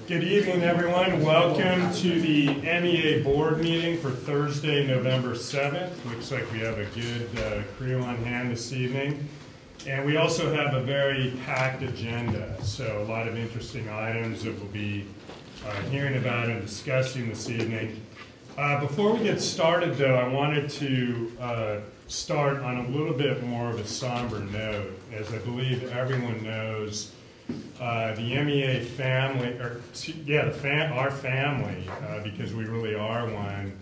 Good evening, everyone. Welcome to the MEA board meeting for Thursday, November 7th. Looks like we have a good crew on hand this evening. And we also have a very packed agenda, so a lot of interesting items that we'll be hearing about and discussing this evening. Before we get started, though, I wanted to start on a little bit more of a somber note. As I believe everyone knows, the MEA family, our family, because we really are one,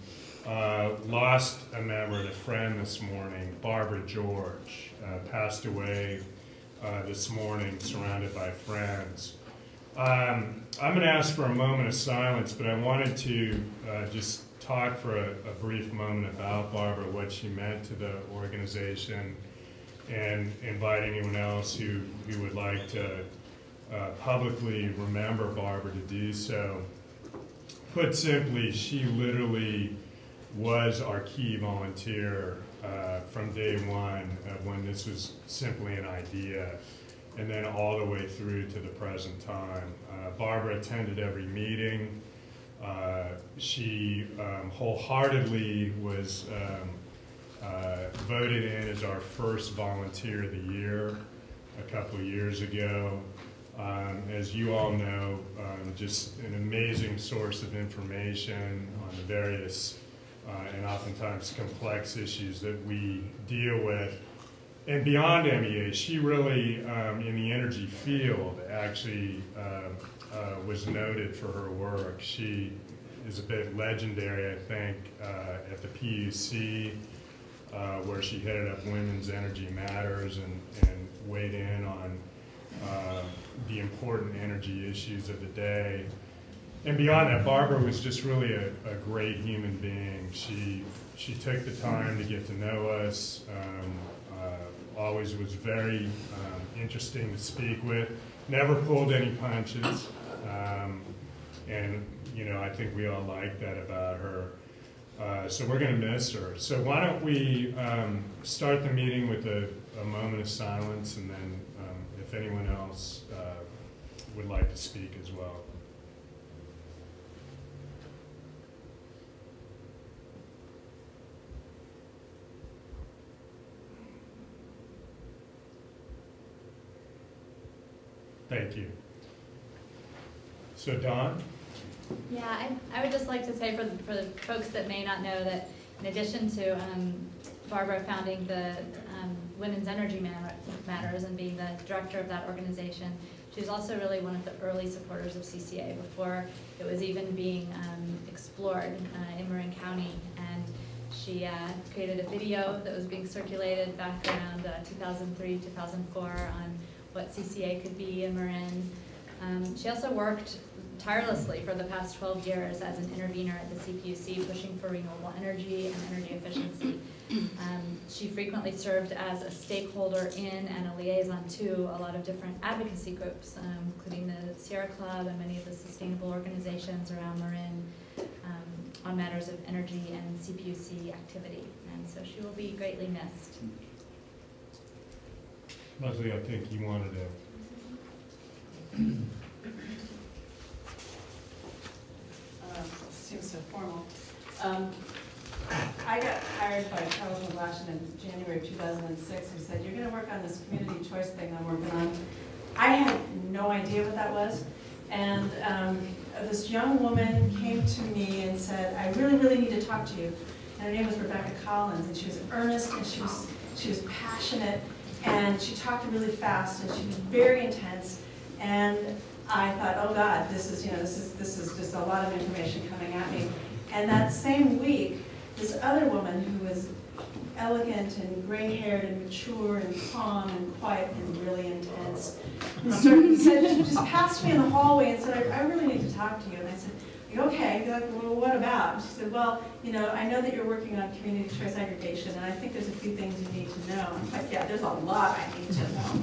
lost a member and a friend this morning. Barbara George passed away this morning, surrounded by friends. I'm going to ask for a moment of silence, but I wanted to just talk for a brief moment about Barbara, what she meant to the organization, and invite anyone else who would like to publicly remember Barbara to do so. Put simply, she literally was our key volunteer from day one when this was simply an idea, and then all the way through to the present time. Barbara attended every meeting. She wholeheartedly was voted in as our first volunteer of the year a couple of years ago. As you all know, just an amazing source of information on the various and oftentimes complex issues that we deal with. And beyond MEA, she really, in the energy field, actually was noted for her work. She is a bit legendary, I think, at the PUC, where she headed up Women's Energy Matters and weighed in on the important energy issues of the day. And beyond that, Barbara was just really a great human being. She took the time to get to know us, always was very interesting to speak with, never pulled any punches, and you know, I think we all like that about her. So we're going to miss her. So why don't we start the meeting with a moment of silence, and then if anyone else would like to speak as well. Thank you. So Dawn? Yeah, I would just like to say for the folks that may not know that in addition to Barbara founding the Women's Energy Matters and being the director of that organization, she was also really one of the early supporters of CCA before it was even being explored in Marin County. And she created a video that was being circulated back around 2003, 2004 on what CCA could be in Marin. She also worked tirelessly for the past 12 years as an intervener at the CPUC, pushing for renewable energy and energy efficiency. She frequently served as a stakeholder in and a liaison to a lot of different advocacy groups, including the Sierra Club and many of the sustainable organizations around Marin on matters of energy and CPUC activity. And so she will be greatly missed. Leslie, I think you wanted to. Seems so formal. I got hired by Charles McGlashan in January of 2006, who said, "You're going to work on this community choice thing I'm working on." I had no idea what that was. And this young woman came to me and said, "I really, really need to talk to you." And her name was Rebecca Collins, and she was earnest, and she was passionate, and she talked really fast, and she was very intense. And I thought, oh God, this is just a lot of information coming at me. And that same week, this other woman who was elegant and gray-haired and mature and calm and quiet and really intense, she just passed me in the hallway and said, I really need to talk to you. And I said, okay. Like, well, what about? And she said, well, I know that you're working on community choice aggregation, and I think there's a few things you need to know. I'm like, yeah, there's a lot I need to know.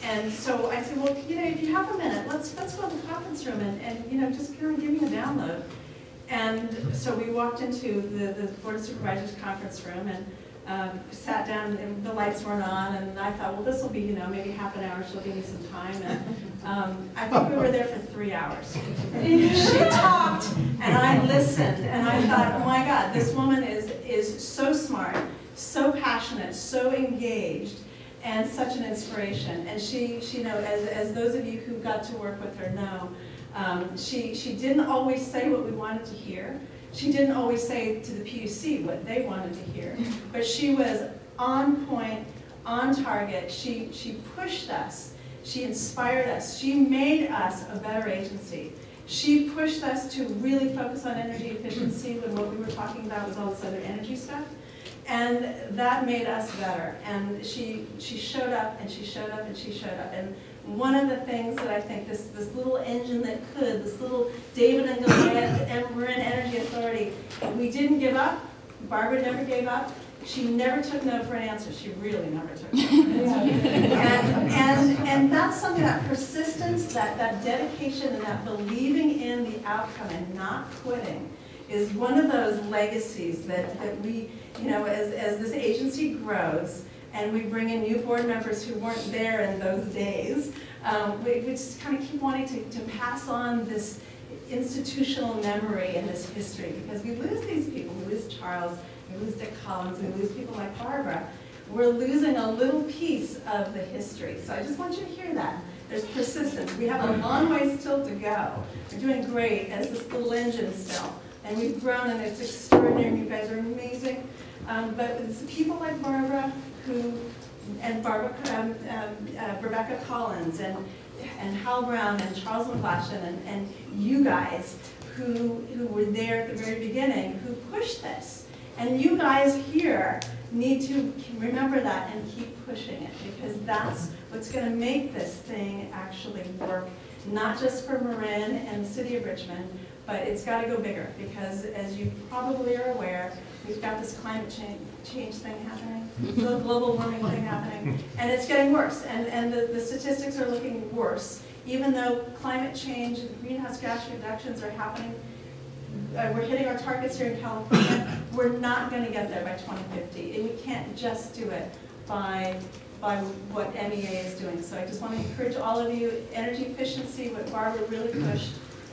And so I said, well, if you have a minute, let's go to the conference room and just give me a download. And so we walked into the Board of Supervisors conference room, and sat down and the lights weren't on, and I thought, well, this will be, you know, maybe half an hour, she'll give me some time. And I think we were there for 3 hours. She talked, and I listened, and I thought, oh my God, this woman is so smart, so passionate, so engaged, and such an inspiration. And she you know, as those of you who got to work with her know, she didn't always say what we wanted to hear. She didn't always say to the PUC what they wanted to hear, but she was on point, on target. She pushed us. She inspired us. She made us a better agency. She pushed us to really focus on energy efficiency when what we were talking about was all this other energy stuff. And that made us better. And she showed up, and she showed up, and she showed up. And one of the things that I think this little engine that could, this little David and Goliath and Marin Energy Authority, we didn't give up. Barbara never gave up. She never took no for an answer. She really never took no for an answer. And that's something, that persistence, that dedication, and that believing in the outcome and not quitting is one of those legacies that we, you know, as this agency grows, and we bring in new board members who weren't there in those days, we just kind of keep wanting to pass on this institutional memory and this history, because we lose these people. We lose Charles, we lose Dick Collins, we lose people like Barbara. We're losing a little piece of the history. So I just want you to hear that. There's persistence. We have a long way still to go. We're doing great as this little engine still. And we've grown, and it's extraordinary, and you guys are amazing. But it's people like Barbara and Rebecca Collins, and Hal Brown, and Charles McGlashan, and you guys who were there at the very beginning, who pushed this. And you guys here need to remember that and keep pushing it, because that's what's going to make this thing actually work, not just for Marin and the city of Richmond, but it's got to go bigger, because as you probably are aware, we've got this climate change thing happening, the global warming thing happening, and it's getting worse, and the statistics are looking worse. Even though climate change and greenhouse gas reductions are happening, we're hitting our targets here in California, we're not going to get there by 2050, and we can't just do it by what MEA is doing. So I just want to encourage all of you, energy efficiency, what Barbara really pushed.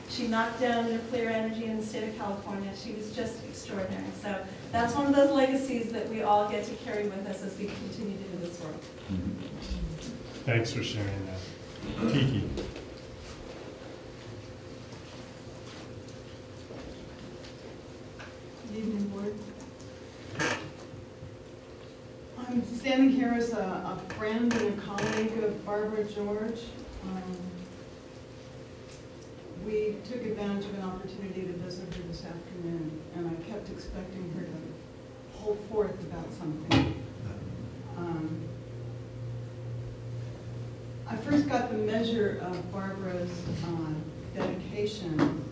She knocked down nuclear energy in the state of California. She was just extraordinary. So that's one of those legacies that we all get to carry with us as we continue to do this work. Thanks for sharing that. Tiki. Good evening, board. I'm standing here as a friend and a colleague of Barbara George. We took advantage of an opportunity to visit her this afternoon, and I kept expecting her to hold forth about something. I first got the measure of Barbara's dedication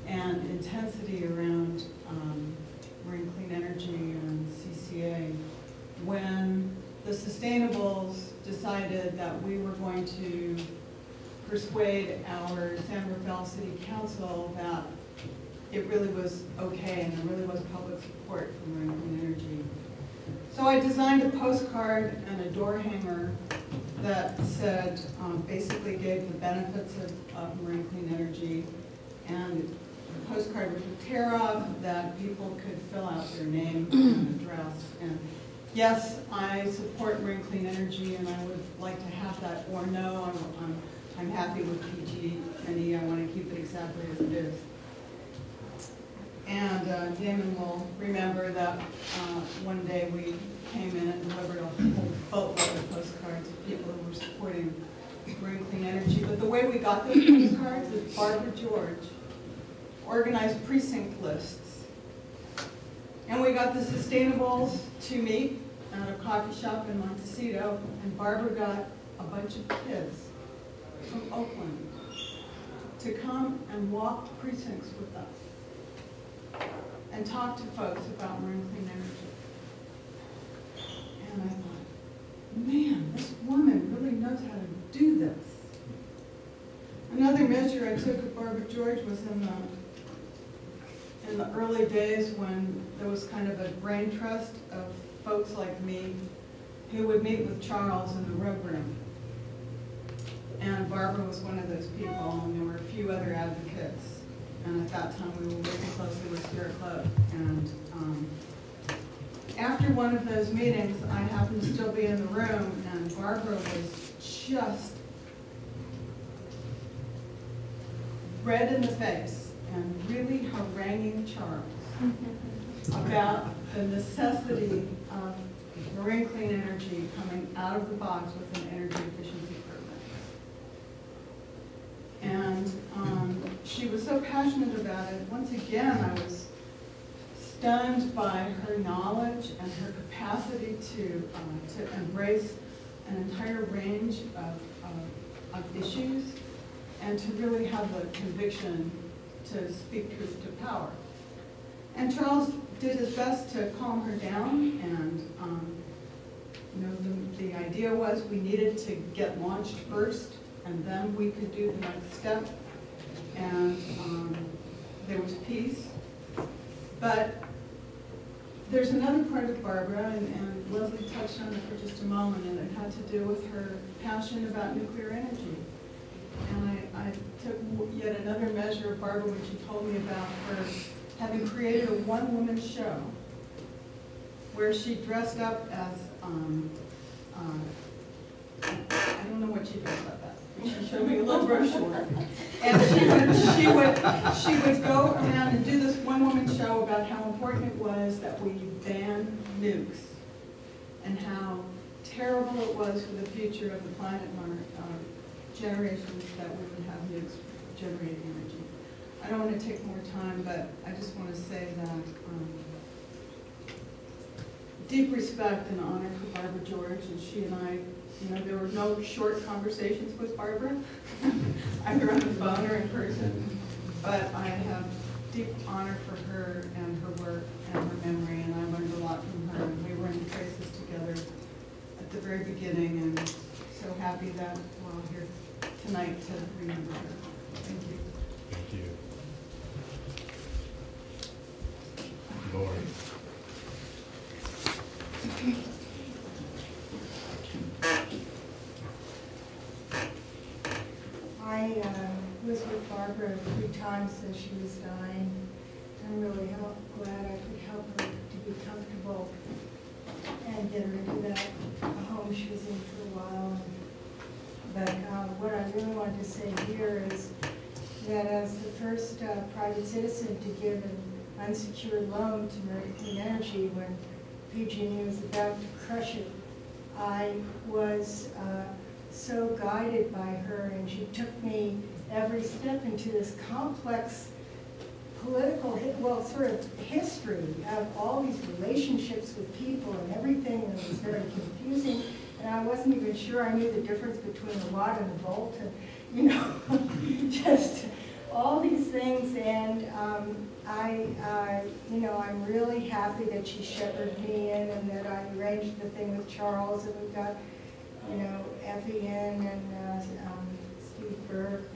and intensity around marine clean energy and CCA when the Sustainables decided that we were going to persuade our San Rafael City Council that it really was okay and there really was public support for marine clean energy. So I designed a postcard and a door hanger that said, basically gave the benefits of marine clean energy, and the postcard was a tear-off that people could fill out their name and address. And yes, I support marine clean energy and I would like to have that, or no, I'm happy with PG&E, I want to keep it exactly as it is. And Damon will remember that one day we came in and delivered a whole boatload of postcards of people who were supporting marine clean energy. But the way we got those postcards is Barbara George organized precinct lists. And we got the Sustainables to meet at a coffee shop in Montecito, and Barbara got a bunch of kids from Oakland to come and walk precincts with us and talk to folks about marine clean energy. And I thought, man, this woman really knows how to do this. Another measure I took of Barbara George was in the early days when there was kind of a brain trust of folks like me who would meet with Charles in the Rogue Room. And Barbara was one of those people, and there were a few other advocates. And at that time, we were working closely with Spirit Club. And after one of those meetings, I happened to still be in the room, and Barbara was just red in the face and really haranguing Charles about the necessity of marine clean energy coming out of the box with an energy efficiency program. And she was so passionate about it. Once again, I was stunned by her knowledge and her capacity to embrace an entire range of issues and to really have the conviction to speak truth to power. And Charles did his best to calm her down, and the idea was we needed to get launched first, and then we could do the next step. And there was peace. But there's another part of Barbara, and Leslie touched on it for just a moment, and it had to do with her passion about nuclear energy. And I took yet another measure of Barbara when she told me about her having created a one-woman show where she dressed up as, I don't know what she dressed up as. She showed me a little brochure. And she would go around and do this one-woman show about how important it was that we ban nukes and how terrible it was for the future of the planet and our generations that we would have nukes generating energy. I don't want to take more time, but I just want to say that deep respect and honor for Barbara George, and she and I, there were no short conversations with Barbara, either on the phone or in person, but I have deep honor for her and her work and her memory, and I learned a lot from her. And we were in crisis together at the very beginning, and so happy that we're all here tonight to remember her. Thank you. Thank you. Lori. I was with Barbara 3 times as she was dying. I'm really glad I could help her to be comfortable and get her into that home she was in for a while. But what I really wanted to say here is that as the first private citizen to give an unsecured loan to Marin Clean Energy when PG&E was about to crush it, I was so guided by her, and she took me every step into this complex political, sort of history of all these relationships with people and everything, and it was very confusing. And I wasn't even sure I knew the difference between a watt and a volt, and just all these things. And I'm really happy that she shepherded me in, and that I arranged the thing with Charles, and we got, Effie in, and Steve Burke.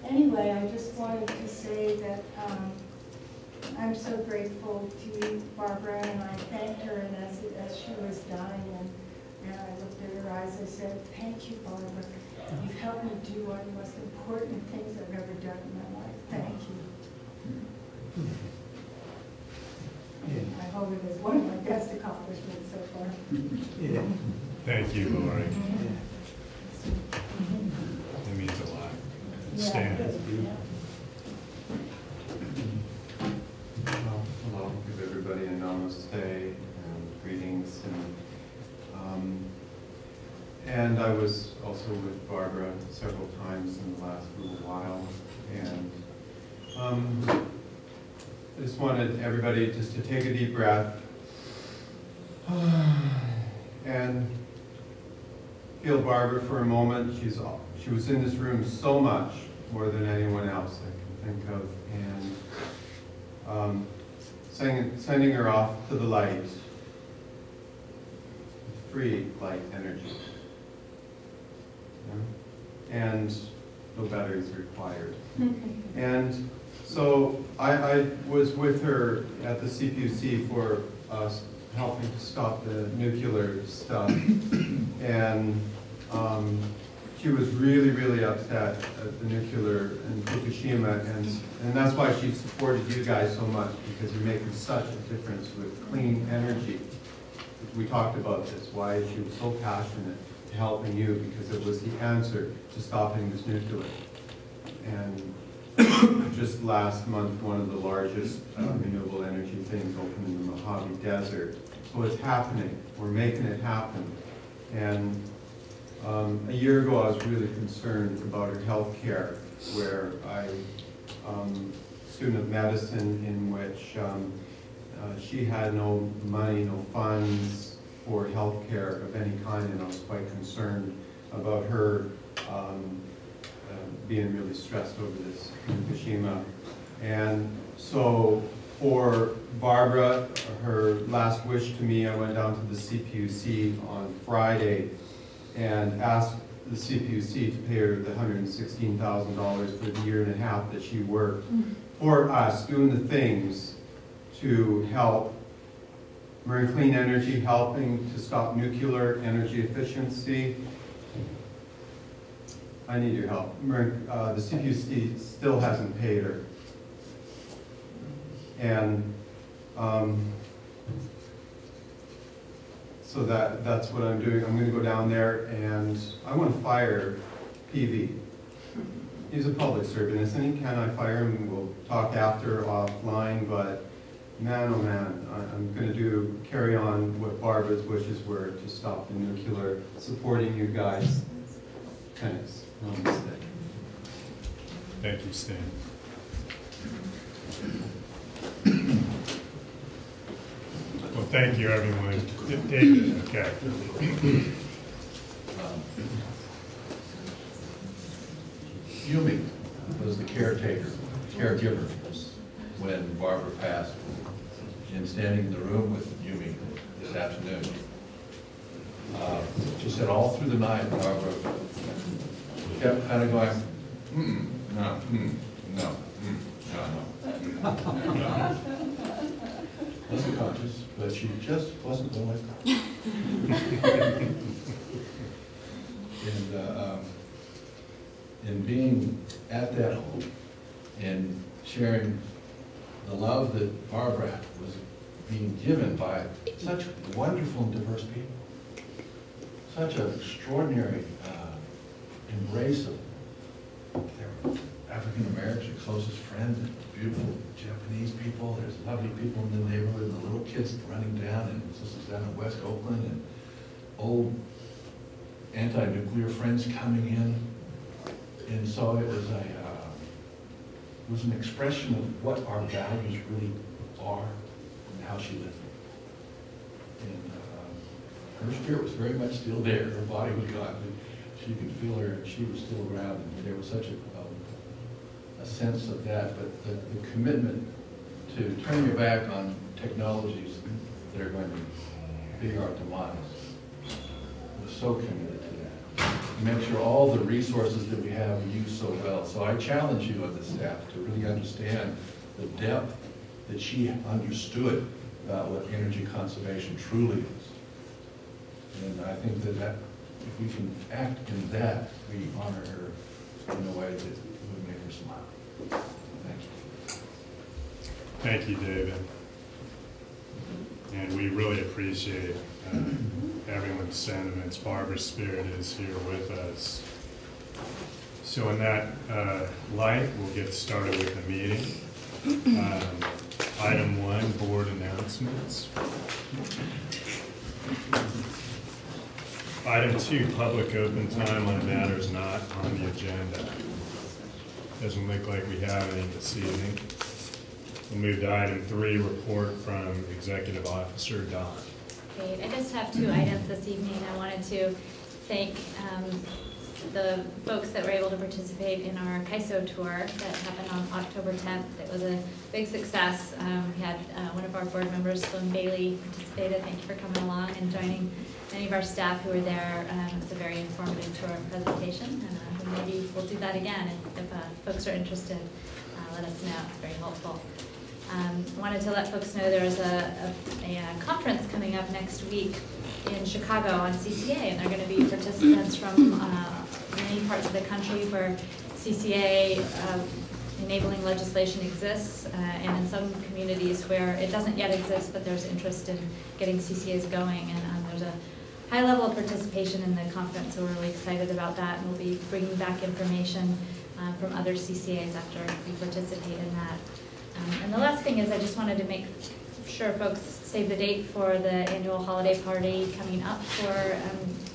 Anyway, I just wanted to say that I'm so grateful to Barbara, and I thanked her, and as she was dying, and I looked at her eyes, I said, "Thank you, Barbara. You've helped me do one of the most important things I've ever done in my life. Thank you." I hope it is one of my best accomplishments so far. Yeah. Thank you, Lori. It means a lot. Stan. Hello, give everybody a namaste and greetings. And I was also with Barbara several times in the last little while, and I just wanted everybody just to take a deep breath and feel Barbara for a moment. She was in this room so much, more than anyone else I can think of, and sending her off to the light, free light energy, and no batteries required. And so I was with her at the CPUC for helping to stop the nuclear stuff. And she was really, really upset at the nuclear in Fukushima, and that's why she supported you guys so much, because you're making such a difference with clean energy. We talked about this, why she was so passionate to helping you, because it was the answer to stopping this nuclear. And just last month, one of the largest renewable energy things opened in the Mojave Desert. So it's happening. We're making it happen. And a year ago, I was really concerned about her health care, where student of medicine, in which she had no money, no funds for health care of any kind, and I was quite concerned about her being really stressed over this Fukushima. And so for Barbara, her last wish to me, I went down to the CPUC on Friday and asked the CPUC to pay her the $116,000 for the year and a half that she worked for us, doing the things to help Marin Clean Energy, helping to stop nuclear energy efficiency. I need your help. The CPUC still hasn't paid her. And so that's what I'm doing. I'm going to go down there, and I want to fire PV. He's a public servant, isn't he? Can I fire him? We'll talk after offline, but man, oh man, I'm going to carry on what Barbara's wishes were to stop the nuclear, supporting you guys. Thanks. Namaste. Thank you, Stan. Well, thank you, everyone. David, okay. Yumi was the caregiver, when Barbara passed. And standing in the room with Yumi this afternoon, she said all through the night, Barbara kept kind of going, no, no, no. Wasn't conscious, but she just wasn't going like that. And being at that home and sharing the love that Barbara was being given by such wonderful and diverse people, such an extraordinary embrace of their African Americans, your closest friends, and beautiful Japanese people. There's lovely people in the neighborhood, and the little kids running down, and this is down in West Oakland, and old anti-nuclear friends coming in. And so it was an expression of what our values really are and how she lived. And her spirit was very much still there. Her body was gone. She could feel her, and she was still around. And there was such a sense of that. But the commitment to turn your back on technologies that are going to be our demise was so committed to that. Make sure all the resources that we have are used so well. So I challenge you on the staff to really understand the depth that she understood about what energy conservation truly is. And I think that if we can act in that, we honor her in a way that would make her smile. Thank you. Thank you, David. And we really appreciate everyone's sentiments. Barbara's spirit is here with us. So in that light, we'll get started with the meeting. Item 1, board announcements. Item 2, public open time on matters not on the agenda. Doesn't look like we have any this evening. We'll move to item 3, report from Executive Officer Don. Great. I just have 2 items this evening. I wanted to thank the folks that were able to participate in our CAISO tour that happened on October 10th. It was a big success. We had one of our board members, Sloan Bailey, participated. Thank you for coming along and joining many of our staff who were there. It was a very informative tour and presentation, and maybe we'll do that again if folks are interested. Let us know. It's very helpful. Wanted to let folks know there's a conference coming up next week in Chicago on CCA, and there are going to be participants from many parts of the country where CCA enabling legislation exists, and in some communities where it doesn't yet exist, but there's interest in getting CCAs going, and there's a high level of participation in the conference, so we're really excited about that, and we'll be bringing back information from other CCAs after we participate in that. And the last thing is I just wanted to make sure folks save the date for the annual holiday party coming up for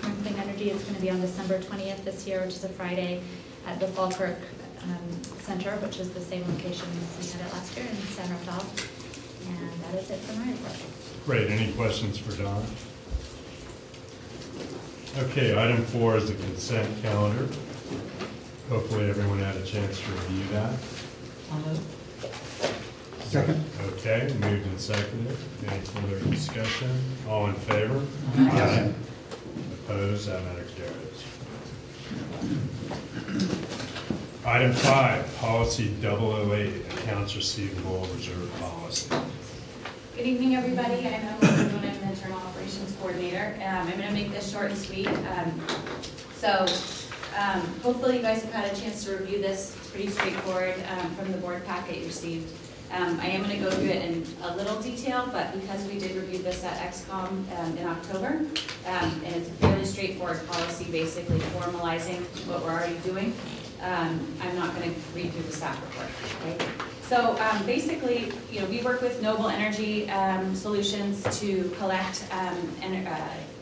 Clean Energy. It's going to be on December 20th this year, which is a Friday, at the Falkirk Center, which is the same location we had it last year in San Rafael. And that is it for my report. Great. Any questions for Don? Okay, item 4 is the consent calendar. Hopefully everyone had a chance to review that. Second. Okay, moved and seconded. Any further discussion? All in favor? Aye. Opposed? That matter carries. Item 5, policy 008, accounts receivable reserve policy. Good evening, everybody. I'm Goodwin. I'm the Internal Operations Coordinator. I'm going to make this short and sweet. Hopefully you guys have had a chance to review this. It's pretty straightforward from the board packet you received. I am going to go through it in a little detail, but because we did review this at XCOM in October, and it's a fairly straightforward policy, basically formalizing what we're already doing, I'm not going to read through the staff report. Okay? So basically, we work with Noble Energy Solutions to collect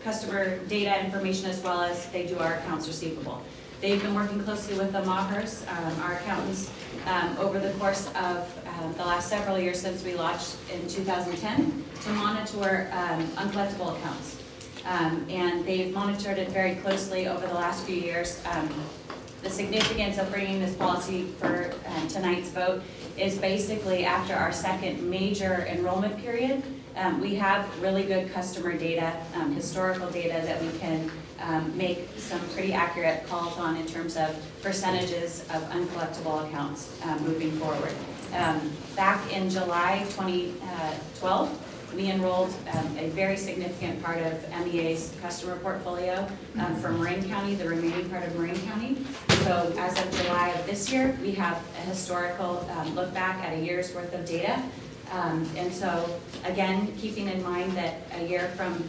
customer data information as well as they do our accounts receivable. They've been working closely with the Mahers, our accountants, over the course of the last several years since we launched in 2010 to monitor uncollectible accounts. And they've monitored it very closely over the last few years. The significance of bringing this policy for tonight's vote is basically after our second major enrollment period, we have really good customer data, historical data that we can make some pretty accurate calls on in terms of percentages of uncollectible accounts moving forward. Back in July 2012, we enrolled a very significant part of MEA's customer portfolio for Marin County, the remaining part of Marin County. So as of July of this year, we have a historical look back at a year's worth of data. And so, again, keeping in mind that a year from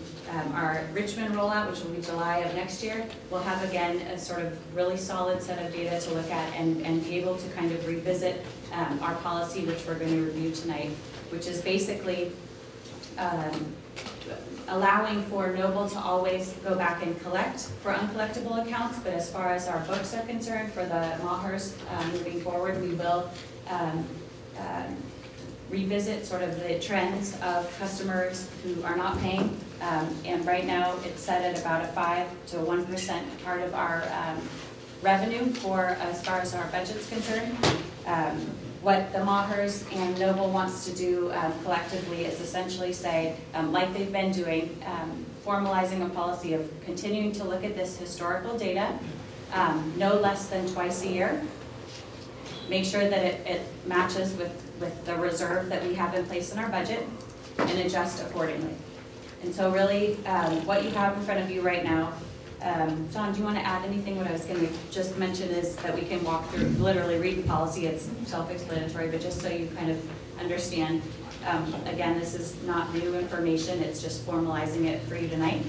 our Richmond rollout, which will be July of next year, we'll have, again, a sort of really solid set of data to look at and be able to kind of revisit our policy, which we're going to review tonight, which is basically allowing for Noble to always go back and collect for uncollectible accounts, but as far as our books are concerned, for the Mahers moving forward, we will revisit sort of the trends of customers who are not paying. And right now it's set at about a 5 to 1% part of our revenue for as far as our budget's concerned. What the Mahers and Noble wants to do collectively is essentially say, like they've been doing, formalizing a policy of continuing to look at this historical data, no less than twice a year. Make sure that it matches with the reserve that we have in place in our budget and adjust accordingly. And so really, what you have in front of you right now, John, do you want to add anything? What I was going to just mention is that we can walk through, literally read the policy. It's self-explanatory, but just so you kind of understand, again, this is not new information. It's just formalizing it for you tonight.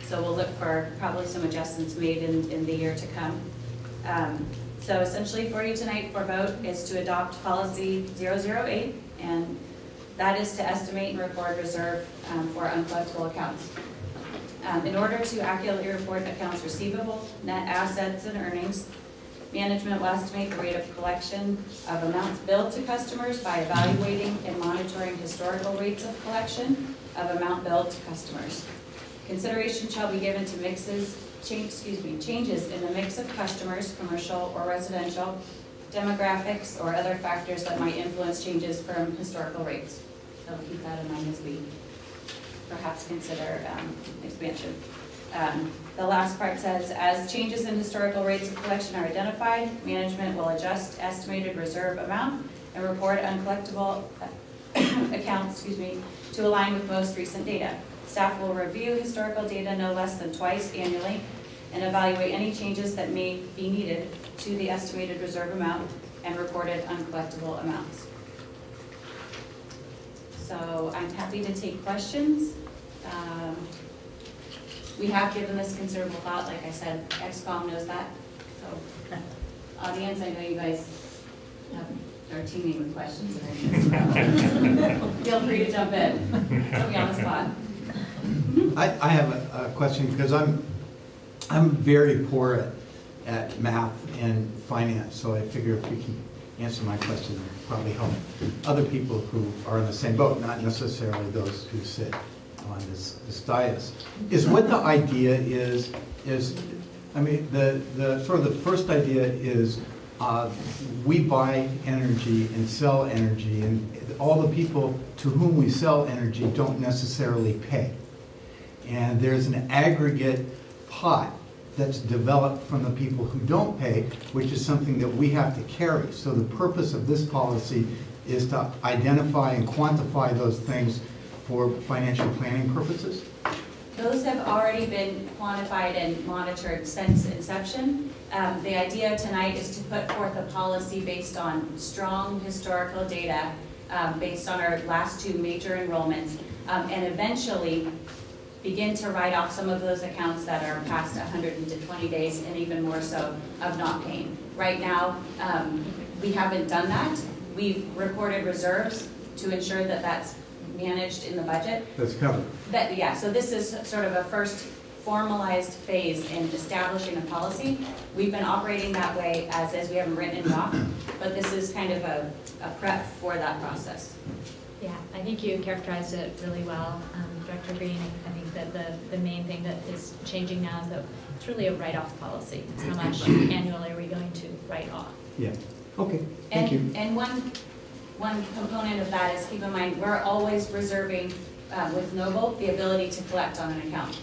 So we'll look for probably some adjustments made in the year to come. So essentially for you tonight for vote is to adopt policy 008, and that is to estimate and record reserve for uncollectible accounts. In order to accurately report accounts receivable, net assets, and earnings, management will estimate the rate of collection of amounts billed to customers by evaluating and monitoring historical rates of collection of amount billed to customers. Consideration shall be given to changes in the mix of customers, commercial or residential, demographics, or other factors that might influence changes from historical rates. So keep that in mind as we perhaps consider expansion. The last part says, as changes in historical rates of collection are identified, management will adjust estimated reserve amount and report uncollectible accounts, to align with most recent data. Staff will review historical data no less than twice annually and evaluate any changes that may be needed to the estimated reserve amount and reported uncollectible amounts. So I'm happy to take questions. We have given this considerable thought, like I said, XCOM knows that. So, audience, I know you guys are teeming with questions and ideas. Feel free to jump in. Put me on the spot. I have a question because I'm very poor at math and finance, so I figure if you can answer my question, it'll probably help other people who are in the same boat, not necessarily those who sit on this dais. Is what the idea is I mean, the sort of the first idea is we buy energy and sell energy, and all the people to whom we sell energy don't necessarily pay. And there's an aggregate pot that's developed from the people who don't pay, which is something that we have to carry. So the purpose of this policy is to identify and quantify those things for financial planning purposes? Those have already been quantified and monitored since inception. The idea tonight is to put forth a policy based on strong historical data, based on our last two major enrollments, and eventually begin to write off some of those accounts that are past 120 days and even more so of not paying. Right now, we haven't done that. We've recorded reserves to ensure that that's managed in the budget. That's covered. Yeah, so this is sort of a first formalized phase in establishing a policy. We've been operating that way as we haven't written it off, but this is kind of a prep for that process. Yeah, I think you characterized it really well, Director Green. I think that the main thing that is changing now is that it's really a write-off policy. It's how much annually are we going to write off? Yeah. Okay. Thank you. And one component of that is, keep in mind, we're always reserving with Noble the ability to collect on an account.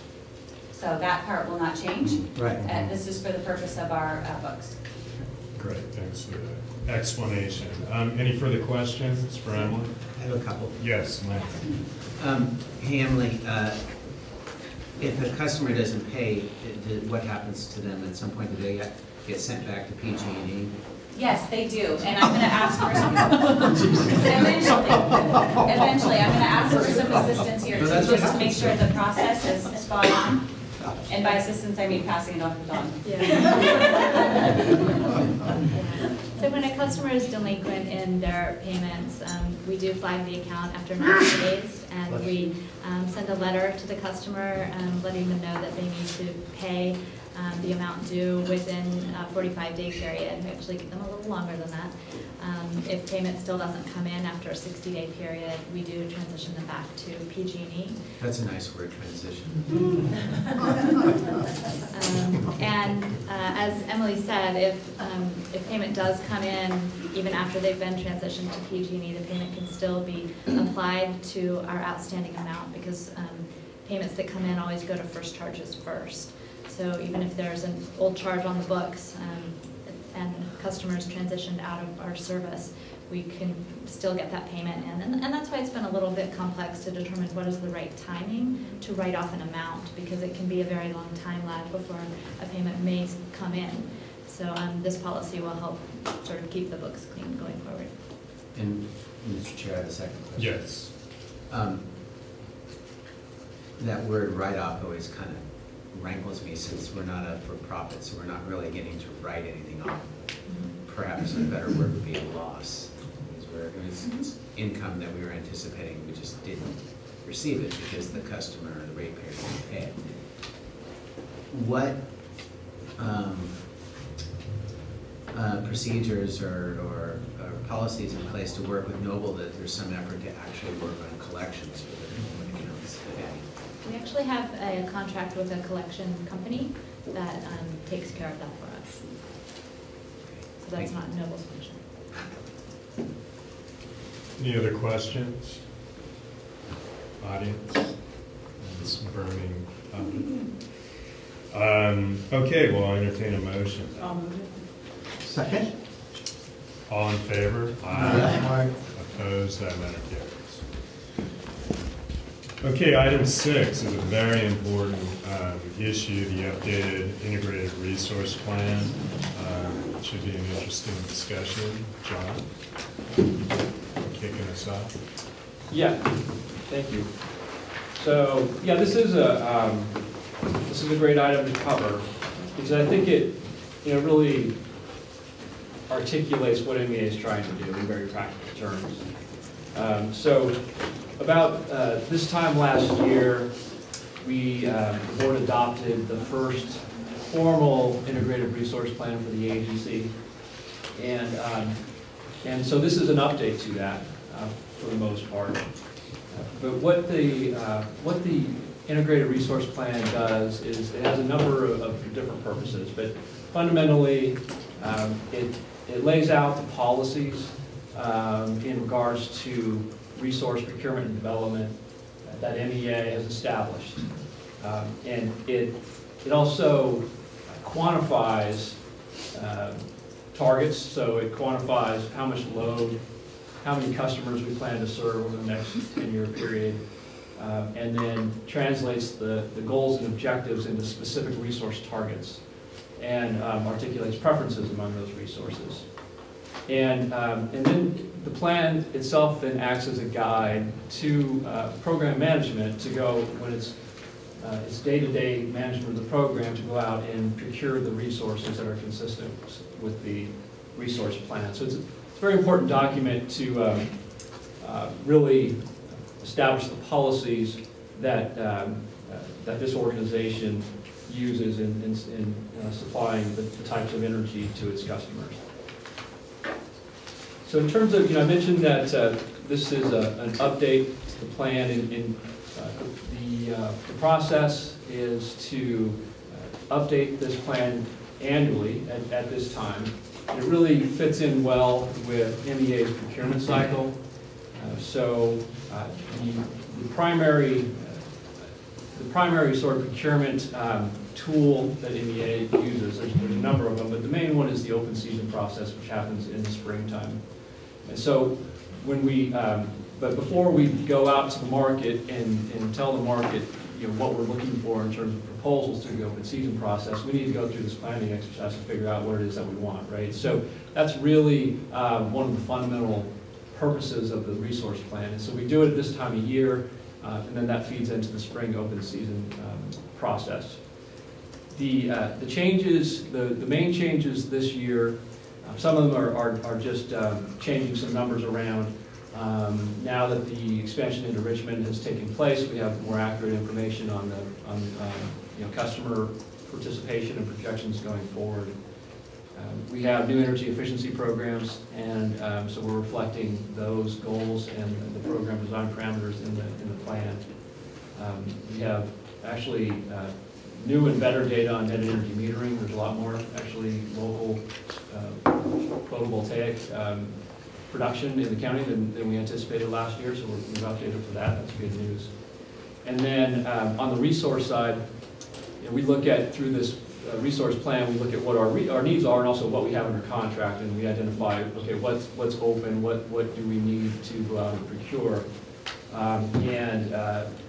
So that part will not change. Right. This is for the purpose of our books. Great, thanks for the explanation. Any further questions for Emily? I have a couple. Yes, Mike. Hey, Emily, if a customer doesn't pay, what happens to them at some point? Do they get sent back to PG&E? Yes, they do, and I'm going to ask for some, eventually, I'm going to ask for some assistance here, No, too, that's just what to make happens. sure the process is spot on. And by assistance, I mean passing it off to Dawn. So when a customer is delinquent in their payments, we do flag the account after 90 days, and we send a letter to the customer letting them know that they need to pay the amount due within a 45-day period. We actually give them a little longer than that. If payment still doesn't come in after a 60-day period, we do transition them back to PG&E. That's a nice word, transition. And as Emily said, if payment does come in even after they've been transitioned to PG&E, the payment can still be applied to our outstanding amount, because payments that come in always go to first charges first. So even if there's an old charge on the books and customers transitioned out of our service, we can still get that payment in. And that's why it's been a little bit complex to determine what is the right timing to write off an amount, because it can be a very long time lag before a payment may come in. So this policy will help sort of keep the books clean going forward. And Mr. Chair, I have a second question. Yes. That word write-off always kind of rankles me, since we're not a for-profit, so we're not really getting to write anything off. Perhaps a better word would be a loss. It's income that we were anticipating, we just didn't receive it because the customer or the ratepayer didn't pay it. What procedures or policies in place to work with Noble that there's some effort to actually work on collections for the delinquent accounts, if any? We actually have a contract with a collection company that takes care of that for us. So that's not Noble's function. Any other questions? Audience? This burning okay, well, I'll entertain a motion. Second? All in favor? Aye. Opposed? That matter carries. Okay, item 6 is a very important issue, the updated integrated resource plan. It should be an interesting discussion. John, kicking us off. Yeah, thank you. So, yeah, this is a great item to cover because I think it, really articulates what MEA is trying to do in very practical terms. So, about this time last year, the board adopted the first formal integrated resource plan for the agency, and so this is an update to that for the most part. But what the integrated resource plan does is it has a number of different purposes, but fundamentally it lays out the policies in regards to resource procurement and development that MEA has established. And it also quantifies targets, so it quantifies how much load, how many customers we plan to serve over the next 10-year period, and then translates the goals and objectives into specific resource targets, and articulates preferences among those resources. And then the plan itself then acts as a guide to program management to go, when it's day-to-day management of the program, to go out and procure the resources that are consistent with the resource plan. So it's a very important document to really establish the policies that that this organization uses in supplying the types of energy to its customers. So in terms of, I mentioned that this is an update to the plan. The process is to update this plan annually at this time. It really fits in well with MEA's procurement cycle. So the primary sort of procurement tool that MEA uses, there's a number of them, but the main one is the open season process, which happens in the springtime. And so when but before we go out to the market and tell the market what we're looking for in terms of proposals through the open season process, we need to go through this planning exercise to figure out what it is that we want, right? So that's really one of the fundamental purposes of the resource plan. And so we do it at this time of year, and then that feeds into the spring open season process. The changes, the main changes this year, some of them are just changing some numbers around. Now that the expansion into Richmond has taken place, we have more accurate information on customer participation and projections going forward. We have new energy efficiency programs, and so we're reflecting those goals and the program design parameters in the plan. We have actually new and better data on net energy metering. There's a lot more actually local photovoltaic production in the county than we anticipated last year, so we've updated for that. That's good news. And then on the resource side, we look at, through this resource plan, we look at what our needs are and also what we have under contract, and we identify, okay, what's open, what do we need to procure. And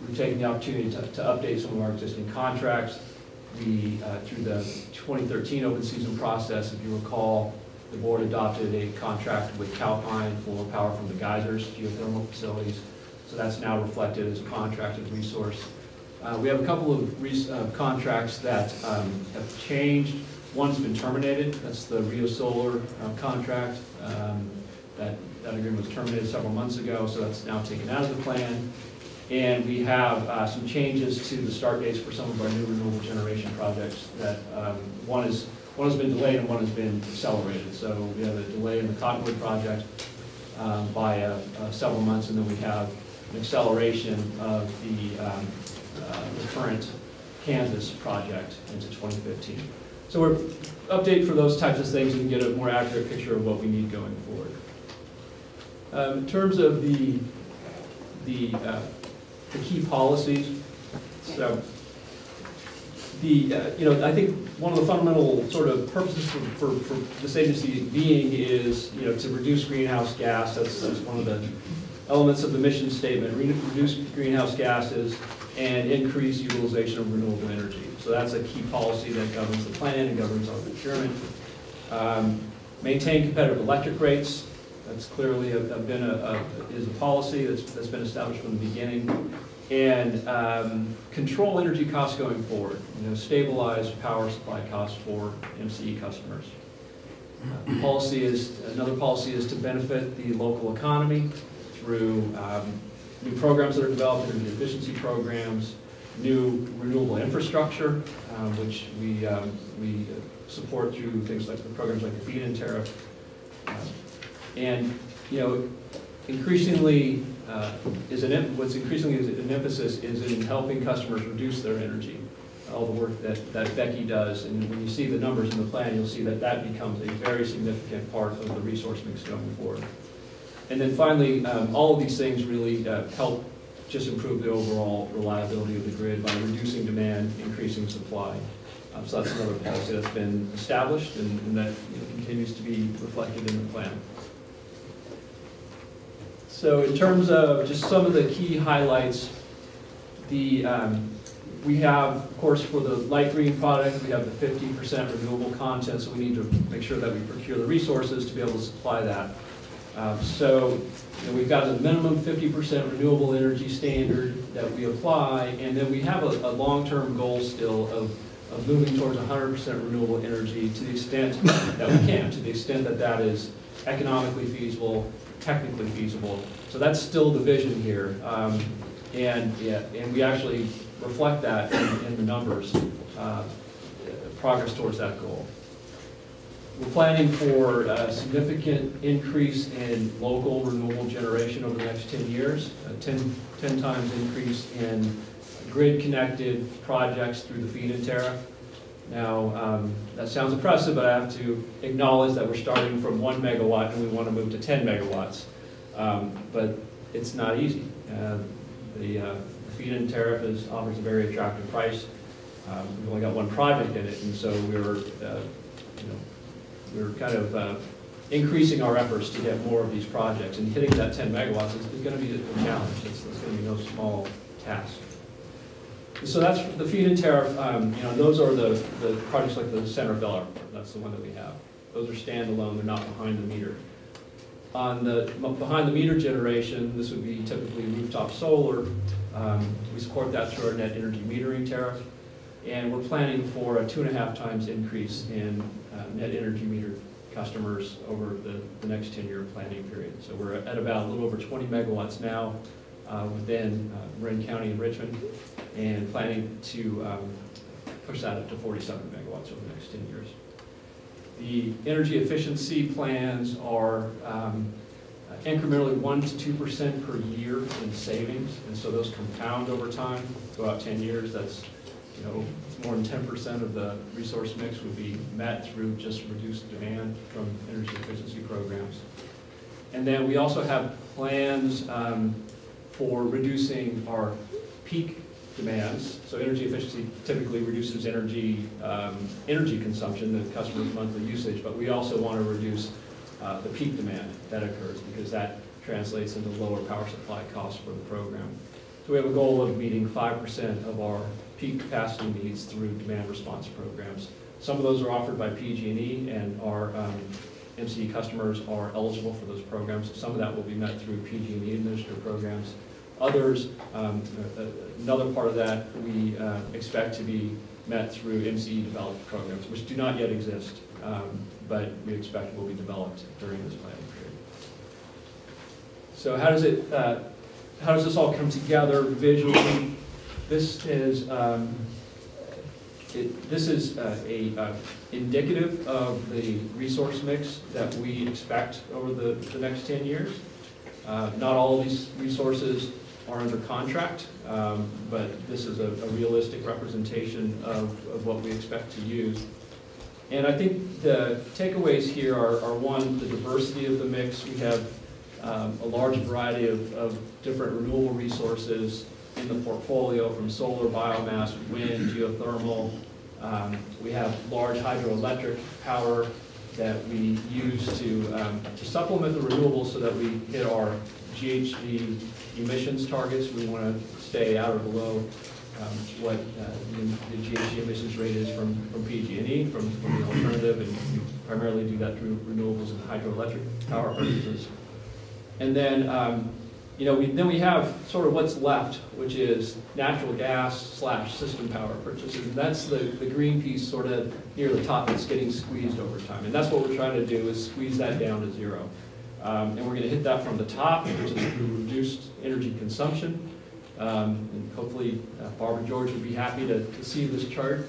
we've taken the opportunity to update some of our existing contracts. Through the 2013 open season process, if you recall, the board adopted a contract with Calpine for power from the geysers, geothermal facilities. So that's now reflected as a contracted resource. We have a couple of contracts that have changed. One's been terminated. That's the Rio Solar contract. That agreement was terminated several months ago, so that's now taken out of the plan. And we have some changes to the start dates for some of our new renewable generation projects. That one has been delayed and one has been accelerated. So we have a delay in the Cottonwood project by several months, and then we have an acceleration of the current Kansas project into 2015. So we're update for those types of things, and get a more accurate picture of what we need going forward. In terms of the key policies, so I think one of the fundamental sort of purposes for this agency being is to reduce greenhouse gas. That's one of the elements of the mission statement, reduce greenhouse gases, and increase utilization of renewable energy. So that's a key policy that governs the plan and governs our procurement. Maintain competitive electric rates. That's clearly is a policy that's been established from the beginning. And control energy costs going forward. Stabilize power supply costs for MCE customers. Another policy is to benefit the local economy through new programs that are developed, energy efficiency programs, new renewable infrastructure, which we support through things like the programs like the feed-in tariff. Increasingly what's increasingly an emphasis is in helping customers reduce their energy. All the work that Becky does, and when you see the numbers in the plan, you'll see that that becomes a very significant part of the resource mix going forward. And then finally, all of these things really help just improve the overall reliability of the grid by reducing demand, increasing supply. So that's another policy that's been established and that continues to be reflected in the plan. So in terms of just some of the key highlights, we have, of course, for the light green product, we have the 50% renewable content, so we need to make sure that we procure the resources to be able to supply that. We've got a minimum 50% renewable energy standard that we apply, and then we have a long-term goal still of moving towards 100% renewable energy to the extent that we can, to the extent that that is economically feasible, technically feasible. So that's still the vision here, and we actually reflect that in the numbers, progress towards that goal. We're planning for a significant increase in local renewable generation over the next 10 years, a 10 times increase in grid-connected projects through the feed-in tariff. Now, that sounds impressive, but I have to acknowledge that we're starting from 1 megawatt and we want to move to 10 megawatts. But it's not easy. The feed-in tariff offers a very attractive price. We've only got one project in it, and so we're kind of increasing our efforts to get more of these projects, and hitting that 10 megawatts is going to be a challenge. It's going to be no small task. So that's the feed-in tariff. Those are the projects like the Centerville Airport. That's the one that we have. Those are standalone. They're not behind the meter. On the behind the meter generation, this would be typically rooftop solar. We support that through our net energy metering tariff, and we're planning for a 2.5 times increase in net energy meter customers over the next 10-year planning period. So we're at about a little over 20 megawatts now within Marin County and Richmond, and planning to push that up to 47 megawatts over the next 10 years. The energy efficiency plans are incrementally 1% to 2% per year in savings, and so those compound over time. Go out 10 years, that's more than 10% of the resource mix would be met through just reduced demand from energy efficiency programs. And then we also have plans for reducing our peak demands. So energy efficiency typically reduces energy consumption, the customer's monthly usage, but we also want to reduce the peak demand that occurs, because that translates into lower power supply costs for the program. So we have a goal of meeting 5% of our peak capacity needs through demand response programs. Some of those are offered by PG&E, and our MCE customers are eligible for those programs. So some of that will be met through PG&E administered programs. Others, another part of that we expect to be met through MCE developed programs, which do not yet exist, but we expect will be developed during this planning period. So how does this all come together visually? This is indicative of the resource mix that we expect over the next 10 years. Not all of these resources are under contract, but this is a realistic representation of what we expect to use. And I think the takeaways here are one, the diversity of the mix. We have a large variety of different renewable resources in the portfolio, from solar, biomass, wind, geothermal. We have large hydroelectric power that we use to supplement the renewables so that we hit our GHG emissions targets. We want to stay at or below what the GHG emissions rate is from PG&E, from the alternative, and we primarily do that through renewables and hydroelectric power purchases. And then, we have sort of what's left, which is natural gas / system power purchases. And that's the green piece sort of near the top that's getting squeezed over time. And that's what we're trying to do, is squeeze that down to zero. And we're going to hit that from the top, which is through reduced energy consumption. And hopefully Barbara George would be happy to see this chart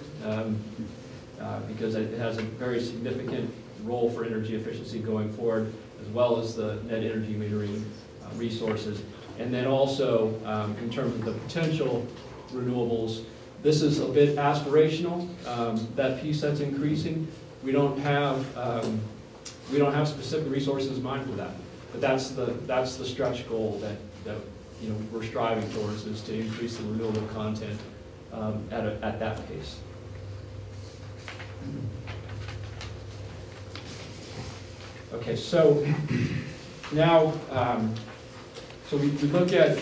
because it has a very significant role for energy efficiency going forward, as well as the net energy metering resources. And then also, in terms of the potential renewables, this is a bit aspirational, that piece that's increasing. We don't have specific resources in mind for that, but that's the stretch goal that we're striving towards, is to increase the renewable content at that pace. Okay, so now, so we look at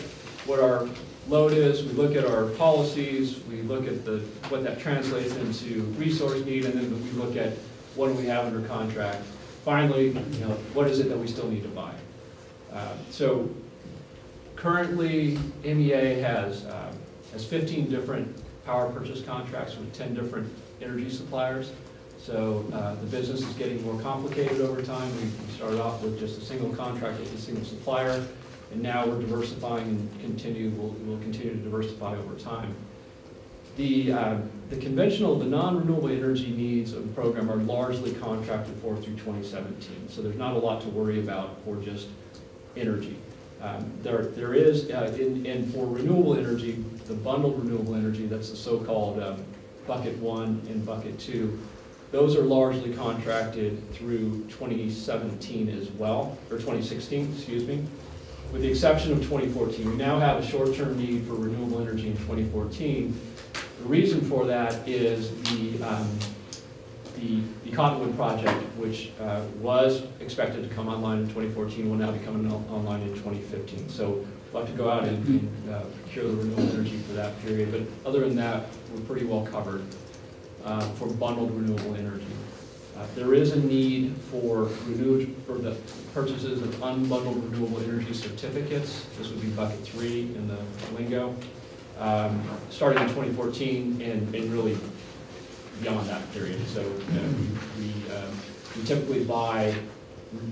what our load is, we look at our policies, we look at what that translates into resource need, and then we look at what do we have under contract. Finally, what is it that we still need to buy? So currently, MEA has 15 different power purchase contracts with 10 different energy suppliers. So the business is getting more complicated over time. We started off with just a single contract with a single supplier, and now we're diversifying and we'll continue to diversify over time. The conventional, the non-renewable energy needs of the program are largely contracted for through 2017. So there's not a lot to worry about for just energy. There is, and for renewable energy, the bundled renewable energy, that's the so-called bucket 1 and bucket 2, those are largely contracted through 2017 as well, or 2016, excuse me, with the exception of 2014. We now have a short-term need for renewable energy in 2014. The reason for that is the Goodwin project, which was expected to come online in 2014, will now be coming online in 2015. So we'll have to go out and procure the renewable energy for that period. But other than that, we're pretty well covered for bundled renewable energy. There is a need for the purchases of unbundled renewable energy certificates. This would be bucket 3 in the lingo, starting in 2014 and really beyond that period. So we typically buy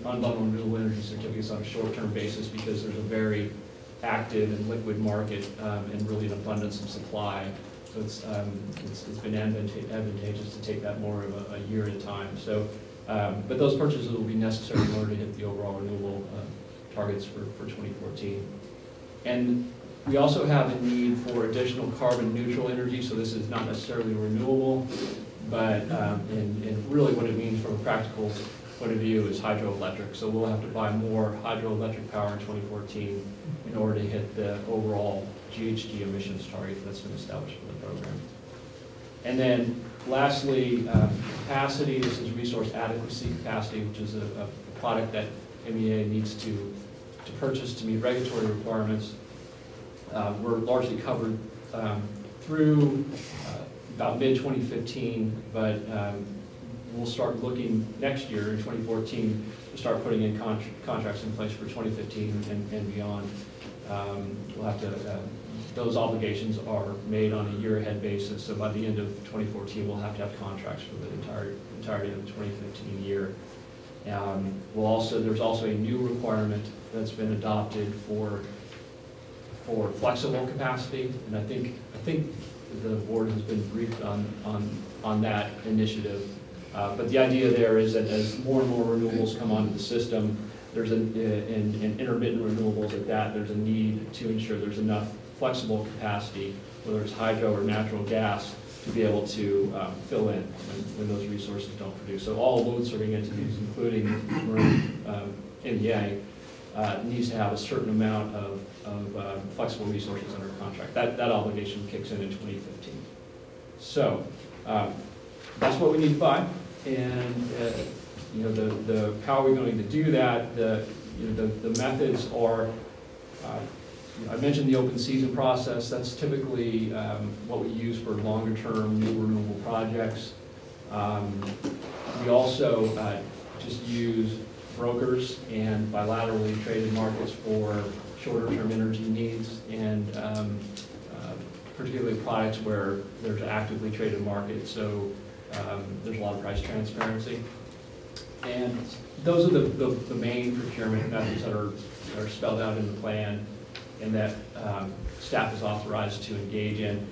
unbundled renewable energy certificates on a short-term basis because there's a very active and liquid market and really an abundance of supply. So it's been advantageous to take that more of a year at a time. So, but those purchases will be necessary in order to hit the overall renewable targets for 2014. And we also have a need for additional carbon neutral energy. So this is not necessarily renewable, but and really what it means from a practical point of view is hydroelectric. So we'll have to buy more hydroelectric power in 2014 in order to hit the overall GHG emissions target that's been established for the program. And then lastly, capacity. This is resource adequacy capacity, which is a product that MEA needs to purchase to meet regulatory requirements. We're largely covered through about mid-2015, but we'll start looking next year in 2014 to start putting in contracts in place for 2015 and beyond. We'll have to, those obligations are made on a year-ahead basis, so by the end of 2014 we'll have to have contracts for the entirety of the 2015 year. There's also a new requirement that's been adopted for flexible capacity, and I think the board has been briefed on that initiative. But the idea there is that as more and more renewables come onto the system, there's and intermittent renewables at that, there's a need to ensure there's enough flexible capacity, whether it's hydro or natural gas, to be able to fill in when those resources don't produce. So all load-serving entities, including Marin, MEA, needs to have a certain amount of flexible resources under contract. That obligation kicks in 2015. So that's what we need to buy, and how are we going to do that? The methods are I mentioned the open season process. That's typically what we use for longer-term new renewable projects. We also just use brokers and bilaterally traded markets for shorter-term energy needs, and particularly products where there's an actively traded market, so there's a lot of price transparency. And those are the main procurement methods that are spelled out in the plan and that staff is authorized to engage in.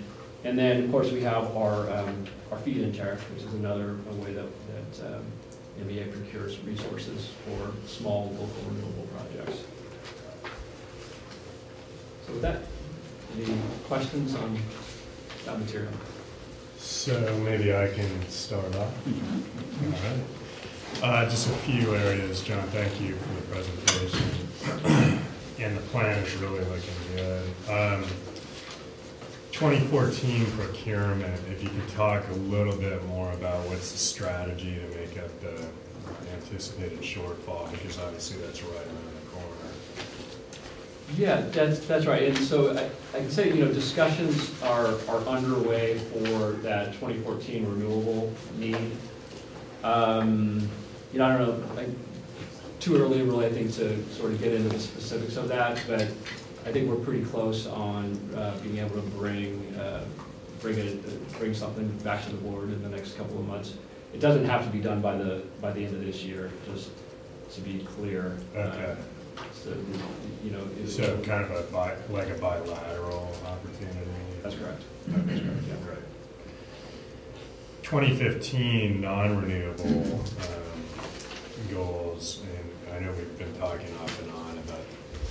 And then, of course, we have our feed-in tariff, which is another way that MEA procures resources for small local renewable projects. So with that, any questions on that material? So maybe I can start off. All right. Just a few areas, John. Thank you for the presentation. And the plan is really looking good. 2014 procurement, if you could talk a little bit more about what's the strategy to make up the anticipated shortfall, because obviously that's right around the corner. Yeah, that's right. And so I can say, discussions are underway for that 2014 renewable need. I don't know, too early really, I think, to sort of get into the specifics of that, but I think we're pretty close on being able to bring something back to the board in the next couple of months. It doesn't have to be done by the end of this year, just to be clear. Okay. So kind of like a bilateral opportunity. That's correct. That's correct. Yeah, right. 2015 non-renewable goals, and I know we've been talking off and on about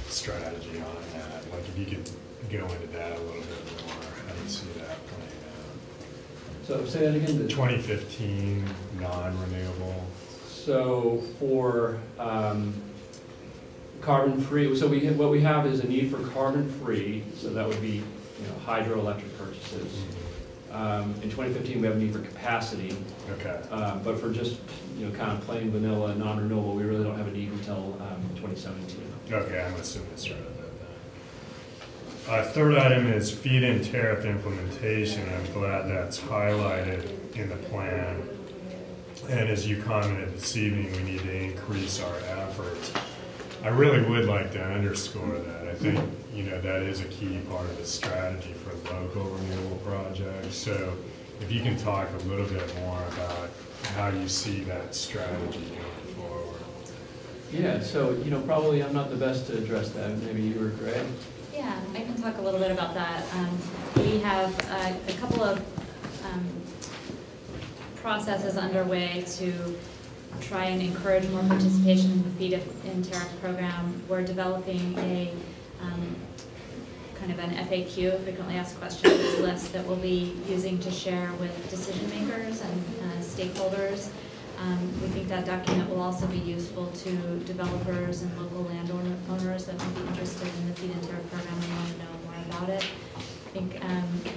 strategy on that. Like if you could go into that a little bit more, how do you see that playing out? So say that again. 2015 non-renewable. So for carbon-free, so what we have is a need for carbon-free, so that would be hydroelectric purchases. In 2015, we have a need for capacity. Okay. But for just kind of plain vanilla non-renewable, we really don't have a need until 2017. Okay, I'm assuming it's right about that. Third item is feed-in tariff implementation. I'm glad that's highlighted in the plan. And as you commented this evening, we need to increase our efforts. I really would like to underscore that. I think that is a key part of the strategy for local renewable projects. So if you can talk a little bit more about how you see that strategy going forward. Yeah, so probably I'm not the best to address that. Maybe you or Greg. Yeah, I can talk a little bit about that. We have a couple of processes underway to try and encourage more participation in the feed-in tariff program. We're developing a kind of an FAQ, frequently asked questions list, that we'll be using to share with decision makers and stakeholders. We think that document will also be useful to developers and local landowners that might be interested in the feed-in tariff program and want to know more about it. I think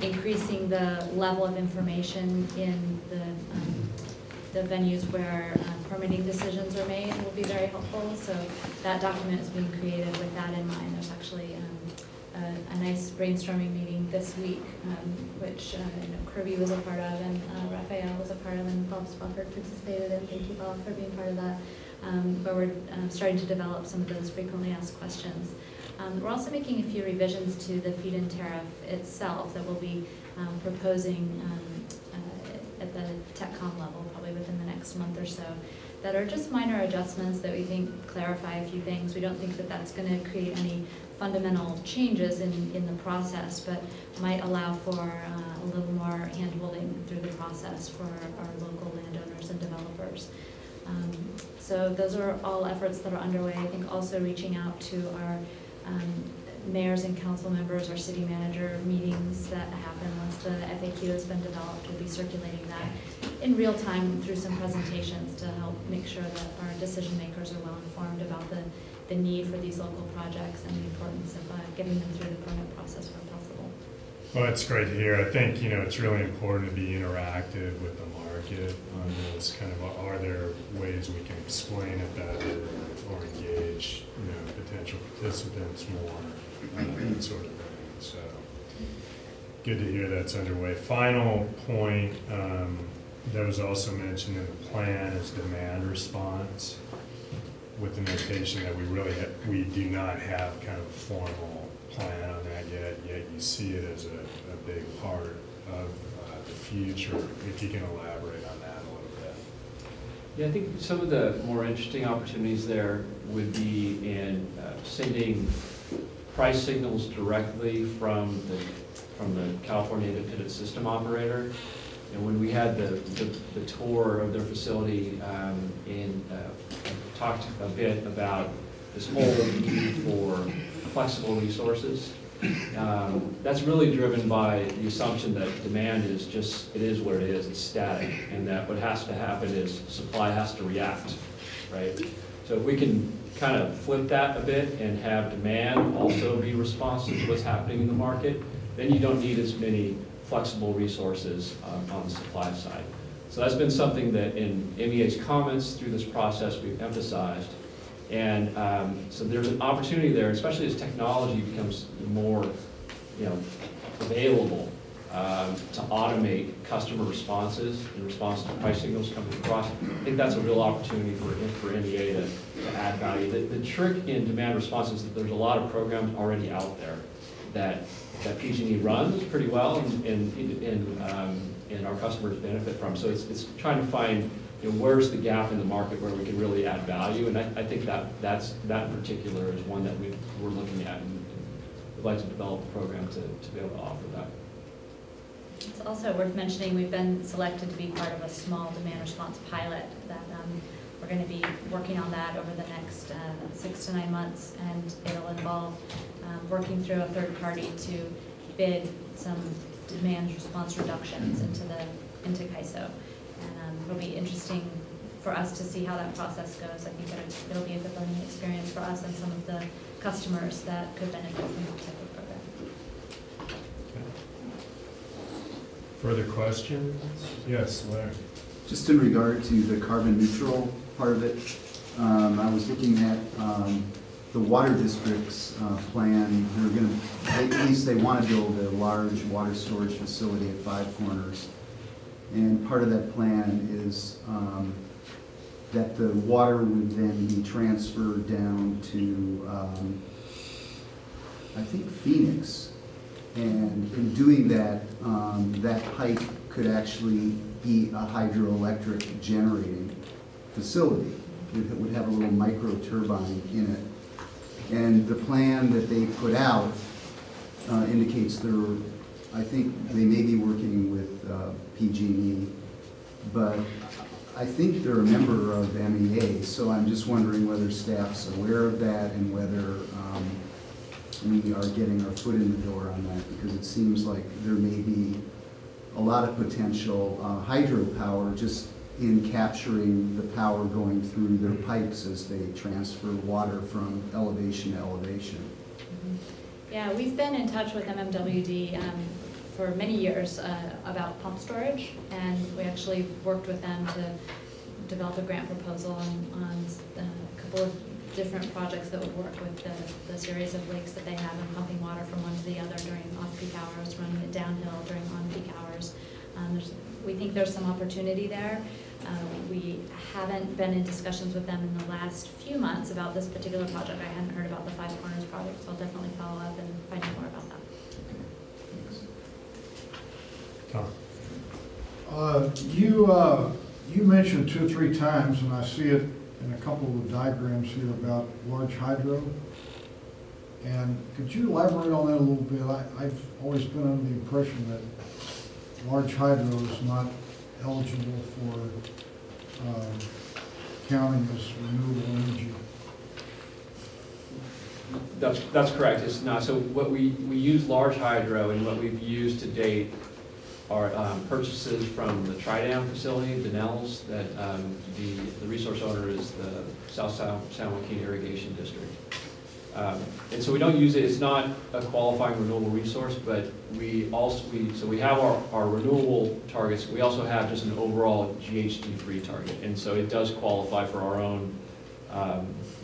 increasing the level of information in the venues where permitting decisions are made will be very helpful. So that document is being created with that in mind. There's actually a nice brainstorming meeting this week, which Kirby was a part of, and Rafael was a part of, and Bob Spofford participated in. Thank you, Bob, for being part of that. Where we're starting to develop some of those frequently asked questions. We're also making a few revisions to the feed-in tariff itself that we'll be proposing at the TechCom level, probably within the next month or so, that are just minor adjustments that we think clarify a few things. We don't think that that's going to create any fundamental changes in the process, but might allow for a little more hand-holding through the process for our local landowners and developers. So those are all efforts that are underway. I think also reaching out to our mayors and council members, our city manager meetings that happen once the FAQ has been developed. We'll be circulating that in real time through some presentations to help make sure that our decision makers are well informed about the need for these local projects and the importance of getting them through the permit process where possible. Well, it's great to hear. I think, it's really important to be interactive with the market on this. Kind of, are there ways we can explain it better or engage, potential participants more, that sort of thing. So, good to hear that's underway. Final point that was also mentioned in the plan is demand response, with the notation that we do not have kind of a formal plan on that yet you see it as a big part of the future. If you can elaborate on that a little bit. Yeah, I think some of the more interesting opportunities there would be in sending price signals directly from the California Independent System Operator. And when we had the tour of their facility and talked a bit about this whole need for flexible resources, that's really driven by the assumption that demand is it is where it is, it's static, and that what has to happen is supply has to react, right? So if we can kind of flip that a bit and have demand also be responsive to what's happening in the market, then you don't need as many flexible resources on the supply side. So that's been something that in MEA's comments through this process we've emphasized. And so there's an opportunity there, especially as technology becomes more available to automate customer responses in response to price signals coming across. I think that's a real opportunity for MEA to add value. The trick in demand response is that there's a lot of programs already out there that PG&E runs pretty well and our customers benefit from. So it's trying to find where's the gap in the market where we can really add value, and I think that in particular is one that we're looking at, and we'd like to develop a program to be able to offer that. It's also worth mentioning we've been selected to be part of a small demand response pilot that we're going to be working on that over the next 6 to 9 months, and it'll involve working through a third party to bid some demand response reductions into CAISO. And it'll be interesting for us to see how that process goes. I think it'll be a good learning experience for us and some of the customers that could benefit from that type of program. Further questions? Yes, Larry. Just in regard to the carbon neutral part of it, I was looking at the water district's plan. They're going to, at least they want to build a large water storage facility at Five Corners. And part of that plan is that the water would then be transferred down to, I think, Phoenix. And in doing that, that pipe could actually be a hydroelectric generating facility. It would have a little micro turbine in it. And the plan that they put out indicates I think they may be working with PG&E, but I think they're a member of MEA, so I'm just wondering whether staff's aware of that and whether we are getting our foot in the door on that, because it seems like there may be a lot of potential hydropower just in capturing the power going through their pipes as they transfer water from elevation to elevation. Mm-hmm. Yeah, we've been in touch with MMWD for many years about pump storage, and we actually worked with them to develop a grant proposal on a couple of different projects that would work with the series of lakes that they have and pumping water from one to the other during off-peak hours, running it downhill during on-peak hours. We think there's some opportunity there. We haven't been in discussions with them in the last few months about this particular project. I hadn't heard about the Five Corners project, so I'll definitely follow up and find out more about that. Tom. You mentioned 2 or 3 times, and I see it in a couple of the diagrams here about large hydro. And could you elaborate on that a little bit? I've always been under the impression that large hydro is not eligible for counting as renewable energy. That's correct. It's not. So what we use large hydro, and what we've used to date are purchases from the Tridam facility, the Nels, that the resource owner is the South San Joaquin Irrigation District. And so we don't use it, it's not a qualifying renewable resource, but we also, so we have our renewable targets, we also have just an overall GHG-free target. And so it does qualify for our own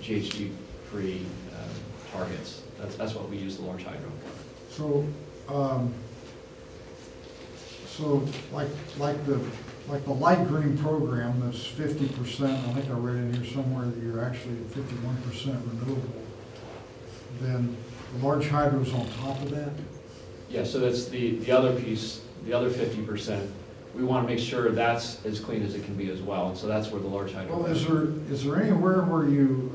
GHG-free targets. That's what we use the large hydro. So, like the light green program that's 50%, I think I read in here somewhere that you're actually at 51% renewable, then the large hydro's on top of that? Yeah, so that's the other piece, the other 50%. We want to make sure that's as clean as it can be as well, and so that's where the large hydro. Well, is there anywhere where you,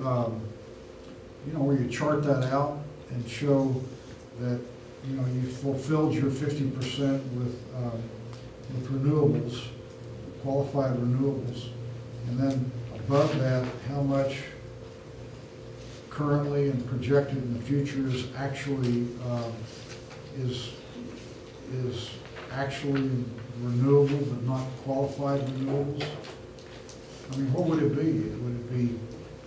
where you chart that out and show that, you fulfilled your 50% with renewables, qualified renewables, and then above that, how much currently and projected in the future is actually is actually renewable but not qualified renewables? I mean, what would it be?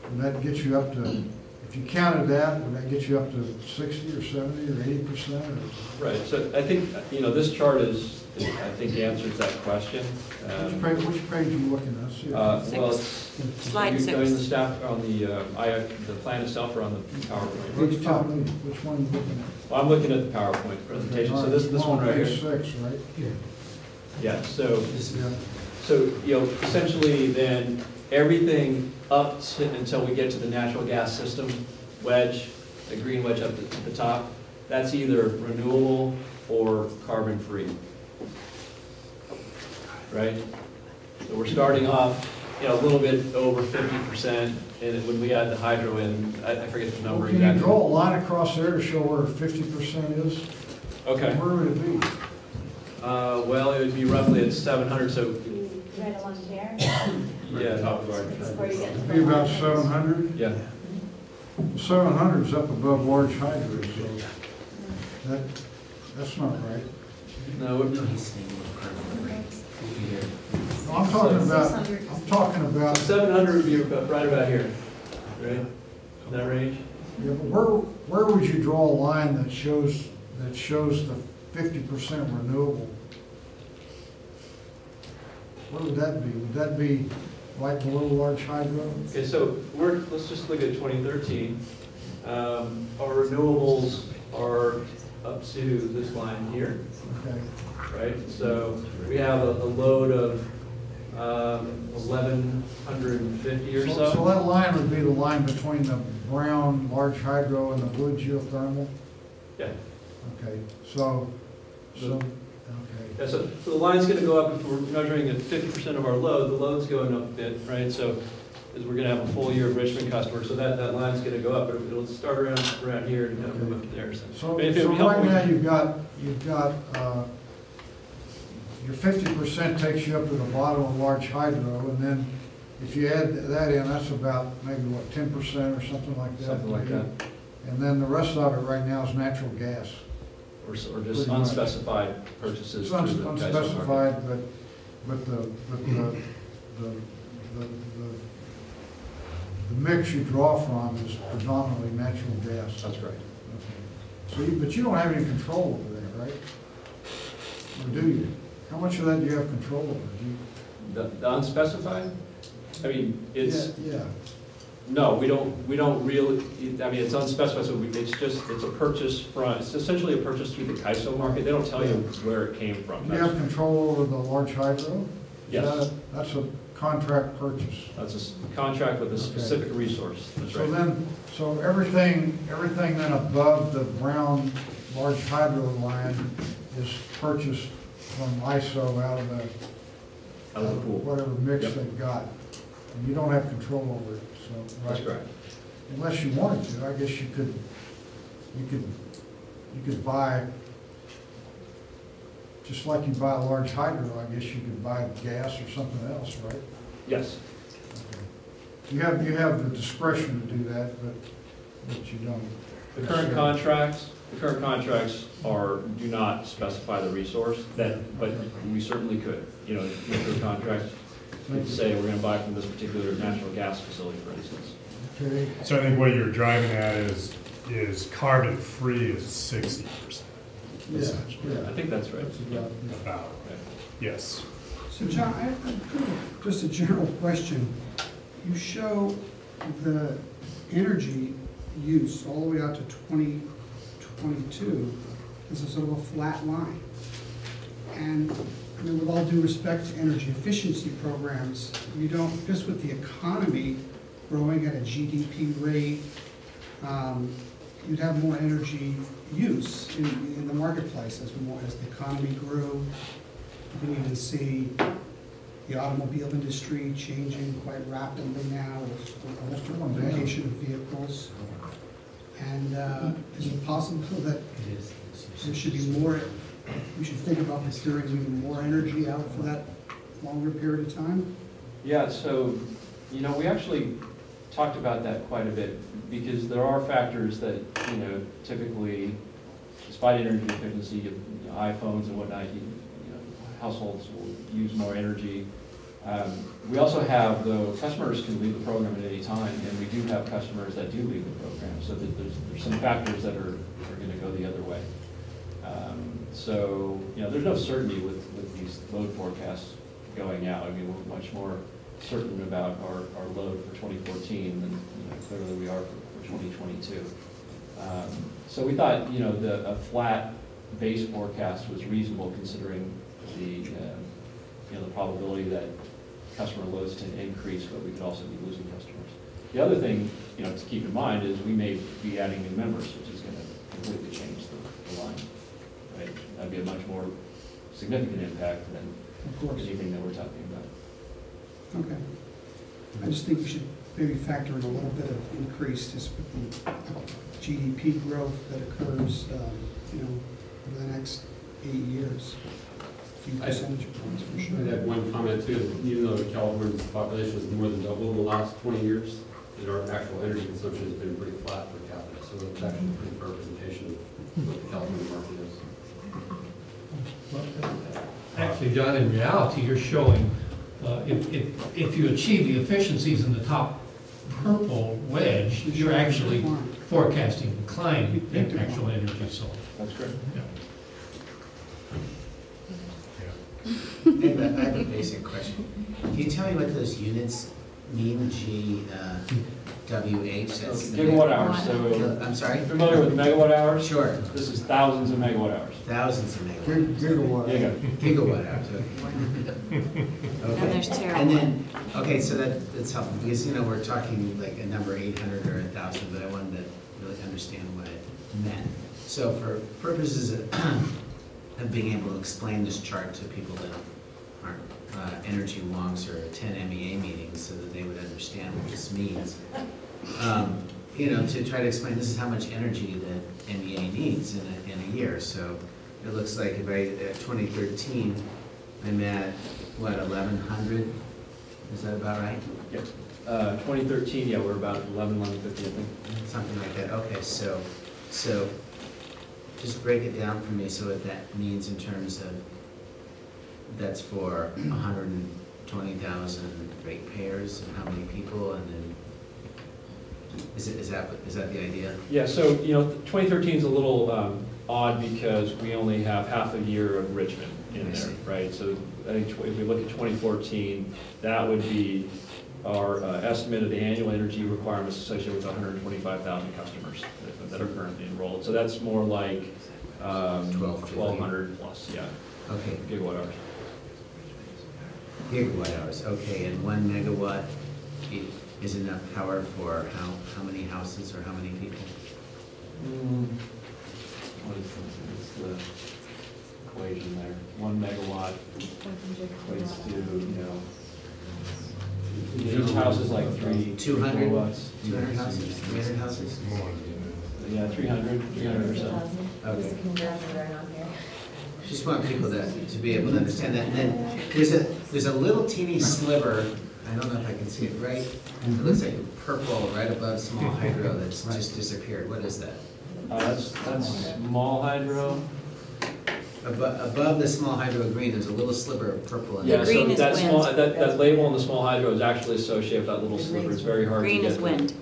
Would that get you up to, if you counted that, would that get you up to 60 or 70 or 80%? Right, so I think, this chart I think answers that question. Which page are you looking at? See, well, Slide 6. In the staff, on the plan itself or on the PowerPoint? Which one are you looking at? Well, I'm looking at the PowerPoint presentation, so this one right here. Page 6, right? Yeah, so essentially then, everything up until we get to the natural gas system wedge, the green wedge up at the top, that's either renewable or carbon-free. Right? So we're starting off, a little bit over 50%, and when we add the hydro in, I forget the number exactly. Can you draw a line across there to show where 50% is? Okay. Where would it be? Well, it would be roughly at 700, so. Right along here. Yeah. That's where you get to It'd be about 700? Yeah. 700 is up above large hydro, so that's not right. No, I'm talking about 700 would be right about here, right? In that range? Yeah, but where would you draw a line that shows the 50% renewable? What would that be? Would that be right below large hydro? Okay, so let's just look at 2013. Our renewables are up to this line here. Okay. Right, so we have a load of 1,150 or so. So that line would be the line between the brown large hydro and the blue geothermal? Yeah. Okay, so okay. Yeah, so the line's going to go up if we're measuring at 50% of our load. The load's going up a bit, right? So as we're going to have a full year of Richmond customers, so that line's going to go up, but it'll start around here and kind of move up there. So right now you've got your 50% takes you up to the bottom of large hydro, and then if you add that in, that's about maybe what, 10% or something like that. Something like that. And then the rest of it right now is natural gas. Or just unspecified purchases. It's unspecified, but the mix you draw from is predominantly natural gas. That's right. Okay. So, but you don't have any control over that, right? Or do you? How much of that do you have control over? The unspecified? I mean, it's. Yeah. No, we don't really, I mean, it's unspecified, so it's a purchase it's essentially a purchase through the CAISO market. They don't tell you where it came from. Do you have control over the large hydro? Yes. That's a contract purchase. That's a contract with a specific resource. That's right. So everything then above the brown large hydro line is purchased from ISO out of the pool. Whatever mix they've got. And you don't have control over it. So, right? That's correct. Unless you wanted to, I guess you could buy, just like you buy a large hydro, I guess you could buy gas or something else, right? Yes. Okay. You have the discretion to do that, but you don't. The current contracts do not specify the resource, but we certainly could. With contracts, to say we're going to buy from this particular natural gas facility, for instance. Okay. So I think what you're driving at is is carbon-free is 60%, essentially. I think that's right. About, yes. So John, I have just a general question. You show the energy use all the way out to 2022 as a sort of a flat line. And I mean, with all due respect to energy efficiency programs, you don't, just with the economy growing at a GDP rate, you'd have more energy use in the marketplace as the economy grew. You can even see the automobile industry changing quite rapidly now with electrification of vehicles. And is it possible that there should be more, we should think about procuring even more energy out for that longer period of time? Yeah, so, you know, we actually talked about that quite a bit because there are factors that, you know, typically, despite energy efficiency, you know, iPhones and whatnot, you know, households will use more energy. We also have, though, customers can leave the program at any time, and we do have customers that do leave the program, so that there's some factors that are going to go the other way. So, you know, there's no certainty with these load forecasts going out. I mean, we're much more certain about our load for 2014 than, you know, clearly we are for 2022. So we thought, you know, a flat base forecast was reasonable considering the, you know, the probability that customer loads tend to increase, but we could also be losing customers. The other thing, you know, to keep in mind is we may be adding new members, which is going to completely change the line. Right? That'd be a much more significant impact than anything that we're talking about. Okay. I just think we should maybe factor in a little bit of increase just with the GDP growth that occurs, you know, over the next 8 years. A few percentage points for sure. I'd add one comment too. Even though California's population has more than doubled in the last 20 years, that our actual energy consumption has been pretty flat per capita. So it's actually a pretty fair representation of what the California market is. Actually, John, in reality, you're showing if you achieve the efficiencies in the top purple wedge, you're actually forecasting decline in actual energy sold. That's correct. Yeah. I have a basic question. Can you tell me what those units mean, GWH? That's Gigawatt hours. So, I'm sorry? Familiar with megawatt hours? Sure. This is thousands of megawatt hours. Thousands of megawatt. Gigawatt hours. Okay. And there's terawatt. And then, okay, so that's helpful because, you know, we're talking like a number 800 or 1,000, but I wanted to really understand what it meant. So for purposes of being able to explain this chart to people that aren't energy wonks or attend MEA meetings so that they would understand what this means. You know, to try to explain this is how much energy that MEA needs in a year. So it looks like if at 2013, I'm at, what, 1,100? Is that about right? Yep. 2013, yeah, we're about 1150, I think. Something like that. Okay, so just break it down for me so what that means in terms of that's for 120,000 ratepayers and how many people, and then is that the idea? Yeah, so, you know, 2013 is a little odd because we only have half a year of Richmond in there, right? So I think if we look at 2014, that would be our estimate of the annual energy requirements associated with 125,000 customers that are currently enrolled. So that's more like 1,200 plus, yeah. Okay. Gigawatt hours. Gigawatt hours, okay, and 1 megawatt is enough power for how many houses or how many people? What is the equation there? 1 megawatt equates to, you know, each house is like 200 kilowatts. 200 houses, 300 houses? Yeah, 300 or so. Okay. Just want people to be able to understand that. And then there's a little teeny sliver, I don't know if I can see it right. It looks like a purple right above small hydro that's just disappeared. What is that? That's small hydro. Above the small hydro green, there's a little sliver of purple. In Yeah, so that label on the small hydro is actually associated with that little sliver. It's very hard to get. Green is wind.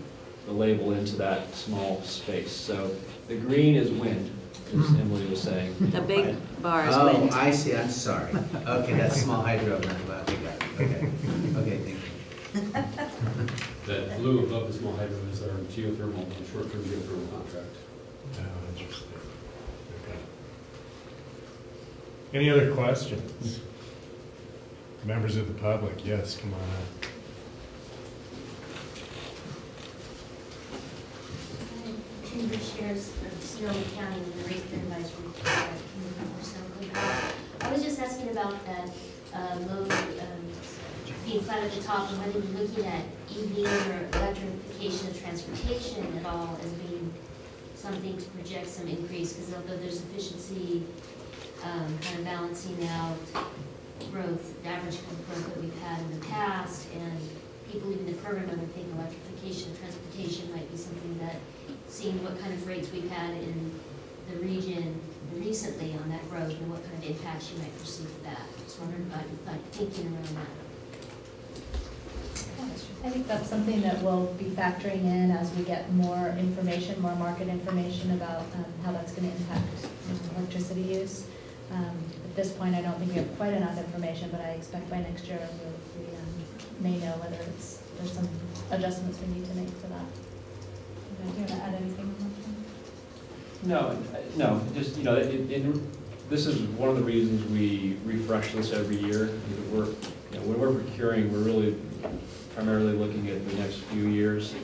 the label into that small space. So the green is wind, as Emily was saying. The big bar is Oh, wind. I see, I'm sorry. Okay, that's small hydro. Okay, got it. Okay, okay, thank you. That blue above the small hydro is our geothermal, short-term geothermal contract. Oh, interesting. Okay. Any other questions? Members of the public, yes, come on up. Chamber Chairs of Sonoma County with the Rate Advisory Committee. I was just asking about that load being flat at the top and whether you're looking at EV or electrification of transportation at all as being something to project some increase, because although there's efficiency kind of balancing out growth, the average growth that we've had in the past, and people leaving the program, and I think electrification of transportation might be something that, seeing what kind of rates we've had in the region recently on that growth and what kind of impacts you might foresee for that. Just wondering about your thinking around that. I think that's something that we'll be factoring in as we get more information, more market information about how that's going to impact electricity use. At this point, I don't think we have quite enough information, but I expect by next year we may know whether there's some adjustments we need to make to that. Do you want to add anything on that? No, just, this is one of the reasons we refresh this every year. When we're procuring, we're really primarily looking at the next few years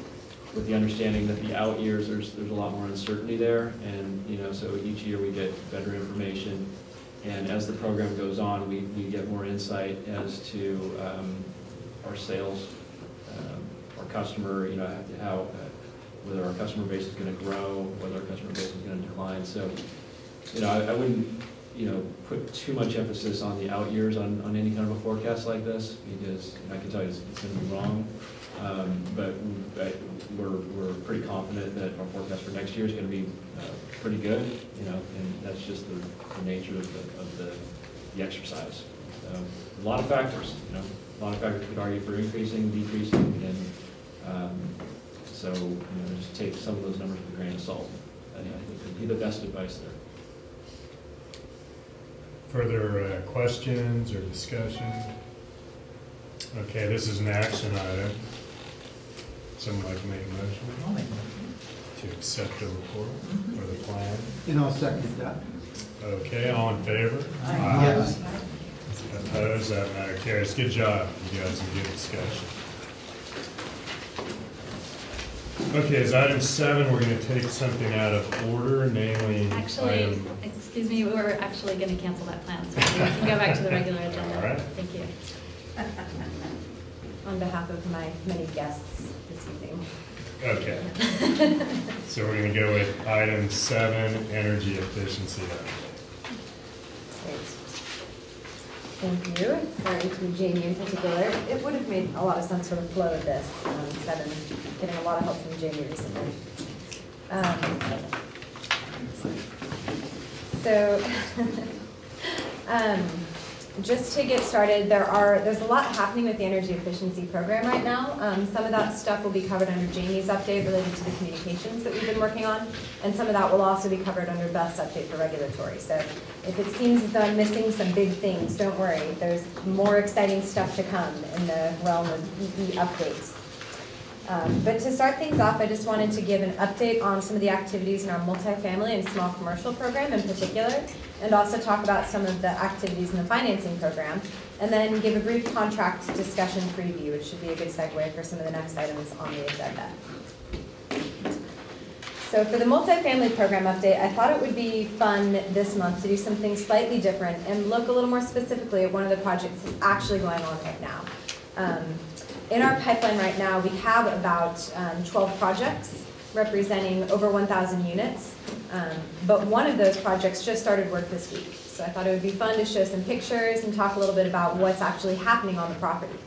with the understanding that the out years, there's a lot more uncertainty there. And, so each year we get better information. And as the program goes on, we get more insight as to our sales, our customer, how, whether our customer base is going to grow, whether our customer base is going to decline. So, I wouldn't, put too much emphasis on the out years on any kind of a forecast like this, because I can tell you it's going to be wrong. But we're pretty confident that our forecast for next year is going to be pretty good, and that's just the nature of the exercise. So, a lot of factors, a lot of factors could argue for increasing, decreasing, and so, just take some of those numbers with a grain of salt. I think would be the best advice there. Further questions or discussion? Okay, this is an action item. Someone like to make a motion? I'll make a motion. To accept the report or the plan? And I'll second that. Okay, all in favor? Yes. Opposed? That matter carries. Good job. You guys have good discussion. Okay, as item 7, we're going to take something out of order, namely Actually, excuse me, we're actually going to cancel that plan, so we can go back to the regular agenda. All right. Thank you. On behalf of my many guests this evening. Okay. So we're going to go with item 7, energy efficiency. Great. Thank you. Sorry to Jamie in particular. It would have made a lot of sense for the flow of this. I've been getting a lot of help from Jamie recently. Just to get started, there's a lot happening with the energy efficiency program right now. Some of that stuff will be covered under Jamie's update related to the communications that we've been working on, and some of that will also be covered under Beth's update for regulatory. So if it seems as though I'm missing some big things, don't worry. There's more exciting stuff to come in the realm of EE updates. But to start things off, I just wanted to give an update on some of the activities in our multifamily and small commercial program in particular, and also talk about some of the activities in the financing program, and then give a brief contract discussion preview, which should be a good segue for some of the next items on the agenda. So for the multifamily program update, I thought it would be fun this month to do something slightly different and look a little more specifically at one of the projects that's actually going on right now. In our pipeline right now, we have about 12 projects representing over 1,000 units, but one of those projects just started work this week. So I thought it would be fun to show some pictures and talk a little bit about what's actually happening on the property.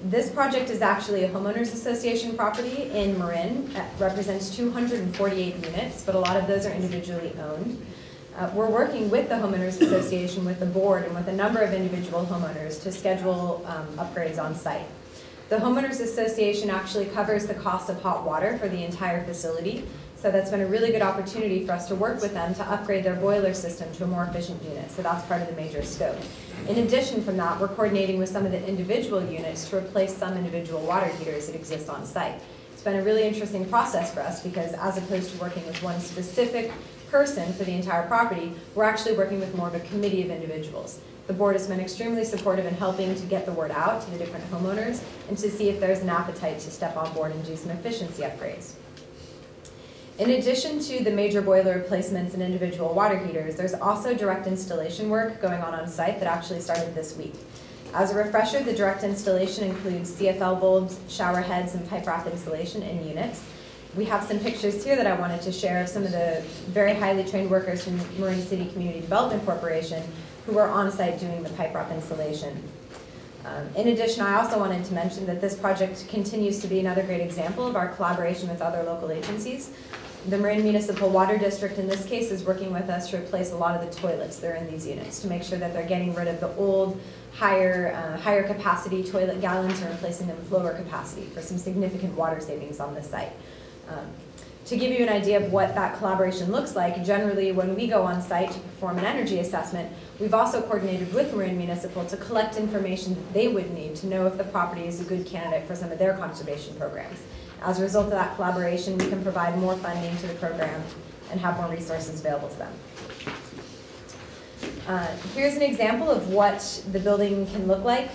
This project is actually a homeowners association property in Marin. It represents 248 units, but a lot of those are individually owned. We're working with the homeowners association, with the board, and with a number of individual homeowners to schedule upgrades on site. The Homeowners Association actually covers the cost of hot water for the entire facility, so that's been a really good opportunity for us to work with them to upgrade their boiler system to a more efficient unit, so that's part of the major scope. In addition from that, we're coordinating with some of the individual units to replace some individual water heaters that exist on site. It's been a really interesting process for us because as opposed to working with one specific person for the entire property, we're actually working with more of a committee of individuals. The board has been extremely supportive in helping to get the word out to the different homeowners and to see if there's an appetite to step on board and do some efficiency upgrades. In addition to the major boiler replacements and individual water heaters, there's also direct installation work going on site that actually started this week. As a refresher, the direct installation includes CFL bulbs, shower heads, and pipe wrap insulation in units. We have some pictures here that I wanted to share of some of the very highly trained workers from Marin City Community Development Corporation who are on site doing the pipe wrap installation. In addition, I also wanted to mention that this project continues to be another great example of our collaboration with other local agencies. The Marin Municipal Water District, in this case, is working with us to replace a lot of the toilets that are in these units to make sure that they're getting rid of the old, higher capacity toilet gallons and replacing them with lower capacity for some significant water savings on this site. To give you an idea of what that collaboration looks like, generally when we go on site to perform an energy assessment, we've also coordinated with Marin Municipal to collect information that they would need to know if the property is a good candidate for some of their conservation programs. As a result of that collaboration, we can provide more funding to the program and have more resources available to them. Here's an example of what the building can look like.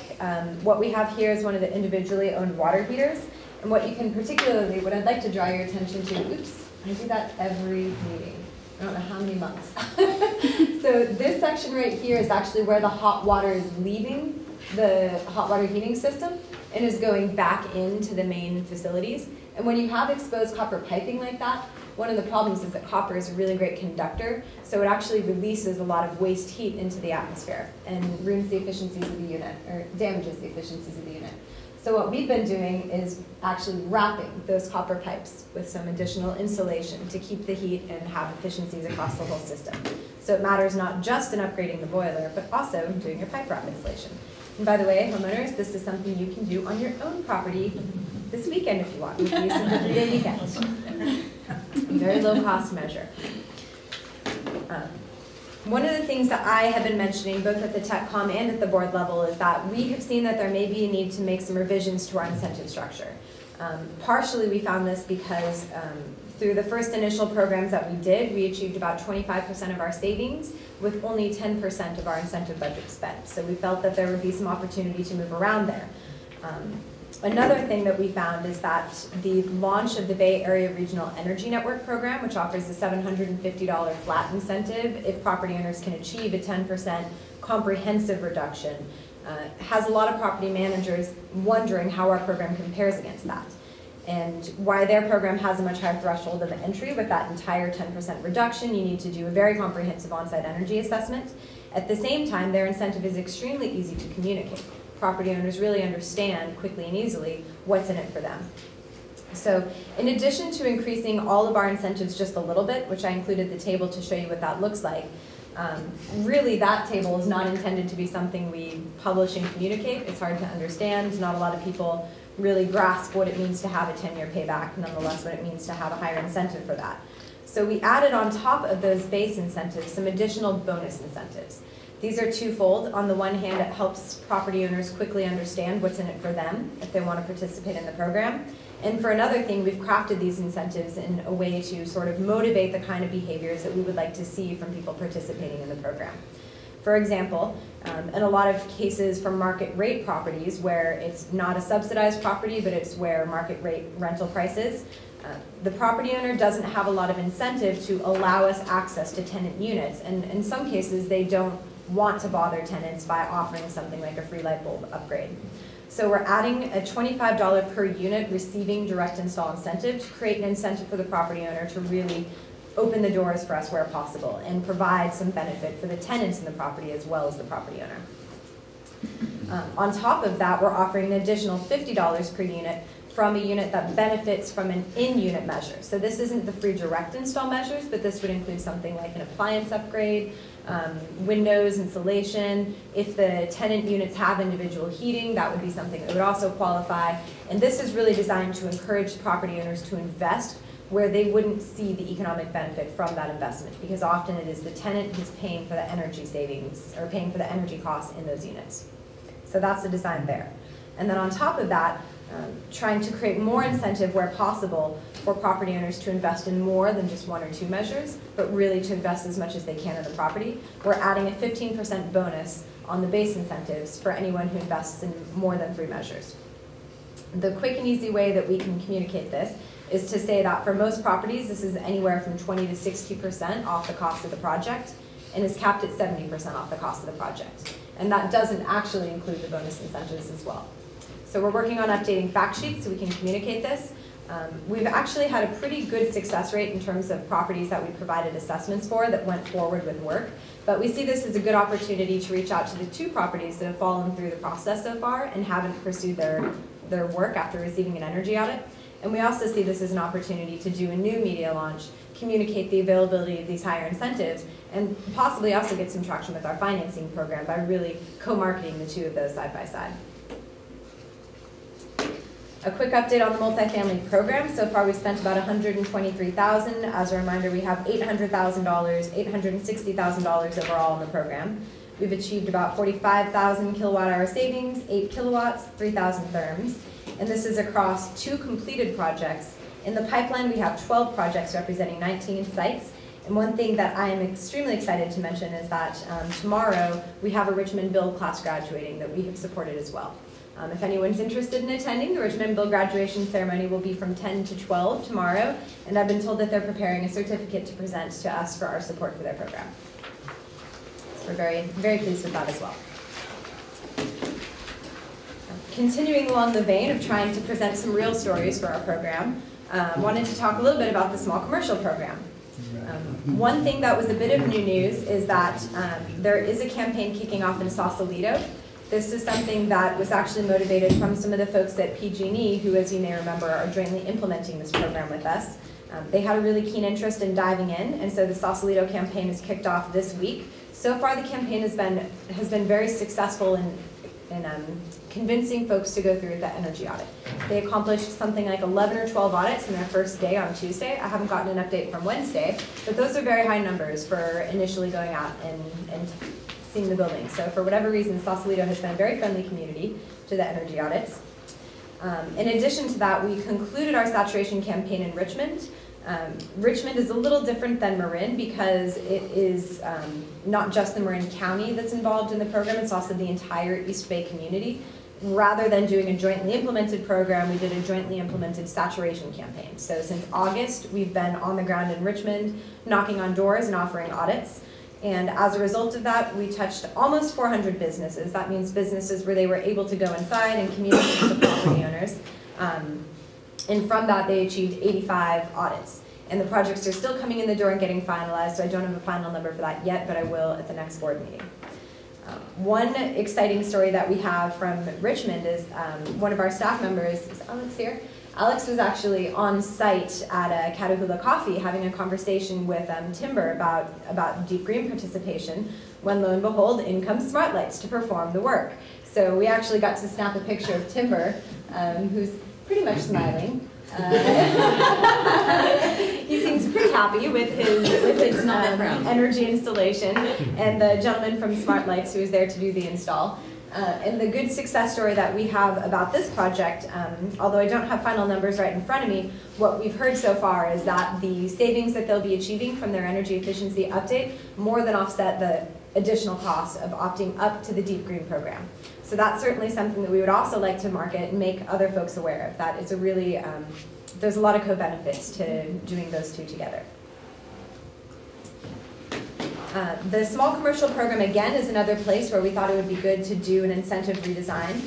What we have here is one of the individually owned water heaters. And what you can particularly, what I'd like to draw your attention to, oops, I do that every meeting. I don't know how many months. So this section right here is actually where the hot water is leaving the hot water heating system and is going back into the main facilities. And when you have exposed copper piping like that, one of the problems is that copper is a really great conductor, so it actually releases a lot of waste heat into the atmosphere and ruins the efficiencies of the unit, or damages the efficiencies of the unit. So what we've been doing is actually wrapping those copper pipes with some additional insulation to keep the heat and have efficiencies across the whole system. So it matters not just in upgrading the boiler, but also doing your pipe wrap insulation. And by the way, homeowners, this is something you can do on your own property this weekend if you want. We can use some 3-day weekends. Very low cost measure. One of the things that I have been mentioning both at the TechCom and at the board level is that we have seen that there may be a need to make some revisions to our incentive structure. Partially we found this because through the first initial programs that we did, we achieved about 25% of our savings with only 10% of our incentive budget spent. So we felt that there would be some opportunity to move around there. Another thing that we found is that the launch of the Bay Area Regional Energy Network program, which offers a $750 flat incentive if property owners can achieve a 10% comprehensive reduction, has a lot of property managers wondering how our program compares against that. And why their program has a much higher threshold of entry with that entire 10% reduction, you need to do a very comprehensive on-site energy assessment. At the same time, their incentive is extremely easy to communicate. Property owners really understand quickly and easily what's in it for them. So in addition to increasing all of our incentives just a little bit, which I included the table to show you what that looks like, really that table is not intended to be something we publish and communicate. It's hard to understand. Not a lot of people really grasp what it means to have a 10-year payback, nonetheless what it means to have a higher incentive for that. So we added on top of those base incentives some additional bonus incentives. These are twofold. On the one hand, it helps property owners quickly understand what's in it for them if they want to participate in the program. And for another thing, we've crafted these incentives in a way to sort of motivate the kind of behaviors that we would like to see from people participating in the program. For example, in a lot of cases for market rate properties where it's not a subsidized property, but it's where market rate rental prices, the property owner doesn't have a lot of incentive to allow us access to tenant units. And in some cases, they don't want to bother tenants by offering something like a free light bulb upgrade. So we're adding a $25 per unit receiving direct install incentive to create an incentive for the property owner to really open the doors for us where possible and provide some benefit for the tenants in the property as well as the property owner. On top of that, we're offering an additional $50 per unit from a unit that benefits from an in-unit measure. So this isn't the free direct install measures, but this would include something like an appliance upgrade, windows, insulation. If the tenant units have individual heating, that would be something that would also qualify. And this is really designed to encourage property owners to invest where they wouldn't see the economic benefit from that investment, because often it is the tenant who's paying for the energy savings or paying for the energy costs in those units. So that's the design there. And then on top of that, trying to create more incentive where possible for property owners to invest in more than just 1 or 2 measures, but really to invest as much as they can in the property. We're adding a 15% bonus on the base incentives for anyone who invests in more than 3 measures. The quick and easy way that we can communicate this is to say that for most properties, this is anywhere from 20 to 60% off the cost of the project, and is capped at 70% off the cost of the project. And that doesn't actually include the bonus incentives as well. So we're working on updating fact sheets so we can communicate this. We've actually had a pretty good success rate in terms of properties that we provided assessments for that went forward with work. But we see this as a good opportunity to reach out to the 2 properties that have fallen through the process so far and haven't pursued their work after receiving an energy audit. And we also see this as an opportunity to do a new media launch, communicate the availability of these higher incentives, and possibly also get some traction with our financing program by really co-marketing the 2 of those side by side. A quick update on the multifamily program. So far we've spent about $123,000. As a reminder, we have $800,000, $860,000 overall in the program. We've achieved about 45,000 kilowatt hour savings, 8 kilowatts, 3,000 therms. And this is across 2 completed projects. In the pipeline, we have 12 projects representing 19 sites. And one thing that I am extremely excited to mention is that tomorrow we have a Richmond Build class graduating that we have supported as well. If anyone's interested in attending, the Richmond Build graduation ceremony will be from 10 to 12 tomorrow, and I've been told that they're preparing a certificate to present to us for our support for their program. So we're very, very pleased with that as well. Continuing along the vein of trying to present some real stories for our program, wanted to talk a little bit about the small commercial program. One thing that was a bit of new news is that there is a campaign kicking off in Sausalito. This is something that was actually motivated from some of the folks at PG&E, who, as you may remember, are jointly implementing this program with us. They had a really keen interest in diving in, and so the Sausalito campaign is kicked off this week. So far, the campaign has been very successful in convincing folks to go through the energy audit. They accomplished something like 11 or 12 audits in their first day on Tuesday. I haven't gotten an update from Wednesday, but those are very high numbers for initially going out and seeing the building. So for whatever reason, Sausalito has been a very friendly community to the energy audits. In addition to that, we concluded our saturation campaign in Richmond. Richmond is a little different than Marin because it is not just the Marin County that's involved in the program, it's also the entire East Bay community. Rather than doing a jointly implemented program, we did a jointly implemented saturation campaign. So since August, we've been on the ground in Richmond, knocking on doors and offering audits. And as a result of that, we touched almost 400 businesses. That means businesses where they were able to go inside and communicate with the property owners. And from that, they achieved 85 audits. And the projects are still coming in the door and getting finalized, so I don't have a final number for that yet, but I will at the next board meeting. One exciting story that we have from Richmond is one of our staff members, is Alex here? Alex was actually on site at Catahoula Coffee having a conversation with Timber about deep green participation, when lo and behold, in comes smart lights to perform the work. So we actually got to snap a picture of Timber, who's pretty much smiling. He seems pretty happy with his energy installation, and the gentleman from Smart Lights who was there to do the install. And the good success story that we have about this project, although I don't have final numbers right in front of me, what we've heard so far is that the savings that they'll be achieving from their energy efficiency update more than offset the additional cost of opting up to the Deep Green program. So that's certainly something that we would also like to market and make other folks aware of. That it's a really, there's a lot of co-benefits to doing those two together. The small commercial program, again, is another place where we thought it would be good to do an incentive redesign.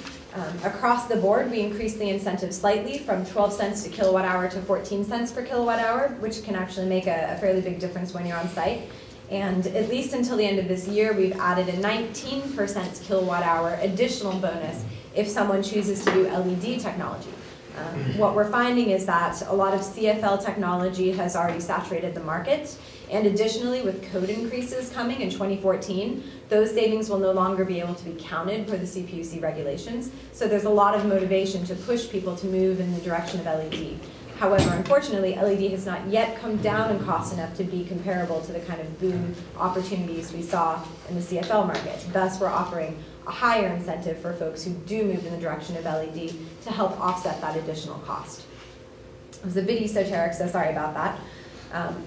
Across the board, we increased the incentive slightly from 12 cents to kilowatt hour to 14 cents per kilowatt hour, which can actually make a fairly big difference when you're on site. And at least until the end of this year, we've added a 19% kilowatt hour additional bonus if someone chooses to do LED technology. What we're finding is that a lot of CFL technology has already saturated the market, and additionally, with code increases coming in 2014, those savings will no longer be able to be counted per the CPUC regulations, so there's a lot of motivation to push people to move in the direction of LED. However, unfortunately, LED has not yet come down in cost enough to be comparable to the kind of boom opportunities we saw in the CFL market. Thus, we're offering a higher incentive for folks who do move in the direction of LED to help offset that additional cost. It was a bit esoteric, so sorry about that.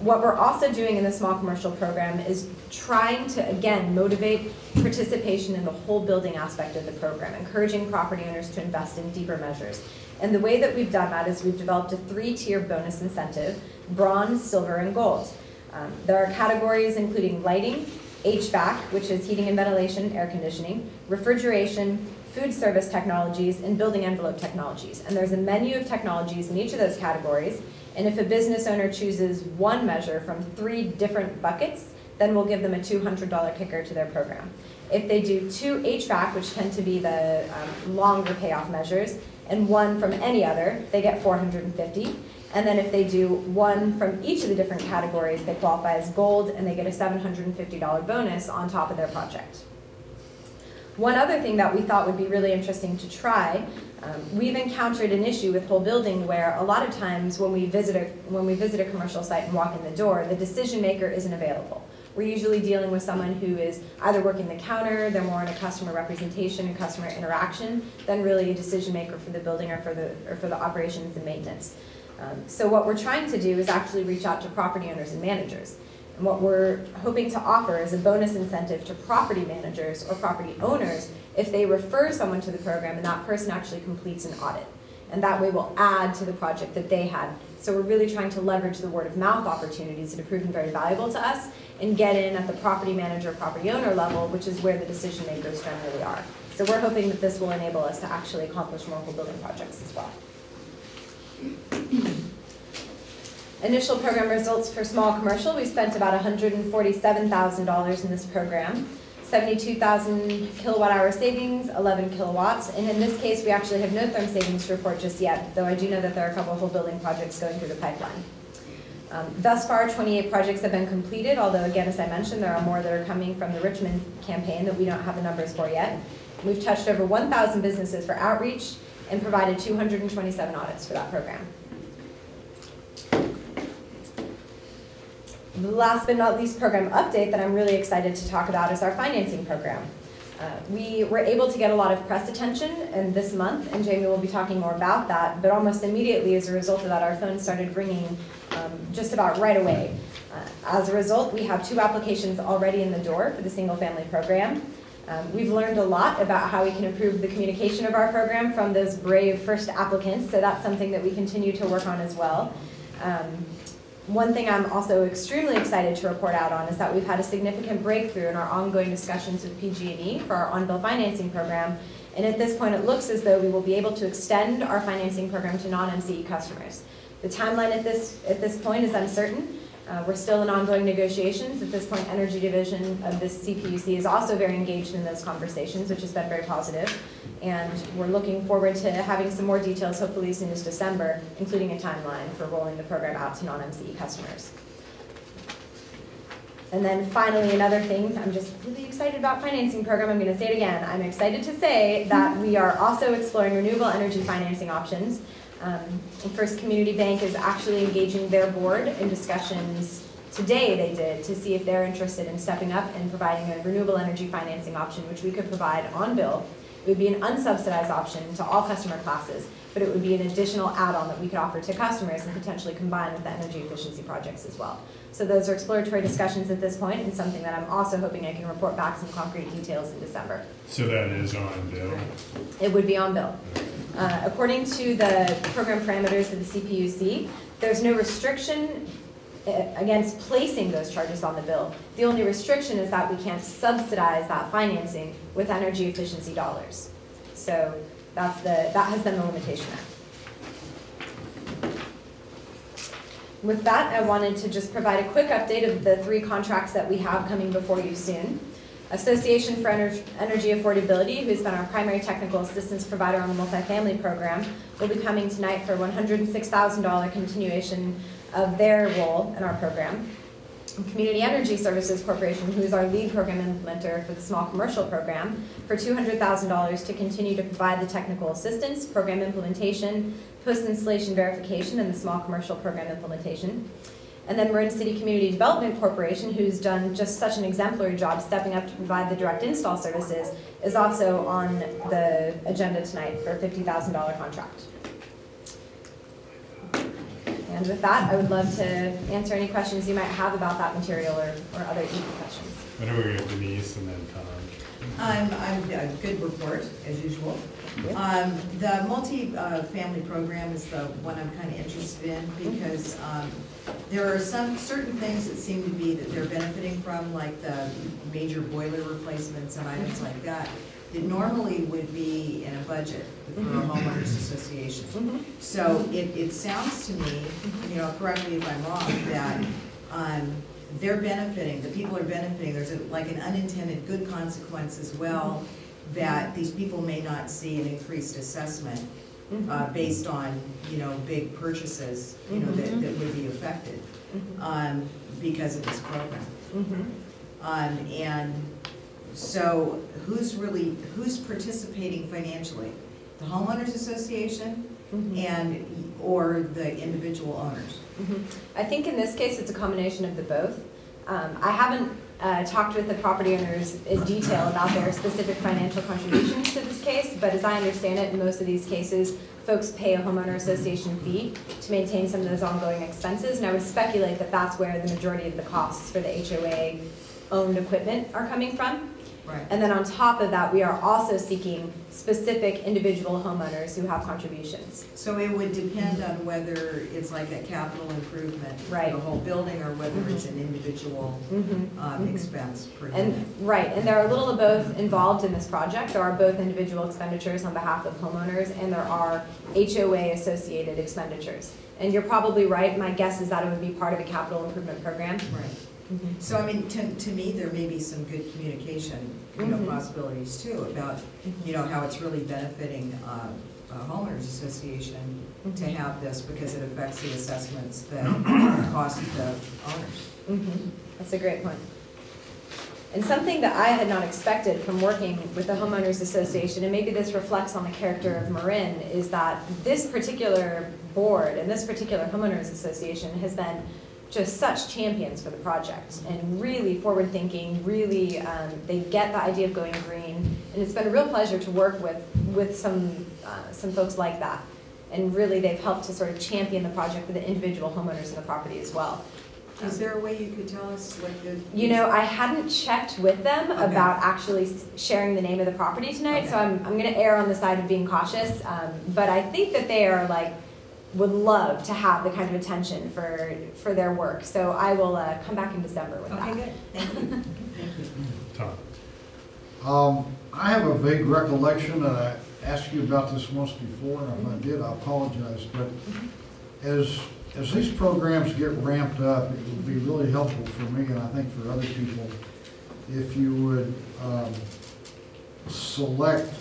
What we're also doing in the small commercial program is trying to, again, motivate participation in the whole building aspect of the program, encouraging property owners to invest in deeper measures. And the way that we've done that is we've developed a 3-tier bonus incentive: bronze, silver, and gold. There are categories including lighting, HVAC, which is heating and ventilation, air conditioning, refrigeration, food service technologies, and building envelope technologies. And there's a menu of technologies in each of those categories. And if a business owner chooses one measure from 3 different buckets, then we'll give them a $200 kicker to their program. If they do 2 HVAC, which tend to be the longer payoff measures, and 1 from any other, they get $450. And then if they do 1 from each of the different categories, they qualify as gold, and they get a $750 bonus on top of their project. One other thing that we thought would be really interesting to try, we've encountered an issue with whole building where a lot of times when we visit a commercial site and walk in the door, the decision maker isn't available. We're usually dealing with someone who is either working the counter, they're more in a customer representation and customer interaction than really a decision maker for the building or for the operations and maintenance. So what we're trying to do is actually reach out to property owners and managers. And what we're hoping to offer is a bonus incentive to property managers or property owners if they refer someone to the program and that person actually completes an audit. And that way we'll add to the project that they had. So we're really trying to leverage the word of mouth opportunities that have proven very valuable to us and get in at the property manager, property owner level, which is where the decision makers generally are. So we're hoping that this will enable us to actually accomplish more whole building projects as well. Initial program results for small commercial, we spent about $147,000 in this program. 72,000 kilowatt hour savings, 11 kilowatts, and in this case we actually have no therm savings to report just yet, though I do know that there are a couple of whole building projects going through the pipeline. Thus far, 28 projects have been completed, although again, as I mentioned, there are more that are coming from the Richmond campaign that we don't have the numbers for yet. We've touched over 1,000 businesses for outreach and provided 227 audits for that program. The last but not least program update that I'm really excited to talk about is our financing program. We were able to get a lot of press attention in this month, and Jamie will be talking more about that, but almost immediately as a result of that, our phone started ringing just about right away. As a result, we have 2 applications already in the door for the single-family program. We've learned a lot about how we can improve the communication of our program from those brave first applicants, so that's something that we continue to work on as well. One thing I'm also extremely excited to report out on is that we've had a significant breakthrough in our ongoing discussions with PG&E for our on-bill financing program, and at this point it looks as though we will be able to extend our financing program to non-MCE customers. The timeline at this point is uncertain. We're still in ongoing negotiations. At this point, Energy Division of the CPUC is also very engaged in those conversations, which has been very positive. And we're looking forward to having some more details, hopefully as soon as December, including a timeline for rolling the program out to non-MCE customers. And then finally, another thing, I'm just really excited about financing program. I'm going to say it again. I'm excited to say that we are also exploring renewable energy financing options. First Community Bank is actually engaging their board in discussions today, they did, to see if they're interested in stepping up and providing a renewable energy financing option, which we could provide on bill. It would be an unsubsidized option to all customer classes, but it would be an additional add-on that we could offer to customers and potentially combine with the energy efficiency projects as well. So those are exploratory discussions at this point, and something that I'm also hoping I can report back some concrete details in December. So that is on bill? It would be on bill. According to the program parameters of the CPUC, there's no restriction against placing those charges on the bill. The only restriction is that we can't subsidize that financing with energy efficiency dollars. So that has been the limitation there. With that, I wanted to just provide a quick update of the 3 contracts that we have coming before you soon. Association for Energy Affordability, who's been our primary technical assistance provider on the multifamily program, will be coming tonight for $106,000 continuation of their role in our program. Community Energy Services Corporation, who is our lead program implementer for the small commercial program, for $200,000 to continue to provide the technical assistance, program implementation, post-installation verification, and the small commercial program implementation. And then Marin City Community Development Corporation, who's done just such an exemplary job stepping up to provide the direct install services, is also on the agenda tonight for a $50,000 contract. And with that, I would love to answer any questions you might have about that material or other easy questions. I know we got Denise and then Tom. I'm a good report, as usual. The multi-family program is the one I'm kind of interested in because there are some certain things that seem to be that they're benefiting from, like the major boiler replacements and items like that. It normally would be in a budget for a homeowners association. So it sounds to me, you know, correct me if I'm wrong, that they're benefiting, the people are benefiting. There's like an unintended good consequence as well, that these people may not see an increased assessment based on, you know, big purchases, you know, that would be affected because of this program. And so who's participating financially? The homeowners association or the individual owners? I think in this case it's a combination of the both. I haven't talked with the property owners in detail about their specific financial contributions to this case, but as I understand it, in most of these cases, folks pay a homeowner association fee to maintain some of those ongoing expenses, and I would speculate that that's where the majority of the costs for the HOA-owned equipment are coming from. Right. And then on top of that, we are also seeking specific individual homeowners who have contributions. So it would depend on whether it's like a capital improvement for the whole building or whether it's an individual expense per unit. Right, and there are a little of both involved in this project. There are both individual expenditures on behalf of homeowners and there are HOA-associated expenditures. And you're probably right. My guess is that it would be part of a capital improvement program. Right. So, I mean, to me, there may be some good communication, you know, possibilities too about, you know, how it's really benefiting a homeowners association to have this because it affects the assessments that cost the owners. That's a great point. And something that I had not expected from working with the homeowners association, and maybe this reflects on the character of Marin, is that this particular board and this particular homeowners association has been just such champions for the project and really forward-thinking, really, they get the idea of going green, and it's been a real pleasure to work with some folks like that. And really, they've helped to sort of champion the project for the individual homeowners in the property as well. Is there a way you could tell us what the... You know, I hadn't checked with them about actually sharing the name of the property tonight, so I'm going to err on the side of being cautious, but I think that they are like, would love to have the kind of attention for their work. So I will come back in December with that. Okay, good. Thank you. Tom. I have a vague recollection, and I asked you about this once before, and if I did, I apologize. But as these programs get ramped up, it would be really helpful for me, and I think for other people, if you would select,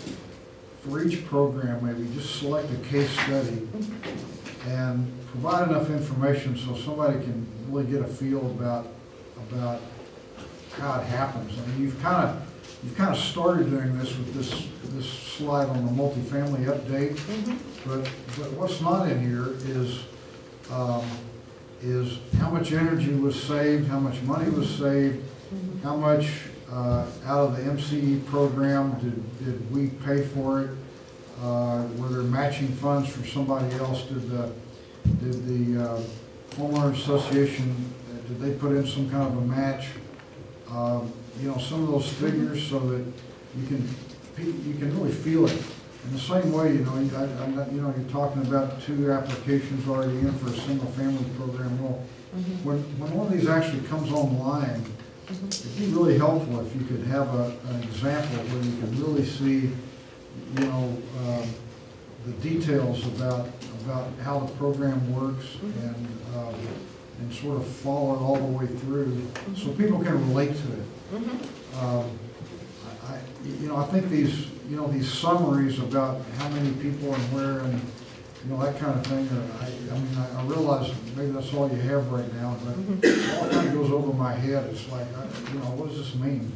for each program, maybe just select a case study and provide enough information so somebody can really get a feel about how it happens. I mean, you've kind of started doing this with this slide on the multifamily update, but what's not in here is how much energy was saved, how much money was saved, how much out of the MCE program did we pay for it? Were there matching funds from somebody else? Did the homeowner association, did they put in some kind of a match? You know, some of those figures so that you can really feel it. In the same way, you know, you're talking about 2 applications already in for a single family program. Well, when one of these actually comes online, it'd be really helpful if you could have an example where you could really see, you know, the details about how the program works and sort of follow it all the way through so people can relate to it. I think these summaries about how many people and where and, that kind of thing, I realize maybe that's all you have right now, but it all kind of goes over my head. It's like, what does this mean?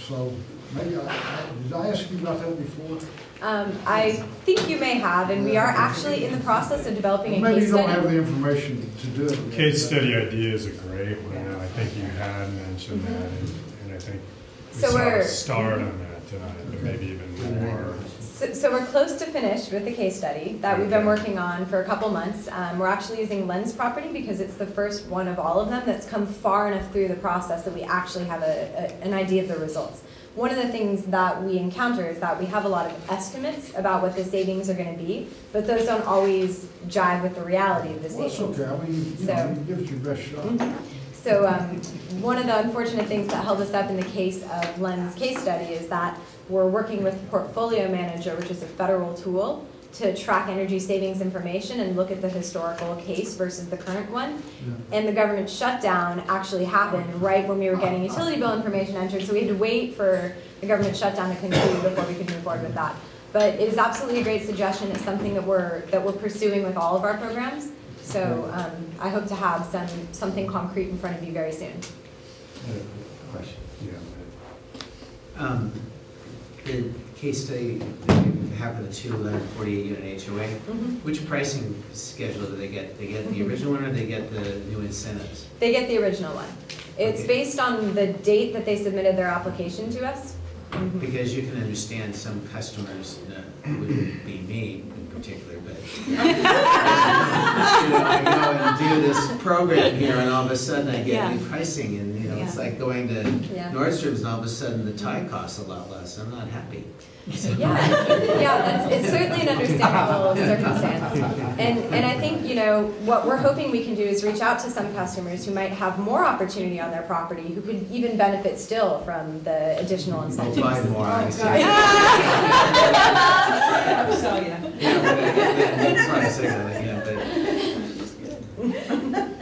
So maybe, did I ask you about that before? I think you may have, and we are actually in the process of developing a maybe case you don't study. have the information to do it yet. Case study idea is a great one. I think you had mentioned that, and I think we So saw we're- a start on that tonight, but maybe even more. So we're close to finished with the case study that we've been working on for a couple months. We're actually using Lens property because it's the first one of all of them that's come far enough through the process that we actually have an idea of the results. One of the things that we encounter is that we have a lot of estimates about what the savings are going to be, but those don't always jive with the reality of the savings. Well, that's okay. I mean, you give it your best shot. So one of the unfortunate things that held us up in the case of Lens case study is that we're working with Portfolio Manager, which is a federal tool, to track energy savings information and look at the historical case versus the current one. Yeah. And the government shutdown actually happened right when we were getting utility bill information entered, so we had to wait for the government shutdown to conclude before we could move forward with that. But it is absolutely a great suggestion. It's something that we're pursuing with all of our programs. So I hope to have something concrete in front of you very soon. Question. Yeah. The case study that you have for the 248 unit HOA, which pricing schedule do they get? They get the original one or they get the new incentives? They get the original one. It's based on the date that they submitted their application to us. Because you can understand some customers, wouldn't be me in particular, but I go and do this program here and all of a sudden I get new pricing and it's like going to Nordstrom's and all of a sudden the tie costs a lot less. I'm not happy. So. It's certainly an understandable circumstance. And I think, what we're hoping we can do is reach out to some customers who might have more opportunity on their property, who could even benefit still from the additional incentives. Buy more, I see. Upsell you.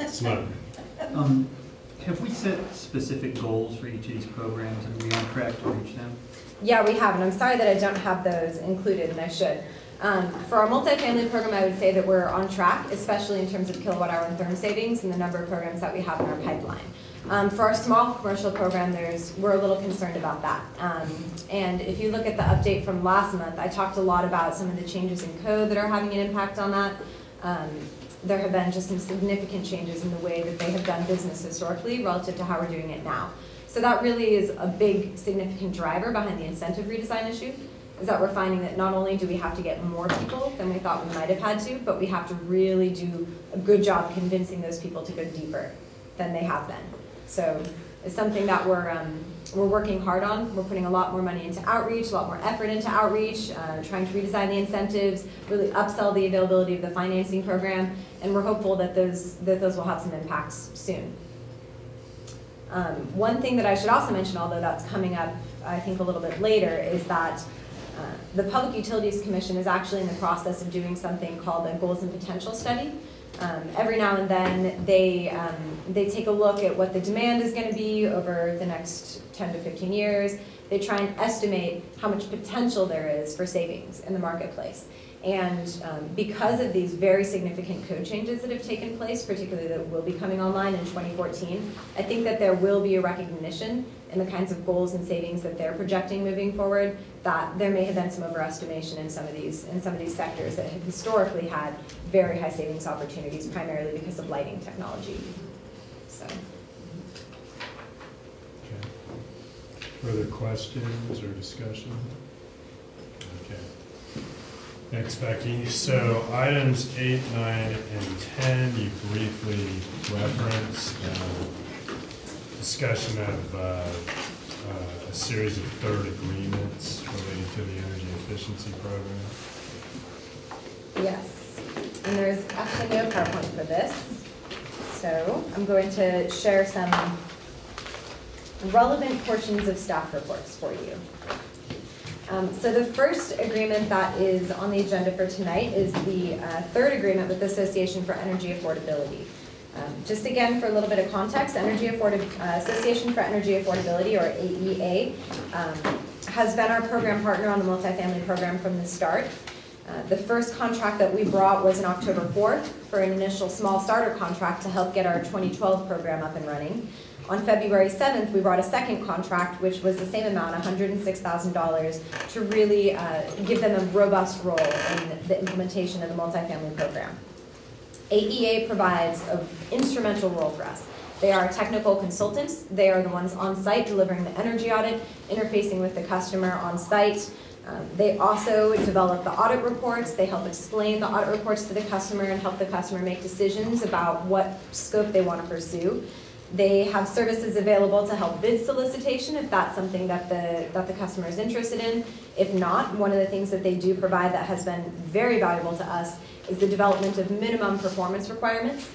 Smart. Have we set specific goals for each of these programs, and are we on track to reach them? Yeah, we have, and I'm sorry that I don't have those included, and I should. For our multifamily program, I would say that we're on track, especially in terms of kilowatt hour and therm savings and the number of programs that we have in our pipeline. For our small commercial program, we're a little concerned about that. And if you look at the update from last month, I talked a lot about some of the changes in code that are having an impact on that. There have been just some significant changes in the way that they have done business historically relative to how we're doing it now. So that really is a big, significant driver behind the incentive redesign issue, is that we're finding that not only do we have to get more people than we thought we might have had to, but we have to really do a good job convincing those people to go deeper than they have been. So it's something that we're working hard on. We're putting a lot more money into outreach, a lot more effort into outreach, trying to redesign the incentives, really upsell the availability of the financing program, and we're hopeful that those will have some impacts soon. One thing that I should also mention, although that's coming up, I think, a little bit later, is that the Public Utilities Commission is actually in the process of doing something called a Goals and Potential Study. Every now and then, they take a look at what the demand is going to be over the next 10 to 15 years. They try and estimate how much potential there is for savings in the marketplace. And because of these very significant code changes that have taken place, particularly that will be coming online in 2014, I think that there will be a recognition in the kinds of goals and savings that they're projecting moving forward, that there may have been some overestimation in some of these sectors that have historically had very high savings opportunities, primarily because of lighting technology. So. Okay. Further questions or discussion? Okay. Thanks, Becky. So items 8, 9, and 10, you briefly referenced discussion of a series of third agreements relating to the energy efficiency program. Yes, and there's actually no PowerPoint for this, so I'm going to share some relevant portions of staff reports for you. So the first agreement that is on the agenda for tonight is the third agreement with the Association for Energy Affordability. Just again, for a little bit of context, Association for Energy Affordability, or AEA, has been our program partner on the multifamily program from the start. The first contract that we brought was on October 4th for an initial small starter contract to help get our 2012 program up and running. On February 7th, we brought a second contract, which was the same amount, $106,000, to really give them a robust role in the implementation of the multifamily program. AEA provides an instrumental role for us. They are technical consultants. They are the ones on site delivering the energy audit, interfacing with the customer on site. They also develop the audit reports. They help explain the audit reports to the customer and help the customer make decisions about what scope they want to pursue. They have services available to help bid solicitation if that's something that the customer is interested in. If not, one of the things that they do provide that has been very valuable to us is the development of minimum performance requirements.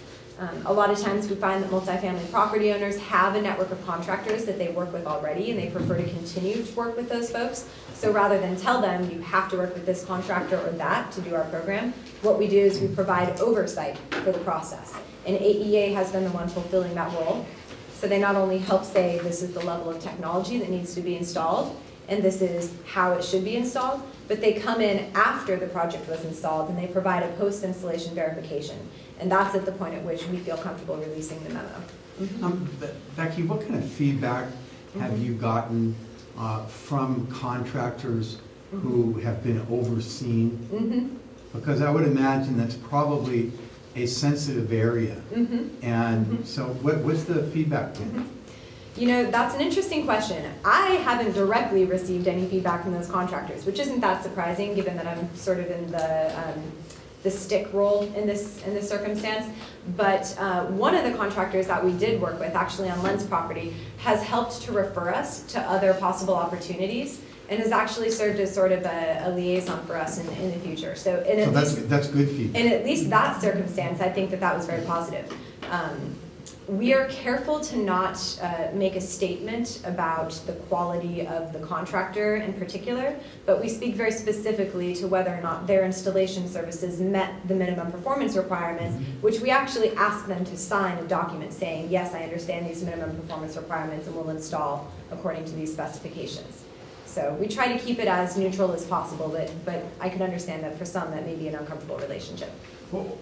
A lot of times we find that multifamily property owners have a network of contractors that they work with already, and they prefer to continue to work with those folks. So rather than tell them you have to work with this contractor or that to do our program, what we do is we provide oversight for the process. And AEA has been the one fulfilling that role. So they not only help say this is the level of technology that needs to be installed, and this is how it should be installed, but they come in after the project was installed and they provide a post-installation verification. And that's at the point at which we feel comfortable releasing the memo. Becky, what kind of feedback have you gotten from contractors who have been overseen? Because I would imagine that's probably a sensitive area. And so what's the feedback been? You know, that's an interesting question. I haven't directly received any feedback from those contractors, which isn't that surprising given that I'm sort of in the stick role in this circumstance. But one of the contractors that we did work with, actually on Len's property, has helped to refer us to other possible opportunities and has actually served as sort of a liaison for us in the future. So that's good feedback. In at least that circumstance, I think that was very positive. We are careful to not make a statement about the quality of the contractor in particular, but we speak very specifically to whether or not their installation services met the minimum performance requirements, which we actually ask them to sign a document saying, yes, I understand these minimum performance requirements and will install according to these specifications. So we try to keep it as neutral as possible, but I can understand that for some that may be an uncomfortable relationship.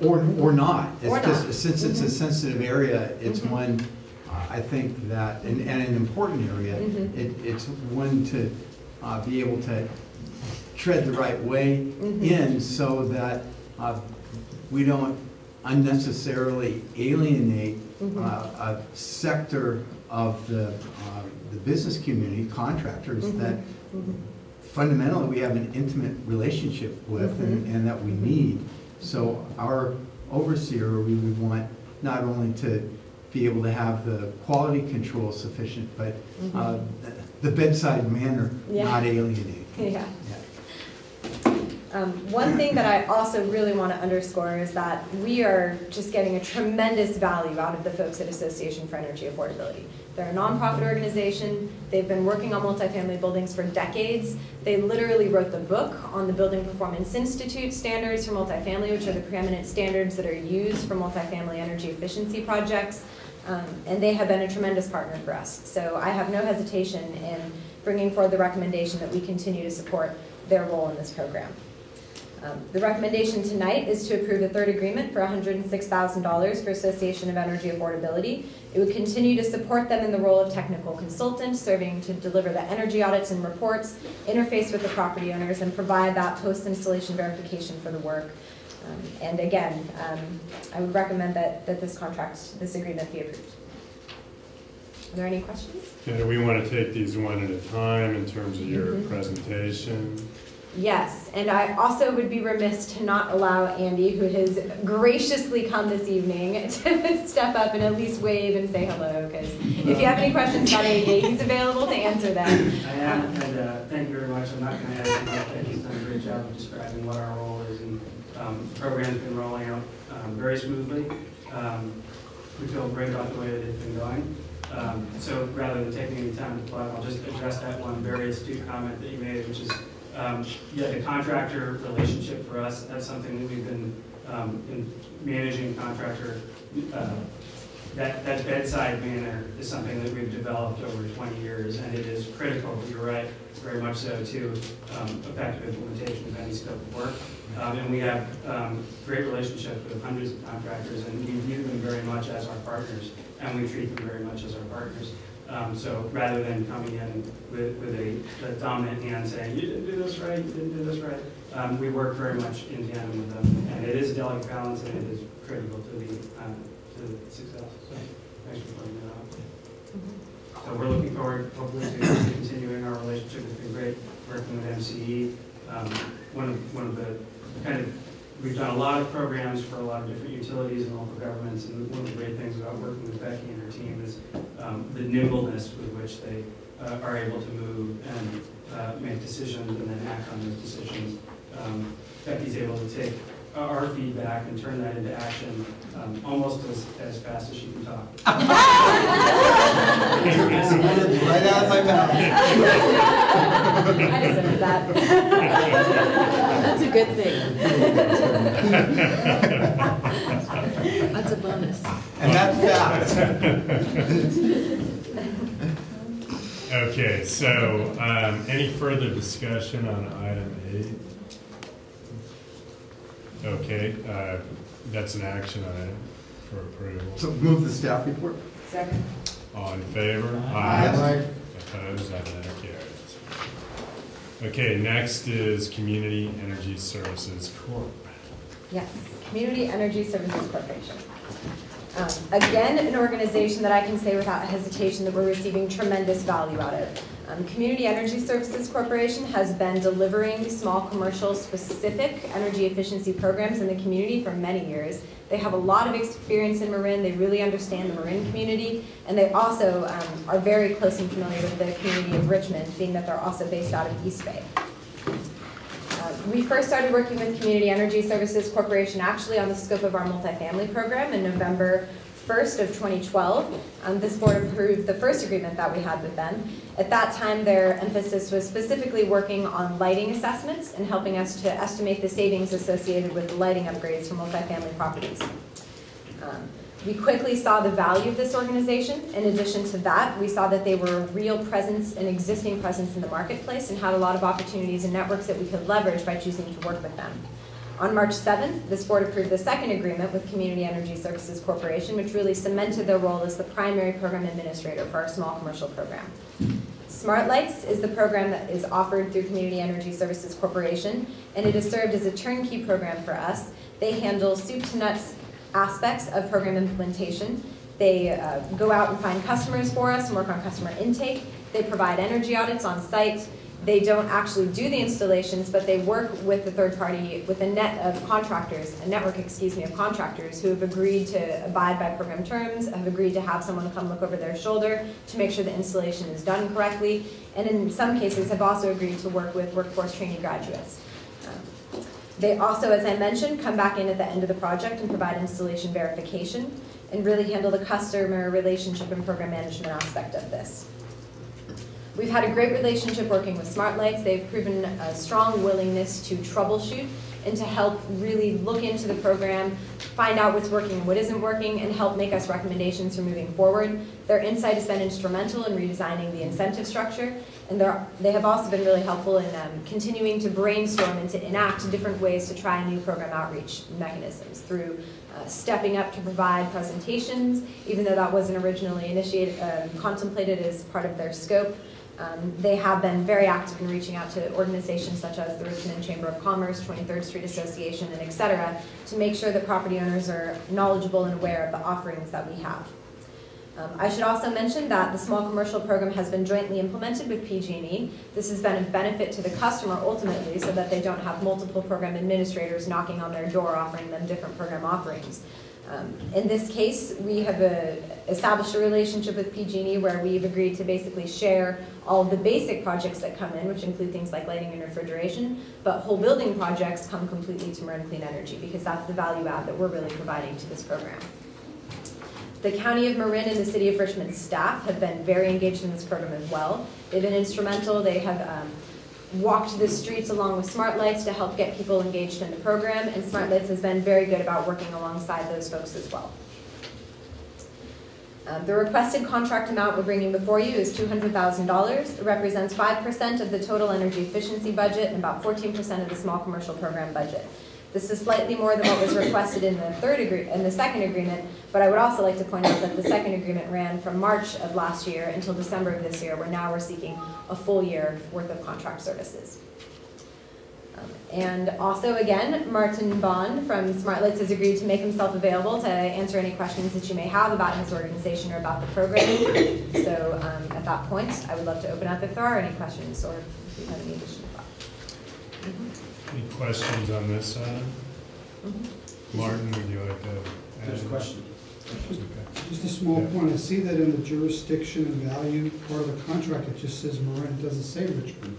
Or not. Since it's a sensitive area, it's one, I think that, and an important area, it's one to be able to tread the right way in so that we don't unnecessarily alienate a sector of the business community, contractors, that fundamentally we have an intimate relationship with and that we need. So our overseer, we would want not only to be able to have the quality control sufficient, but the bedside manner not alienated. One thing that I also really want to underscore is that we are just getting a tremendous value out of the folks at Association for Energy Affordability. They're a nonprofit organization. They've been working on multifamily buildings for decades. They literally wrote the book on the Building Performance Institute standards for multifamily, which are the preeminent standards that are used for multifamily energy efficiency projects. And they have been a tremendous partner for us. So I have no hesitation in bringing forward the recommendation that we continue to support their role in this program. The recommendation tonight is to approve a third agreement for $106,000 for Association of Energy Affordability. It would continue to support them in the role of technical consultant, serving to deliver the energy audits and reports, interface with the property owners, and provide that post-installation verification for the work. And again, I would recommend that this agreement be approved. Are there any questions? And do we want to take these one at a time in terms of your presentation? Yes, and I also would be remiss to not allow Andy, who has graciously come this evening, to step up and at least wave and say hello, because if you have any questions about AEA, he's available to answer them. I am, and thank you very much. I'm not going to add too much. He's done a great job of describing what our role is, and the program's been rolling out very smoothly. We feel great about the way that it's been going. So rather than taking any time to plug, I'll just address that one very astute comment that you made, which is the contractor relationship for us. That's something that we've been in managing contractor that bedside manner is something that we've developed over 20 years, and it is critical, you're right, very much so, to effective implementation of any scope of work. And we have great relationships with hundreds of contractors, and we view them very much as our partners, and we treat them very much as our partners. So rather than coming in with a dominant hand saying, you didn't do this right, you didn't do this right, we work very much in tandem with them. And it is a delicate balance, and it is critical to the success. So thanks for pointing that out. So we're looking forward, hopefully, to continuing our relationship. It's been great working with MCE. One of the kind of, we've done a lot of programs for a lot of different utilities and local governments, and one of the great things about working with Becky and her team is the nimbleness with which they are able to move and make decisions and then act on those decisions. Becky's able to take our feedback and turn that into action almost as fast as she can talk. Right out of my mouth. I deserve that. That's a good thing. That's a bonus. And that's fast. Okay, so any further discussion on item 8? Okay, that's an action item for approval. So move the staff report. Second. All in favor? Aye. Opposed? That carries. Okay, next is Community Energy Services Corp. Yes, Community Energy Services Corporation. Again, an organization that I can say without hesitation that we're receiving tremendous value out of. Community Energy Services Corporation has been delivering small commercial specific energy efficiency programs in the community for many years. They have a lot of experience in Marin. They really understand the Marin community, and they also are very close and familiar with the community of Richmond, being that they're also based out of East Bay. We first started working with Community Energy Services Corporation actually on the scope of our multifamily program in November 1st of 2012. This board approved the first agreement that we had with them. At that time, their emphasis was specifically working on lighting assessments and helping us to estimate the savings associated with the lighting upgrades for multifamily properties. We quickly saw the value of this organization. In addition to that, we saw that they were a real presence, an existing presence in the marketplace, and had a lot of opportunities and networks that we could leverage by choosing to work with them. On March 7th, this board approved the second agreement with Community Energy Services Corporation, which really cemented their role as the primary program administrator for our small commercial program. Smart Lights is the program that is offered through Community Energy Services Corporation, and it has served as a turnkey program for us. They handle soup to nuts aspects of program implementation. They go out and find customers for us and work on customer intake. They provide energy audits on site. They don't actually do the installations, but they work with the third party, with a network of contractors who have agreed to abide by program terms, have agreed to have someone come look over their shoulder to make sure the installation is done correctly, and in some cases have also agreed to work with workforce training graduates. They also, as I mentioned, come back in at the end of the project and provide installation verification and really handle the customer relationship and program management aspect of this. We've had a great relationship working with Smart Lights. They've proven a strong willingness to troubleshoot and to help really look into the program, find out what's working and what isn't working, and help make us recommendations for moving forward. Their insight has been instrumental in redesigning the incentive structure, and they have also been really helpful in continuing to brainstorm and to enact different ways to try new program outreach mechanisms through stepping up to provide presentations, even though that wasn't originally contemplated as part of their scope. They have been very active in reaching out to organizations such as the Richmond Chamber of Commerce, 23rd Street Association, and et cetera, to make sure that property owners are knowledgeable and aware of the offerings that we have. I should also mention that the small commercial program has been jointly implemented with PG&E. This has been a benefit to the customer ultimately so that they don't have multiple program administrators knocking on their door offering them different program offerings. In this case, we have established a relationship with PG&E where we've agreed to basically share all of the basic projects that come in, which include things like lighting and refrigeration, but whole building projects come completely to Marin Clean Energy because that's the value add that we're really providing to this program. The County of Marin and the City of Richmond staff have been very engaged in this program as well. They've been instrumental. They have walked the streets along with Smart Lights to help get people engaged in the program, and Smart Lights has been very good about working alongside those folks as well. The requested contract amount we're bringing before you is $200,000. It represents 5% of the total energy efficiency budget and about 14% of the small commercial program budget. This is slightly more than what was requested in the second agreement, but I would also like to point out that the second agreement ran from March of last year until December of this year, where now we're seeking a full year worth of contract services. And also, again, Martin Bond from SmartLights has agreed to make himself available to answer any questions that you may have about his organization or about the program. So at that point, I would love to open up if there are any questions or if you have any additional thoughts. Any questions on this side? Martin, would you like to add? There's a question. Okay. Just a small point. I see that in the jurisdiction and value part of the contract, it just says Marin. It doesn't say Richmond.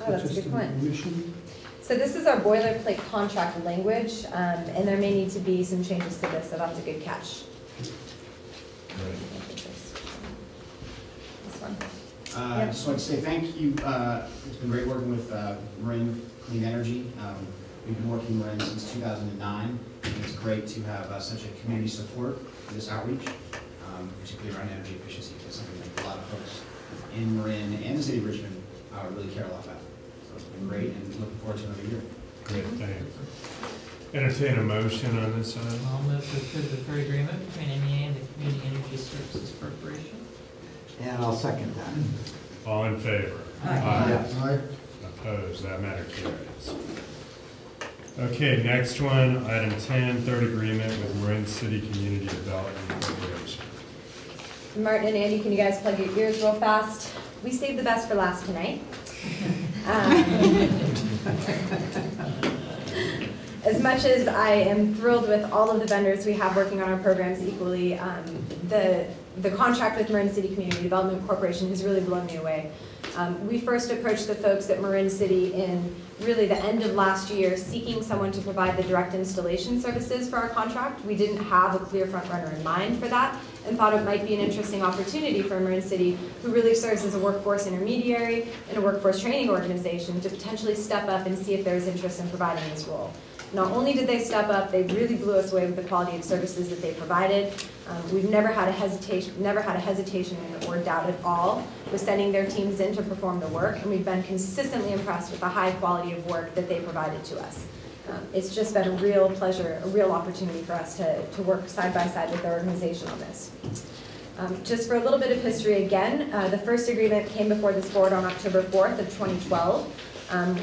Oh, that's a good point. Omission. So this is our boilerplate contract language, and there may need to be some changes to this, so that's a good catch. This one. I just want to say thank you. It's been great working with Marin Clean Energy. We've been working with Marin since 2009. And it's great to have such a community support for this outreach, particularly around energy efficiency. It's something that a lot of folks in Marin and the city of Richmond really care a lot about. So it's been great, and looking forward to another year. Great, thanks. Entertain a motion on this side. I'll move to approve the third agreement between MEA and the Community Energy Services Corporation. And I'll second that. All in favor? Aye. Yes. Aye. Opposed? That matter carries. Okay, next one, item 10, third agreement with Marin City Community Development Corporation. Martin and Andy, can you guys plug your ears real fast? We saved the best for last tonight. As much as I am thrilled with all of the vendors we have working on our programs equally, the contract with Marin City Community Development Corporation has really blown me away. We first approached the folks at Marin City in really the end of last year, seeking someone to provide the direct installation services for our contract. We didn't have a clear front runner in mind for that, and thought it might be an interesting opportunity for Marin City, who really serves as a workforce intermediary and a workforce training organization, to potentially step up and see if there's interest in providing this role. Not only did they step up, they really blew us away with the quality of services that they provided. We've never had a hesitation or doubt at all with sending their teams in to perform the work, and we've been consistently impressed with the high quality of work that they provided to us. It's just been a real pleasure, a real opportunity for us to work side by side with their organization on this. Just for a little bit of history again, the first agreement came before this board on October 4th of 2012.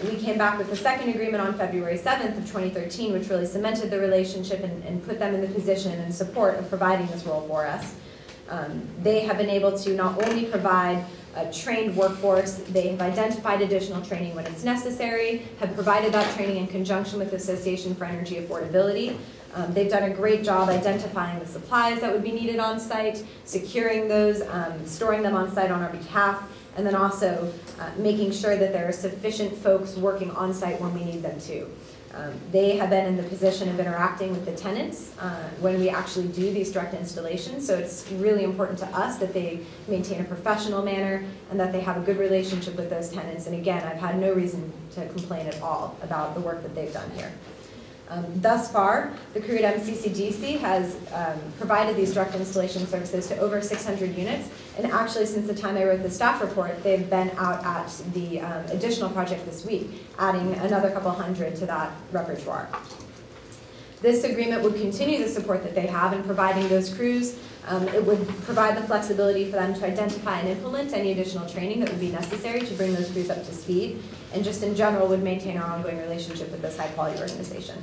We came back with the second agreement on February 7th of 2013, which really cemented the relationship and put them in the position and support of providing this role for us. They have been able to not only provide a trained workforce, they have identified additional training when it's necessary, have provided that training in conjunction with the Association for Energy Affordability. They've done a great job identifying the supplies that would be needed on site, securing those, storing them on site on our behalf, and then also making sure that there are sufficient folks working on site when we need them to. They have been in the position of interacting with the tenants when we actually do these direct installations, so it's really important to us that they maintain a professional manner and that they have a good relationship with those tenants. And again, I've had no reason to complain at all about the work that they've done here. Thus far, the crew at MCCDC has provided these direct installation services to over 600 units, and actually since the time I wrote the staff report, they've been out at the additional project this week, adding another couple hundred to that repertoire. This agreement would continue the support that they have in providing those crews. It would provide the flexibility for them to identify and implement any additional training that would be necessary to bring those crews up to speed, and just in general would maintain our ongoing relationship with this high-quality organization.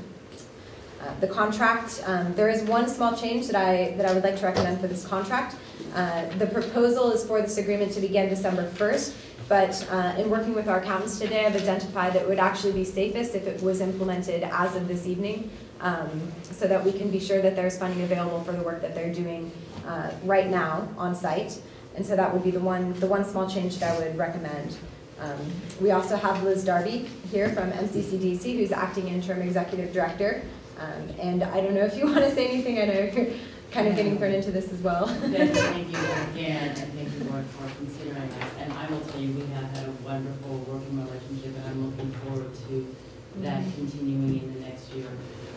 The contract, there is one small change that I would like to recommend for this contract. The proposal is for this agreement to begin December 1st, but in working with our accountants today, I've identified that it would actually be safest if it was implemented as of this evening, so that we can be sure that there's funding available for the work that they're doing right now on site. And so that would be the one small change that I would recommend. We also have Liz Darby here from MCCDC, who's acting interim executive director. And I don't know if you want to say anything. I know you're kind of getting thrown into this as well. Yes, thank you again, and thank you for considering us. And I will tell you, we have had a wonderful working relationship, and I'm looking forward to that continuing in the next year.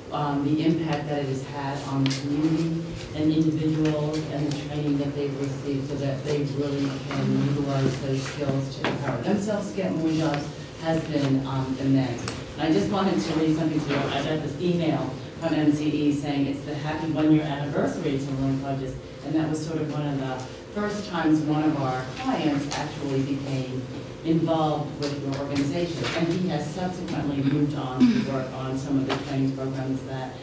The impact that it has had on the community and individuals and the training that they've received so that they really can utilize those skills to empower themselves to get more jobs has been immense. And I just wanted to read something to you. I got this email from MCE saying it's the happy 1-year anniversary to Loan Projects, and that was sort of one of the first times one of our clients actually became involved with your organization. And he has subsequently moved on to work on some of the training programs that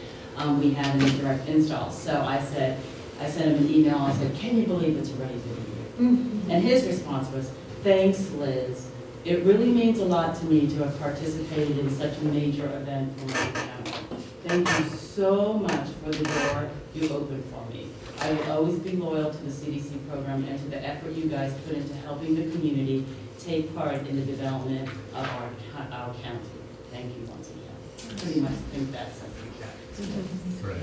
we have in the direct installs. So I sent him an email, I said, can you believe it's already been a year? And his response was, thanks, Liz. It really means a lot to me to have participated in such a major event for my family. Thank you so much for the door you opened for me. I will always be loyal to the CDC program and to the effort you guys put into helping the community take part in the development of our county. Thank you once again. I pretty much think that's it. Great.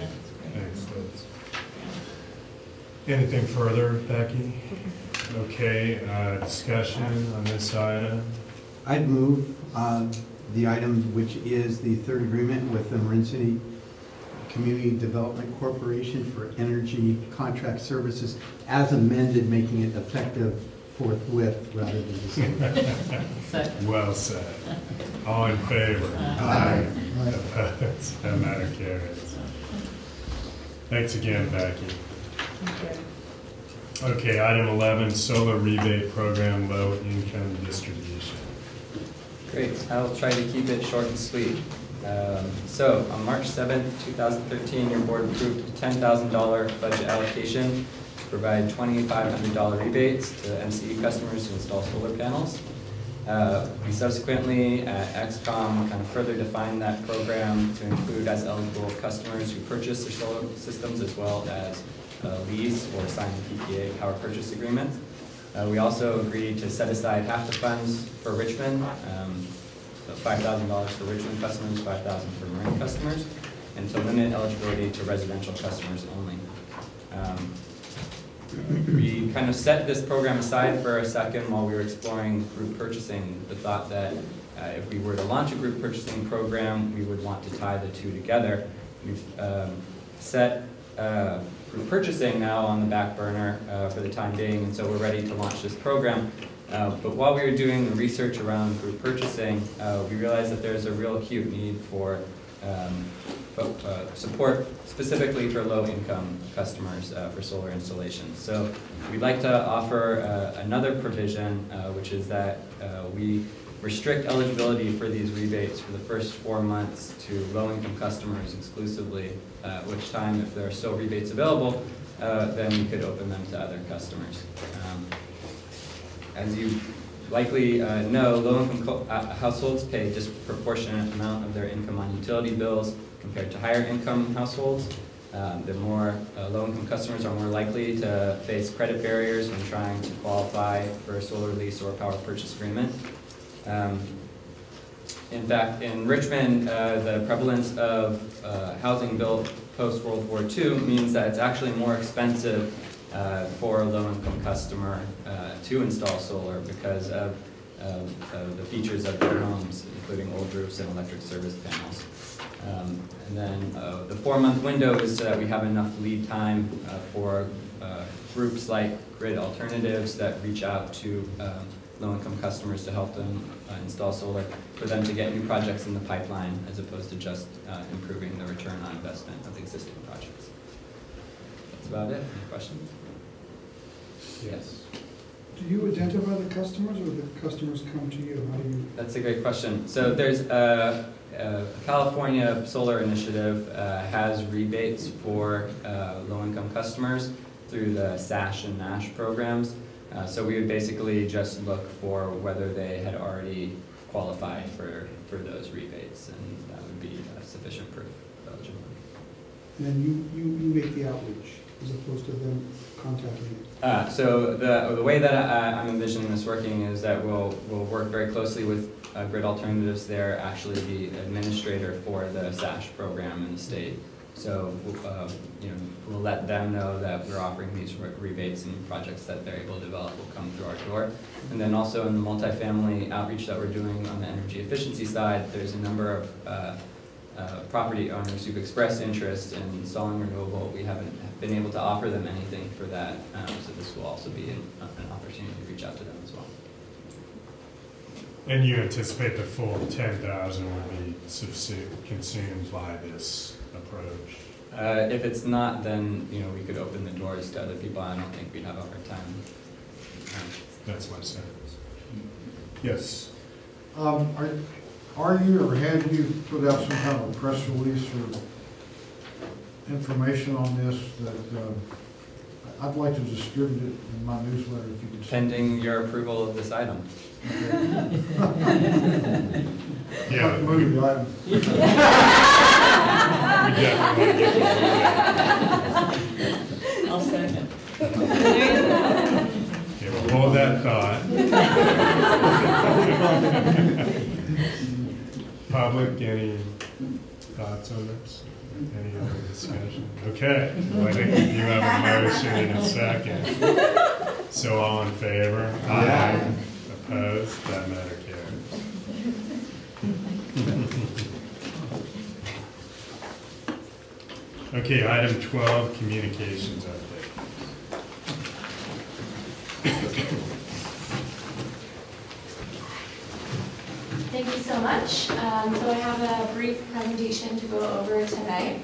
Thanks, Liz. Anything further, Becky? Okay, discussion on this item. I'd move the item, which is the third agreement with the Marin City Community Development Corporation for energy contract services as amended, making it effective forthwith rather than December. Well said. All in favor? Aye. Opposed? That matter carries. Thanks again, Becky. Okay, item 11, solar rebate program, low income distribution. Great, I'll try to keep it short and sweet. So on March 7th, 2013, your board approved a $10,000 budget allocation to provide $2,500 rebates to MCE customers who install solar panels. We subsequently at XCOM kind of further defined that program to include as eligible customers who purchase their solar systems as well as lease or sign PPA power purchase agreements. We also agreed to set aside half the funds for Richmond, so $5,000 for Richmond customers, $5,000 for Marin customers, and to limit eligibility to residential customers only. We kind of set this program aside for a second while we were exploring group purchasing, the thought that if we were to launch a group purchasing program, we would want to tie the two together. We've set group purchasing now on the back burner for the time being, and so we're ready to launch this program. But while we were doing the research around group purchasing, we realized that there's a real acute need for support specifically for low-income customers for solar installations. So we'd like to offer another provision, which is that we restrict eligibility for these rebates for the first 4 months to low-income customers exclusively, at which time, if there are still rebates available, then we could open them to other customers. As you likely know, low-income households pay a disproportionate amount of their income on utility bills compared to higher-income households. The more low-income customers are more likely to face credit barriers when trying to qualify for a solar lease or a power purchase agreement. In fact, in Richmond, the prevalence of housing built post-World War II means that it's actually more expensive for a low-income customer to install solar because of the features of their homes, including old roofs and electric service panels. And then the 4-month window is so that we have enough lead time for groups like Grid Alternatives that reach out to low-income customers to help them install solar, for them to get new projects in the pipeline as opposed to just improving the return on investment of existing projects. That's about it. Any questions? Yes. Do you identify the customers or the customers come to you? How do you? That's a great question. So there's a California Solar Initiative has rebates for low-income customers through the SASH and NASH programs. So we would basically just look for whether they had already qualified for those rebates, and that would be sufficient proof of eligibility. And then you make the outreach as opposed to them contacting you? So the way that I'm envisioning this working is that we'll work very closely with Grid Alternatives. They're actually the administrator for the SASH program in the state. So, we'll let them know that we're offering these rebates and projects that they're able to develop will come through our door. And then also in the multifamily outreach that we're doing on the energy efficiency side, there's a number of property owners who've expressed interest in installing renewable. We haven't been able to offer them anything for that, so this will also be an opportunity to reach out to them as well. And you anticipate the full 10,000 will be consumed by this approach? If it's not, then we could open the doors to other people. I don't think we'd have a hard time. That's my sense. Yes. Are you or have you put out some kind of a press release or information on this that I'd like to distribute it in my newsletter if you could. Pending your approval of this item. Yeah. Move the item. We definitely want to get it. I'll second. Okay, well, hold that thought. Public, any thoughts on this? Any other discussion? Okay, well, I think we do have a motion and a second. So all in favor? Aye. Opposed? That matter carries. Okay, item 12, communications update. Thank you so much. So I have a brief presentation to go over tonight,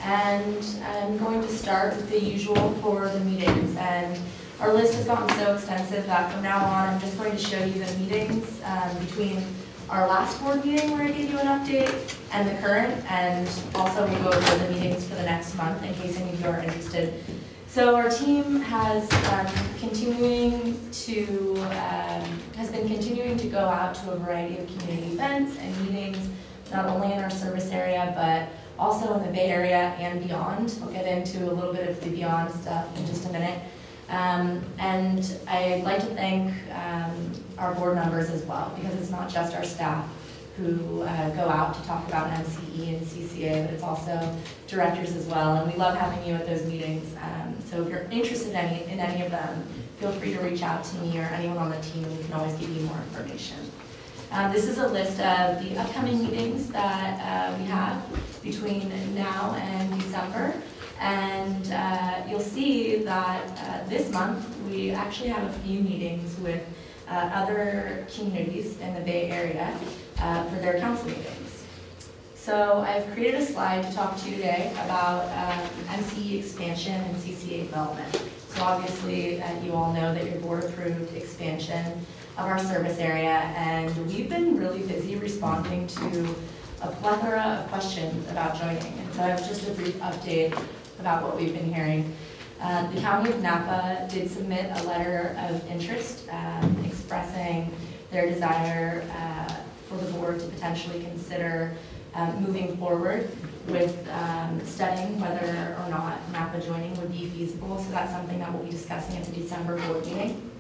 and I'm going to start with the usual for the meetings. And our list has gotten so extensive that from now on I'm just going to show you the meetings between our last board meeting where I gave you an update and the current, and also we'll go over the meetings for the next month in case any of you are interested. So our team has been continuing to go out to a variety of community events and meetings, not only in our service area, but also in the Bay Area and beyond. We'll get into a little bit of the beyond stuff in just a minute. And I'd like to thank our board members as well, because it's not just our staff who go out to talk about MCE and CCA, but it's also directors as well. And we love having you at those meetings. So if you're interested in any of them, feel free to reach out to me or anyone on the team. We can always give you more information. This is a list of the upcoming meetings that we have between now and December. And you'll see that this month we actually have a few meetings with other communities in the Bay Area for their council meetings. So I've created a slide to talk to you today about MCE expansion and CCA development. So obviously you all know that your board approved expansion of our service area, and we've been really busy responding to a plethora of questions about joining. And so I have just a brief update about what we've been hearing. The County of Napa did submit a letter of interest expressing their desire for the board to potentially consider moving forward with studying whether or not Napa joining would be feasible. So that's something that we'll be discussing at the December board meeting.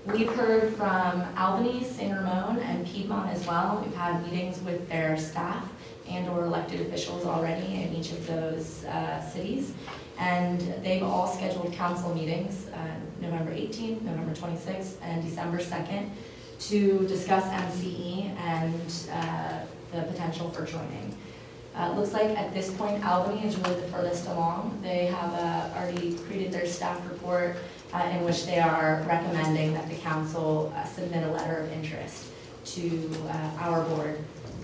We've heard from Albany, San Ramon, and Piedmont as well. We've had meetings with their staff and or elected officials already in each of those cities. And they've all scheduled council meetings November 18th, November 26th, and December 2nd to discuss MCE and the potential for joining. Looks like at this point Albany is really the furthest along. They have already created their staff report in which they are recommending that the council submit a letter of interest to our board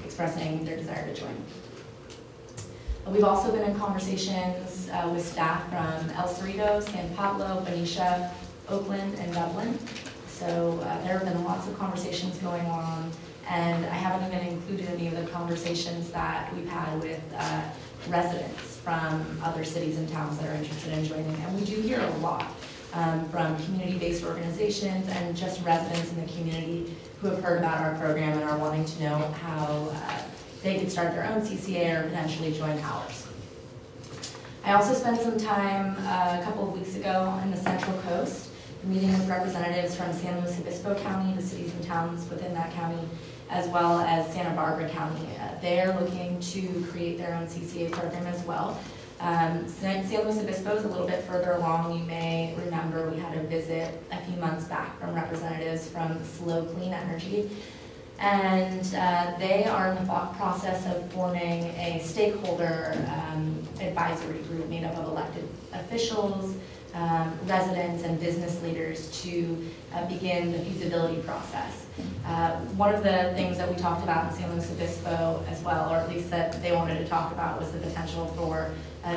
expressing their desire to join. We've also been in conversations with staff from El Cerrito, San Pablo, Benicia, Oakland, and Dublin. So there have been lots of conversations going on, and I haven't even included any of the conversations that we've had with residents from other cities and towns that are interested in joining. And we do hear a lot from community-based organizations and just residents in the community who have heard about our program and are wanting to know how they could start their own CCA or potentially join ours. I also spent some time a couple of weeks ago in the Central Coast meeting with representatives from San Luis Obispo County, the cities and towns within that county, as well as Santa Barbara County. They are looking to create their own CCA program as well. San Luis Obispo is a little bit further along. You may remember we had a visit a few months back from representatives from Slow Clean Energy. And they are in the process of forming a stakeholder advisory group made up of elected officials, residents, and business leaders to begin the feasibility process. One of the things that we talked about in San Luis Obispo as well, or at least that they wanted to talk about, was the potential for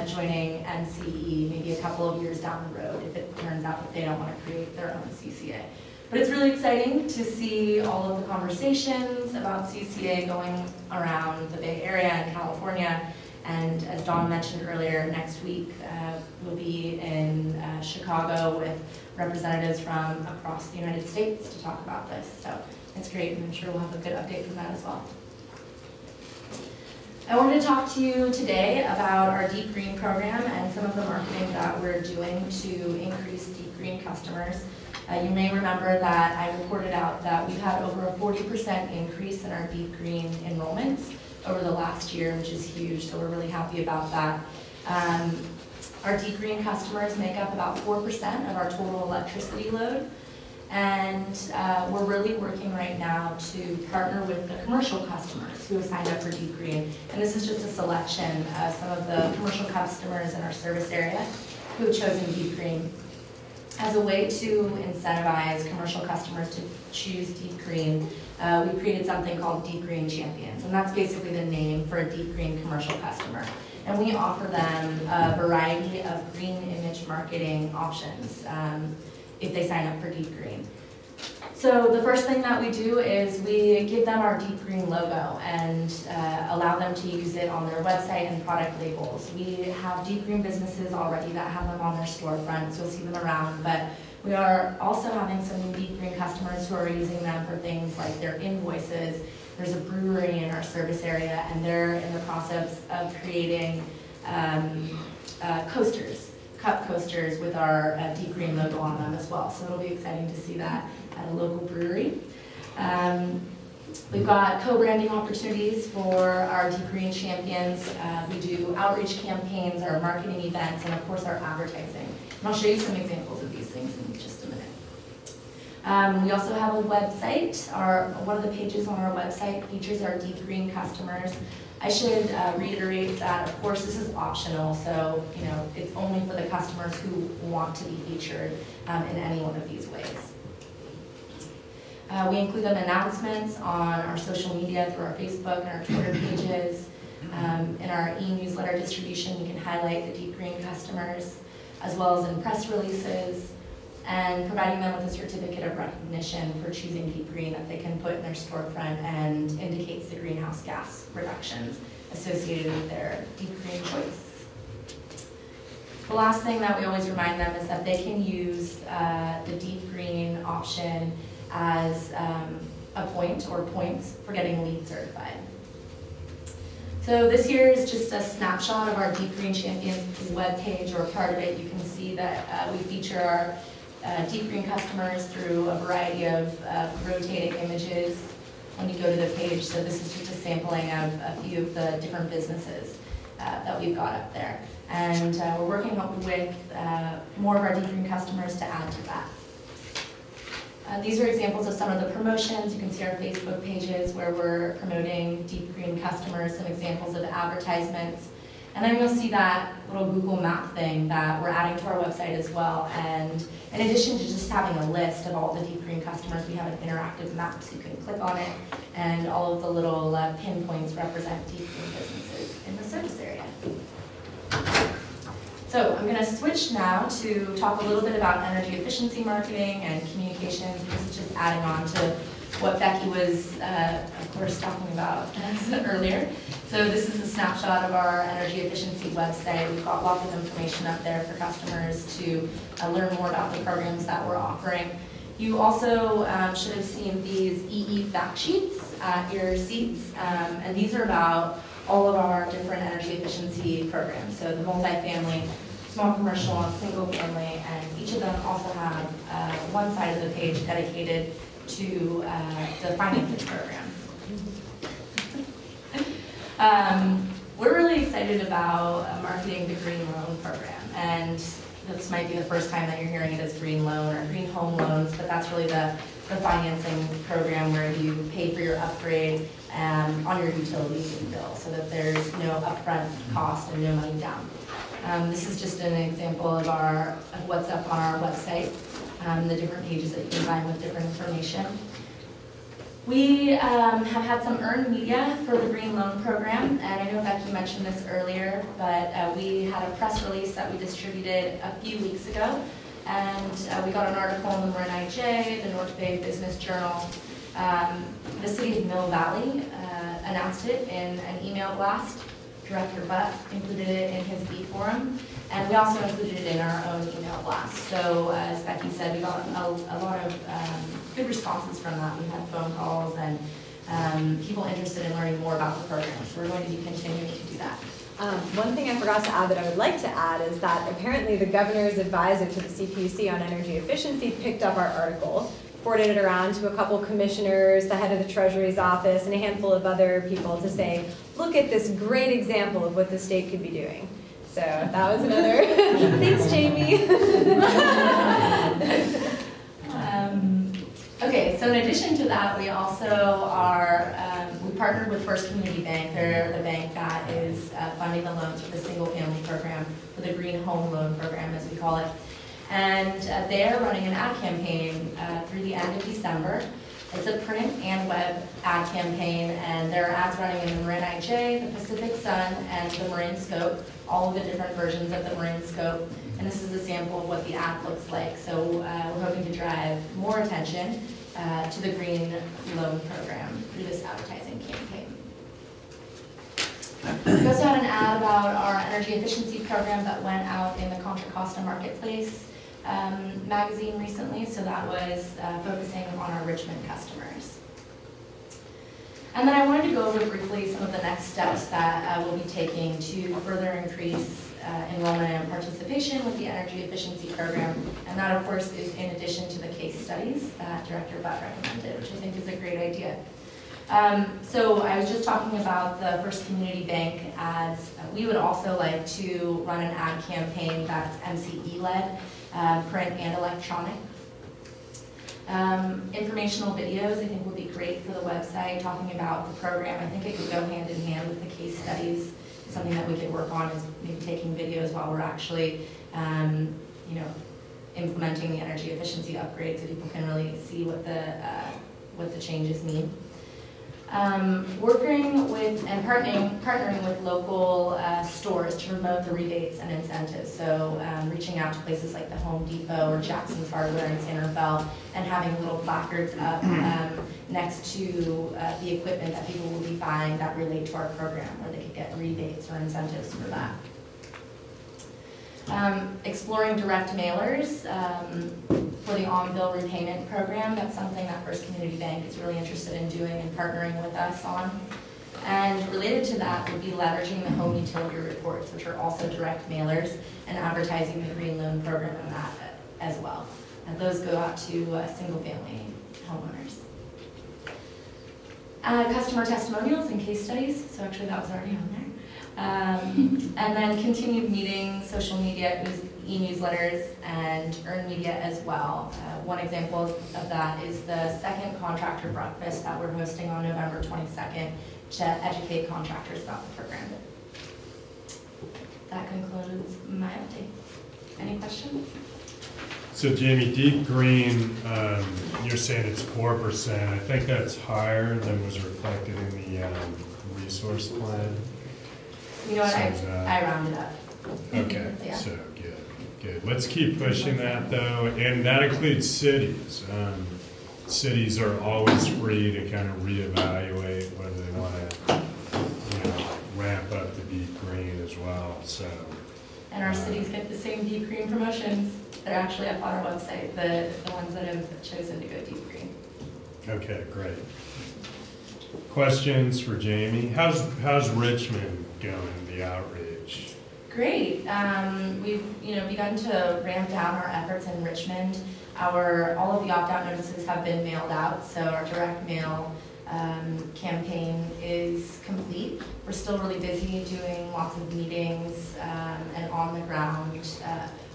joining NCE maybe a couple of years down the road if it turns out that they don't want to create their own CCA. But it's really exciting to see all of the conversations about CCA going around the Bay Area and California. And as Dawn mentioned earlier, next week we'll be in Chicago with representatives from across the United States to talk about this. So it's great, and I'm sure we'll have a good update from that as well. I wanted to talk to you today about our Deep Green program and some of the marketing that we're doing to increase Deep Green customers. You may remember that I reported out that we've had over a 40% increase in our Deep Green enrollments over the last year, which is huge, so we're really happy about that. Our Deep Green customers make up about 4% of our total electricity load, and we're really working right now to partner with the commercial customers who have signed up for Deep Green. And this is just a selection of some of the commercial customers in our service area who have chosen Deep Green. As a way to incentivize commercial customers to choose Deep Green, we created something called Deep Green Champions, and that's basically the name for a Deep Green commercial customer. And we offer them a variety of green image marketing options if they sign up for Deep Green. So the first thing that we do is we give them our Deep Green logo and allow them to use it on their website and product labels. We have Deep Green businesses already that have them on their storefront, so you'll see them around, but we are also having some new Deep Green customers who are using them for things like their invoices. There's a brewery in our service area, and they're in the process of creating coasters, cup coasters with our Deep Green logo on them as well, so it'll be exciting to see that at a local brewery. We've got co-branding opportunities for our Deep Green champions. We do outreach campaigns, our marketing events, and of course our advertising. And I'll show you some examples of these things in just a minute. We also have a website. One of the pages on our website features our Deep Green customers. I should reiterate that, of course, this is optional, so it's only for the customers who want to be featured in any one of these ways. We include them announcements on our social media through our Facebook and our Twitter pages. In our e-newsletter distribution, we can highlight the Deep Green customers, as well as in press releases, and providing them with a certificate of recognition for choosing Deep Green that they can put in their storefront and indicates the greenhouse gas reductions associated with their Deep Green choice. The last thing that we always remind them is that they can use the Deep Green option as a point or points for getting LEED certified. So this here is just a snapshot of our Deep Green Champions webpage, or part of it. You can see that we feature our Deep Green customers through a variety of rotating images when you go to the page. So this is just a sampling of a few of the different businesses that we've got up there. And we're working with more of our Deep Green customers to add to that. These are examples of some of the promotions. You can see our Facebook pages where we're promoting Deep Green customers, some examples of advertisements. And then you'll see that little Google Map thing that we're adding to our website as well. And in addition to just having a list of all the Deep Green customers, we have an interactive map, so you can click on it, and all of the little pinpoints represent Deep Green businesses in the service area. So I'm going to switch now to talk a little bit about energy efficiency marketing and communications. This is just adding on to what Becky was, of course, talking about earlier. So this is a snapshot of our energy efficiency website. We've got lots of information up there for customers to learn more about the programs that we're offering. You also should have seen these EE fact sheets at your seats, and these are about all of our different energy efficiency programs. So the multifamily, small commercial, single family, and each of them also have one side of the page dedicated to the financing program. We're really excited about marketing the Green Loan Program, and this might be the first time that you're hearing it as Green Loan or Green Home Loans, but that's really the financing program where you pay for your upgrade on your utility bill so that there's no upfront cost and no money down. This is just an example of what's up on our website, the different pages that you can find with different information. We have had some earned media for the Green Loan Program, and I know Becky mentioned this earlier, but we had a press release that we distributed a few weeks ago, and we got an article in the Marin IJ, the North Bay Business Journal. The City of Mill Valley announced it in an email blast. Director Butte included it in his B forum, and we also included it in our own email blast. So as Becky said, we got a lot of good responses from that. We had phone calls and people interested in learning more about the program. So we're going to be continuing to do that. One thing I forgot to add that I would like to add is that apparently the governor's advisor to the CPUC on energy efficiency picked up our article, forwarded it around to a couple commissioners, the head of the Treasury's office, and a handful of other people to say, look at this great example of what the state could be doing. So that was another, thanks Jamie. Okay, so in addition to that, we also are, we partnered with First Community Bank. They're the bank that is funding the loans for the single family program, for the Green Home Loan Program as we call it. And they're running an ad campaign through the end of December. It's a print and web ad campaign, and there are ads running in the Marin IJ, the Pacific Sun, and the Marin Scope, all of the different versions of the Marin Scope. And this is a sample of what the ad looks like. So we're hoping to drive more attention to the Green Loan Program through this advertising campaign. We also had an ad about our energy efficiency program that went out in the Contra Costa Marketplace magazine recently, so that was focusing on our Richmond customers. And then I wanted to go over briefly some of the next steps that we'll be taking to further increase enrollment and participation with the energy efficiency program, and that of course is in addition to the case studies that Director Butte recommended, which I think is a great idea. So I was just talking about the First Community Bank ads. We would also like to run an ad campaign that's MCE-led, print and electronic. Informational videos I think would be great for the website, talking about the program. I think it could go hand in hand with the case studies. Something that we could work on is maybe taking videos while we're actually, implementing the energy efficiency upgrade so people can really see what the changes mean. Working with and partnering with local stores to promote the rebates and incentives. So reaching out to places like the Home Depot or Jackson's Hardware in San Rafael and having little placards up next to the equipment that people will be buying that relate to our program, where they could get rebates or incentives for that. Exploring direct mailers for the on-bill repayment program. That's something that First Community Bank is really interested in doing and partnering with us on. And related to that would be leveraging the home utility reports, which are also direct mailers, and advertising the Green Loan Program on that as well. And those go out to single-family homeowners. Customer testimonials and case studies. So actually that was already on there. And then continued meetings, social media, e-newsletters, and earned media as well. One example of that is the second contractor breakfast that we're hosting on November 22nd to educate contractors about the program. That concludes my update. Any questions? So Jamie, deep green, you're saying it's 4%. I think that's higher than was reflected in the resource plan. You know what, I rounded up. Okay, yeah. So good. Let's keep pushing that though, and that includes cities. Cities are always free to kind of reevaluate whether they want to, ramp up the deep green as well. So. And our cities get the same deep green promotions. They're actually up on our website, the ones that have chosen to go deep green. Okay, great. Questions for Jamie? How's Richmond going, the outreach? Great. We've begun to ramp down our efforts in Richmond. All of the opt-out notices have been mailed out, so our direct mail campaign is complete. We're still really busy doing lots of meetings and on-the-ground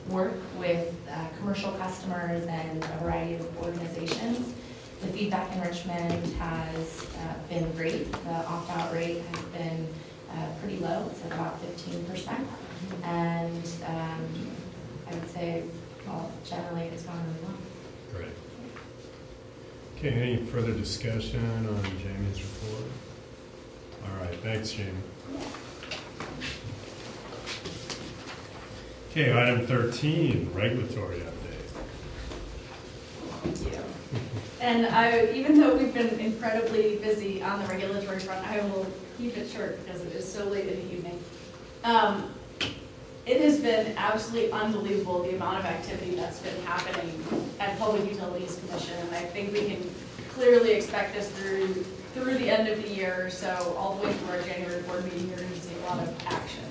work with commercial customers and a variety of organizations. The feedback in Richmond has been great. The opt-out rate has been pretty low. It's at about 15%. And I would say, well, generally it's gone really well. Great. Okay, any further discussion on Jamie's report? All right, thanks, Jamie. Okay, item 13, regulatory update. Thank you. And even though we've been incredibly busy on the regulatory front, I will keep it short because it is so late in the evening. It has been absolutely unbelievable the amount of activity that's been happening at Public Utilities Commission, and I think we can clearly expect this through the end of the year, so all the way through our January board meeting, you're going to see a lot of action.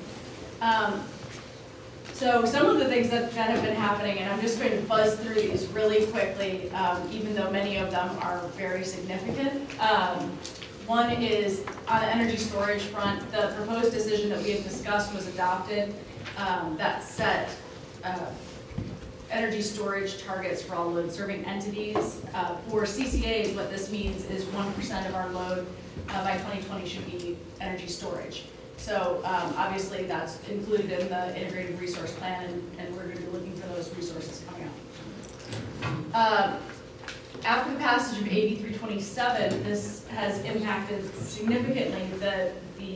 So some of the things that have been happening, and I'm just going to buzz through these really quickly, even though many of them are very significant. One is on the energy storage front, the proposed decision that we had discussed was adopted that set energy storage targets for all load-serving entities. For CCAs, what this means is 1% of our load by 2020 should be energy storage. So obviously that's included in the integrated resource plan, and we're going to be looking for those resources coming up. After the passage of AB 327, this has impacted significantly the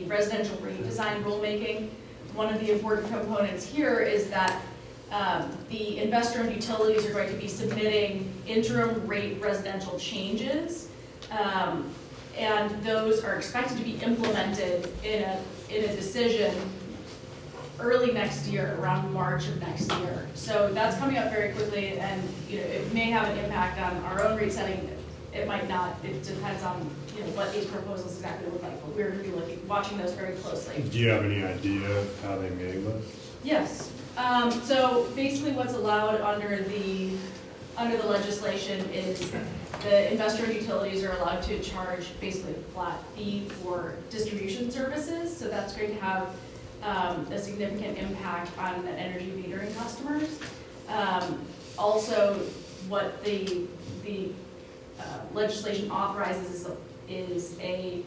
residential redesign rulemaking. One of the important components here is that the investor-owned utilities are going to be submitting interim rate residential changes, and those are expected to be implemented in a decision early next year, around March of next year. So that's coming up very quickly, and it may have an impact on our own rate setting. It might not. It depends on what these proposals exactly look like. But we're going to be watching those very closely. Do you have any idea of how they may look? Yes. So basically, what's allowed under the legislation is the investor utilities are allowed to charge basically a flat fee for distribution services. So that's going to have a significant impact on the energy metering customers. Also, what the legislation authorizes is a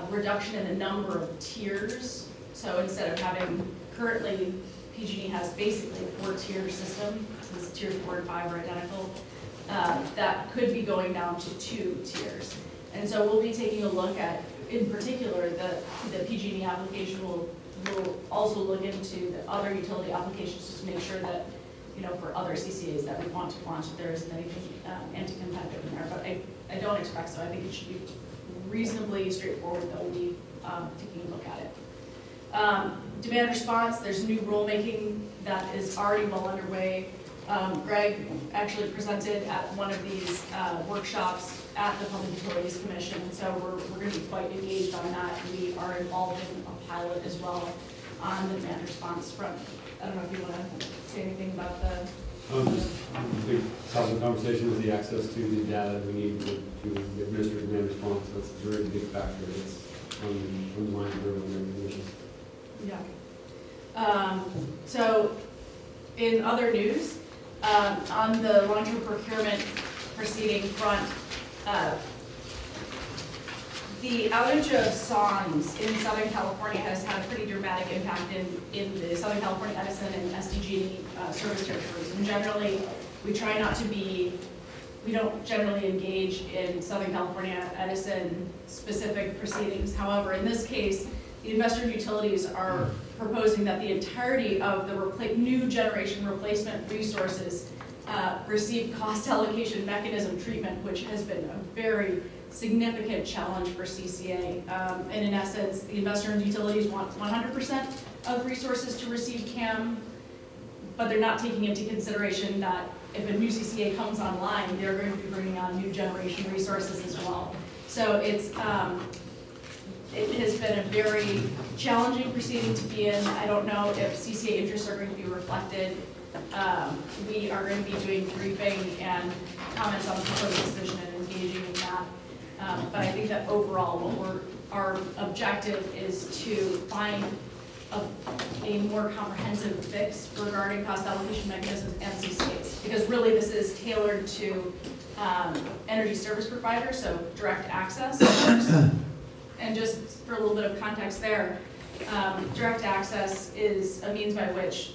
reduction in the number of tiers. So instead of having currently, PG&E has basically a 4-tier system, since tiers 4 and 5 are identical. That could be going down to 2 tiers. And so we'll be taking a look at, in particular, the PG&E application will also look into the other utility applications just to make sure that, for other CCAs that we want to launch, if there isn't anything anti-competitive in there. But I don't expect so. I think it should be reasonably straightforward that we'll be taking a look at it. Demand response, there's new rulemaking that is already well underway. Greg actually presented at one of these workshops at the Public Utilities Commission, so we're going to be quite engaged on that. We are involved in a pilot as well on the demand response front. I don't know if you want to say anything about the... I think top of the conversation is the access to the data we need to administer demand response. That's a very big factor. It's on the mind of everyone. Yeah. So, in other news, on the long-term procurement proceeding front, the outage of songs in Southern California has had a pretty dramatic impact in the Southern California Edison and SDG service territories. And generally, we don't generally engage in Southern California Edison specific proceedings. However, in this case, the investor utilities are proposing that the entirety of the new generation replacement resources receive cost allocation mechanism treatment, which has been a very significant challenge for CCA. And in essence, the investor utilities want 100% of resources to receive CAM, but they're not taking into consideration that if a new CCA comes online, they're going to be bringing on new generation resources as well. So it's It has been a very challenging proceeding to be in. I don't know if CCA interests are going to be reflected. We are going to be doing briefing and comments on the proposed decision and engaging in that. But I think that overall, our objective is to find a more comprehensive fix regarding cost allocation mechanisms and CCAs. Because really this is tailored to energy service providers, so direct access. And just for a little bit of context there, direct access is a means by which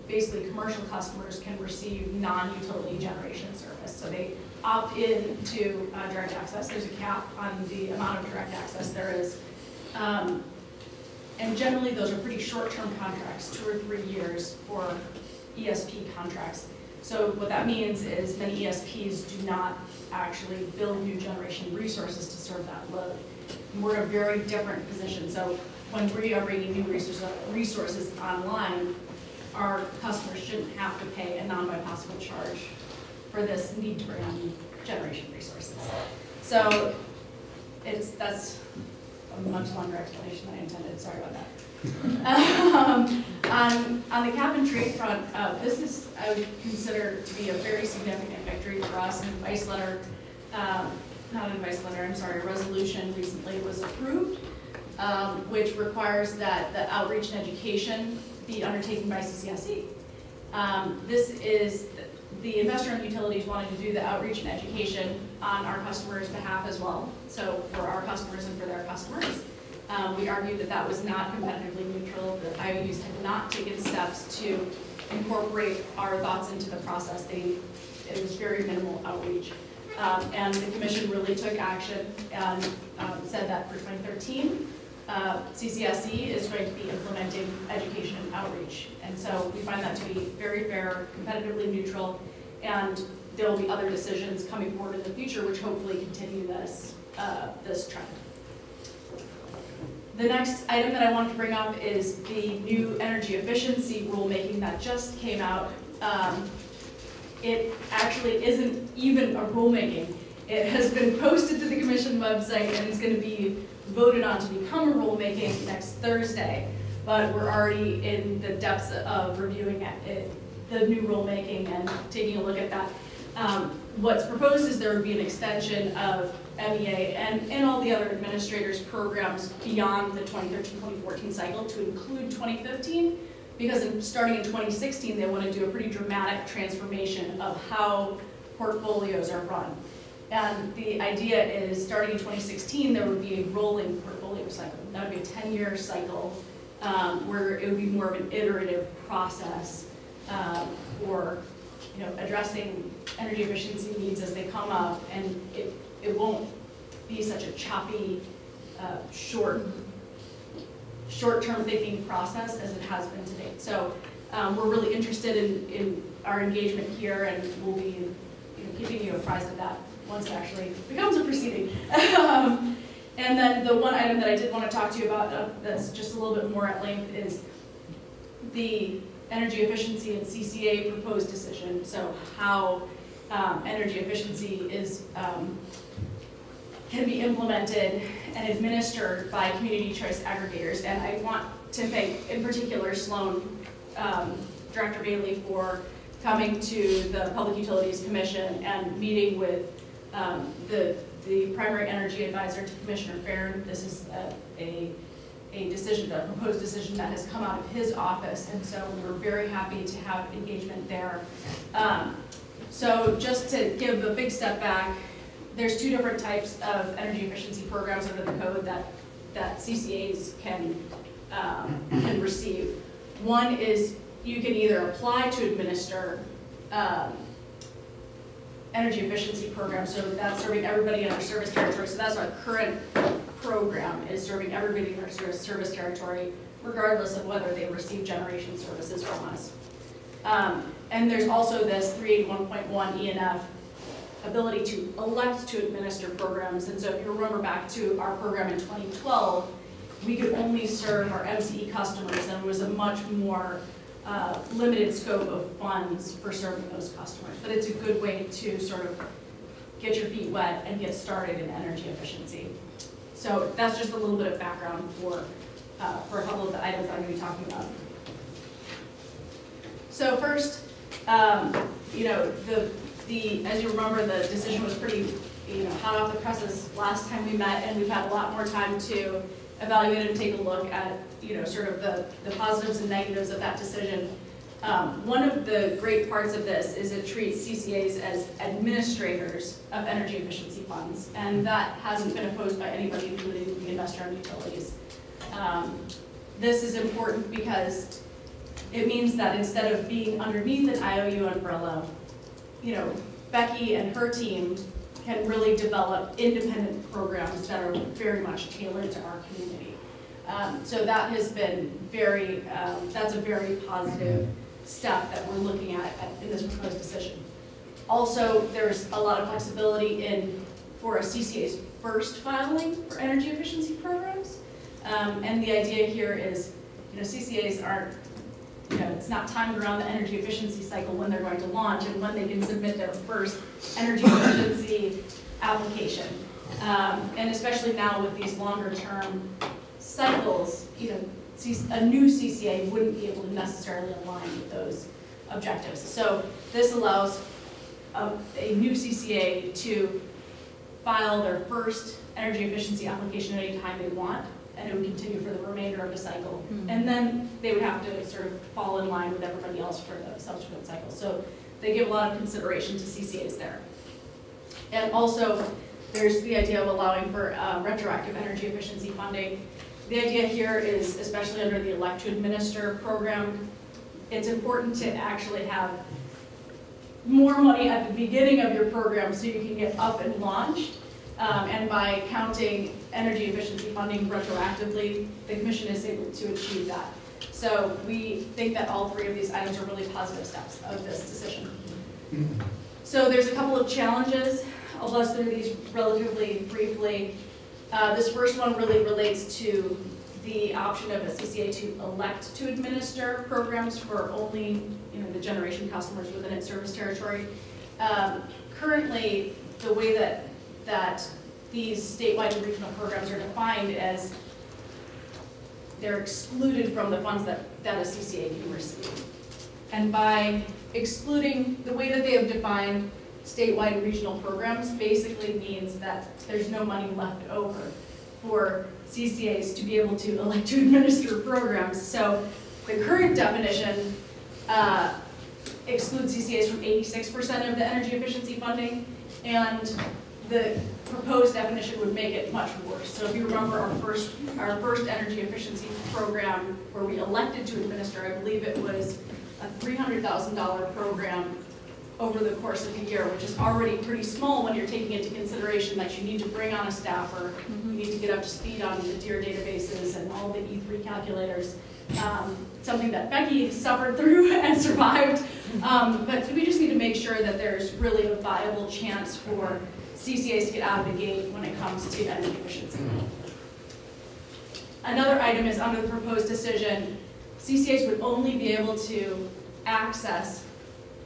basically commercial customers can receive non-utility generation service. So they opt in to direct access. There's a cap on the amount of direct access there is. And generally those are pretty short-term contracts, 2 or 3 years for ESP contracts. So what that means is many ESPs do not actually build new generation resources to serve that load. And we're in a very different position. So when we are bringing new resources online, our customers shouldn't have to pay a non-bypassable charge for this need to bring on new generation resources. So that's a much longer explanation than I intended. Sorry about that. On the cap and trade front, this is, I would consider to be a very significant victory for us. And the Weisz letter, a resolution recently was approved, which requires that the outreach and education be undertaken by CCSE. This is, the investor-owned utilities wanted to do the outreach and education on our customers' behalf as well. So for our customers and for their customers. We argued that that was not competitively neutral, that IOUs had not taken steps to incorporate our thoughts into the process. It was very minimal outreach. And the commission really took action and said that for 2013, CCSE is going to be implementing education and outreach. And so we find that to be very fair, competitively neutral, and there will be other decisions coming forward in the future which hopefully continue this trend. The next item that I want to bring up is the new energy efficiency rulemaking that just came out. It actually isn't even a rulemaking. It has been posted to the commission website and it's going to be voted on to become a rulemaking next Thursday. But we're already in the depths of reviewing the new rulemaking and taking a look at that. What's proposed is there would be an extension of MEA and all the other administrators' programs beyond the 2013-2014 cycle to include 2015, because starting in 2016, they want to do a pretty dramatic transformation of how portfolios are run. And the idea is, starting in 2016, there would be a rolling portfolio cycle. That would be a 10-year cycle where it would be more of an iterative process for addressing energy efficiency needs as they come up, and it won't be such a choppy, short-term thinking process as it has been to date. So we're really interested in our engagement here, and we'll be keeping you apprised of that once it actually becomes a proceeding. And then the one item that I did want to talk to you about that's just a little bit more at length is the energy efficiency and CCA proposed decision. So how energy efficiency can be implemented and administered by community choice aggregators. And I want to thank, in particular, Sloan, Director Bailey, for coming to the Public Utilities Commission and meeting with the primary energy advisor to Commissioner Farron. This is a proposed decision that has come out of his office, and so we're very happy to have engagement there. So just to give a big step back, there's 2 different types of energy efficiency programs under the code that CCAs can receive. One is you can either apply to administer energy efficiency programs, so that's serving everybody in our service territory. So that's our current program, is serving everybody in our service territory, regardless of whether they receive generation services from us. And there's also this 381.1 ENF ability to elect to administer programs. And so if you remember back to our program in 2012, we could only serve our MCE customers, and it was a much more limited scope of funds for serving those customers. But it's a good way to sort of get your feet wet and get started in energy efficiency. So that's just a little bit of background for a couple of the items I'm going to be talking about. So first, you know, as you remember, the decision was pretty, you know, hot off the presses last time we met, and we've had a lot more time to evaluate and take a look at, you know, sort of the positives and negatives of that decision. One of the great parts of this is it treats CCAs as administrators of energy efficiency funds, and that hasn't been opposed by anybody, including the investor-owned utilities. This is important because it means that instead of being underneath an IOU umbrella, you know, Becky and her team can really develop independent programs that are very much tailored to our community. So that has been that's a very positive step that we're looking at in this proposed decision. Also, there's a lot of flexibility for a CCA's first filing for energy efficiency programs. And the idea here is, you know, CCAs aren't, you know, it's not timed around the energy efficiency cycle when they're going to launch and when they can submit their first energy efficiency application. And especially now with these longer term cycles, you know, a new CCA wouldn't be able to necessarily align with those objectives. So this allows a new CCA to file their first energy efficiency application any time they want, and it would continue for the remainder of the cycle. Mm-hmm. And then they would have to sort of fall in line with everybody else for the subsequent cycle. So they give a lot of consideration to CCAs there. And also, there's the idea of allowing for retroactive energy efficiency funding. The idea here is, especially under the elect to administer program, it's important to actually have more money at the beginning of your program so you can get up and launched. And by counting energy efficiency funding retroactively, the Commission is able to achieve that. So we think that all three of these items are really positive steps of this decision. So there's a couple of challenges. I'll buzz through these relatively briefly. This first one really relates to the option of a CCA to elect to administer programs for only, you know, the generation customers within its service territory. Currently, the way that these statewide and regional programs are defined as they're excluded from the funds that a CCA can receive. And by excluding, the way that they have defined statewide and regional programs basically means that there's no money left over for CCAs to be able to elect to administer programs. So the current definition excludes CCAs from 86% of the energy efficiency funding, and the proposed definition would make it much worse. So if you remember our first energy efficiency program where we elected to administer, I believe it was a $300,000 program over the course of the year, which is already pretty small when you're taking into consideration that you need to bring on a staffer, you need to get up to speed on the DEER databases and all the E3 calculators, something that Becky suffered through and survived. But we just need to make sure that there's really a viable chance for CCAs to get out of the gate when it comes to energy efficiency. Another item is under the proposed decision, CCAs would only be able to access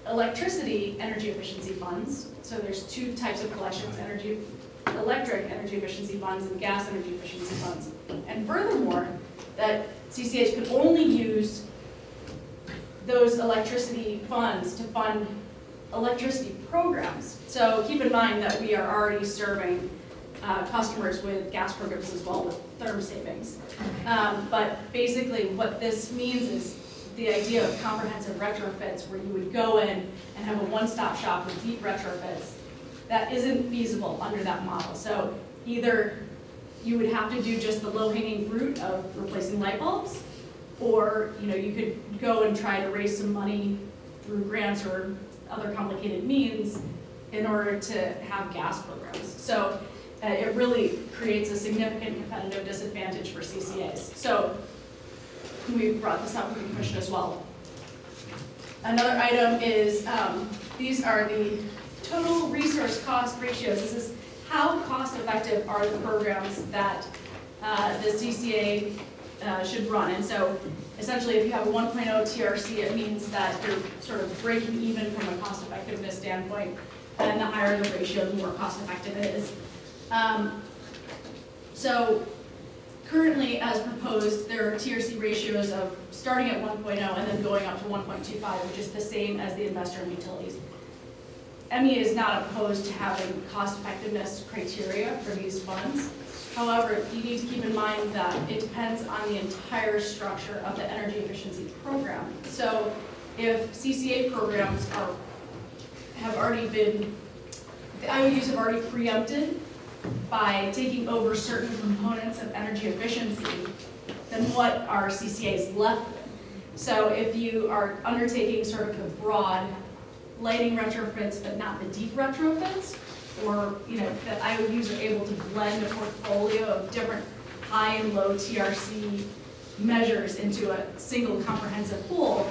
electricity energy efficiency funds. So there's two types of collections, electric energy efficiency funds and gas energy efficiency funds. And furthermore, that CCAs could only use those electricity funds to fund electricity programs. So keep in mind that we are already serving customers with gas programs as well with therm savings. But basically what this means is the idea of comprehensive retrofits where you would go in and have a one-stop shop with deep retrofits, that isn't feasible under that model. So either you would have to do just the low-hanging fruit of replacing light bulbs, or you could go and try to raise some money through grants or other complicated means in order to have gas programs. So it really creates a significant competitive disadvantage for CCAs. So we brought this up with the Commission as well. Another item is, these are the total resource cost ratios. This is how cost effective are the programs that the CCA should run. And so essentially if you have a 1.0 TRC, it means that you're sort of breaking even from a cost effectiveness standpoint, and the higher the ratio, the more cost effective it is. So currently, as proposed, there are TRC ratios of starting at 1.0 and then going up to 1.25, which is the same as the investor-owned utilities. MEA is not opposed to having cost-effectiveness criteria for these funds. However, you need to keep in mind that it depends on the entire structure of the energy efficiency program. So if CCA programs have already been, the IOUs have already preempted by taking over certain components of energy efficiency, then what are CCAs left with? So if you are undertaking sort of the broad lighting retrofits, but not the deep retrofits, or that IOUs are able to blend a portfolio of different high and low TRC measures into a single comprehensive pool,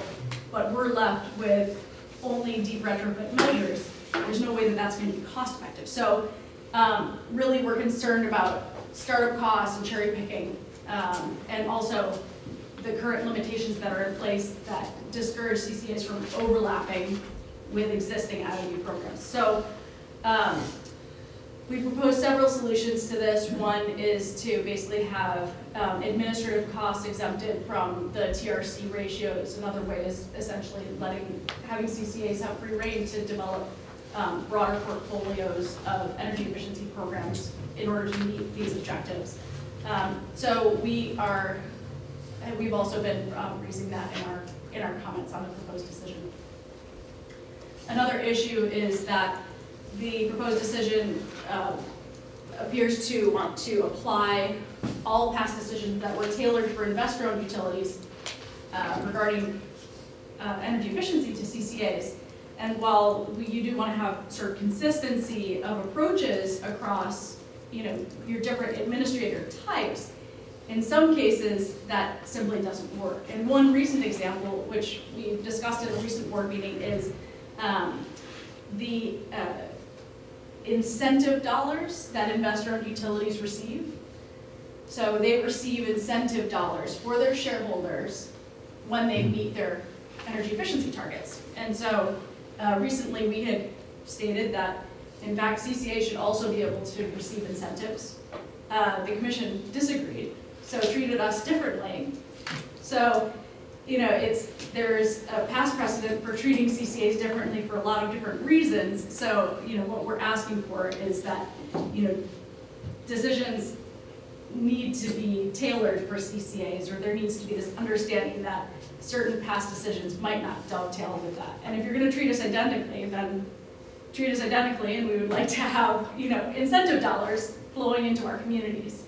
but we're left with only deep retrofit measures, there's no way that that's going to be cost effective. So really we're concerned about startup costs and cherry picking, and also the current limitations that are in place that discourage CCAs from overlapping with existing IOU programs. So we proposed several solutions to this. One is to basically have administrative costs exempted from the TRC ratios. Another way is essentially having CCAs have free rein to develop broader portfolios of energy efficiency programs in order to meet these objectives. So we've also been raising that in our comments on the proposed decision. Another issue is that the proposed decision appears to want to apply all past decisions that were tailored for investor-owned utilities regarding energy efficiency to CCAs. And while you do want to have sort of consistency of approaches across your different administrator types, in some cases that simply doesn't work. And one recent example, which we discussed in a recent board meeting, is the incentive dollars that investor-owned utilities receive. So they receive incentive dollars for their shareholders when they meet their energy efficiency targets. And so recently we had stated that, in fact, CCA should also be able to receive incentives. The commission disagreed, so treated us differently. So, there's a past precedent for treating CCAs differently for a lot of different reasons. So, what we're asking for is that, decisions need to be tailored for CCAs, or there needs to be this understanding that certain past decisions might not dovetail with that. And if you're going to treat us identically, then treat us identically, and we would like to have, incentive dollars flowing into our communities.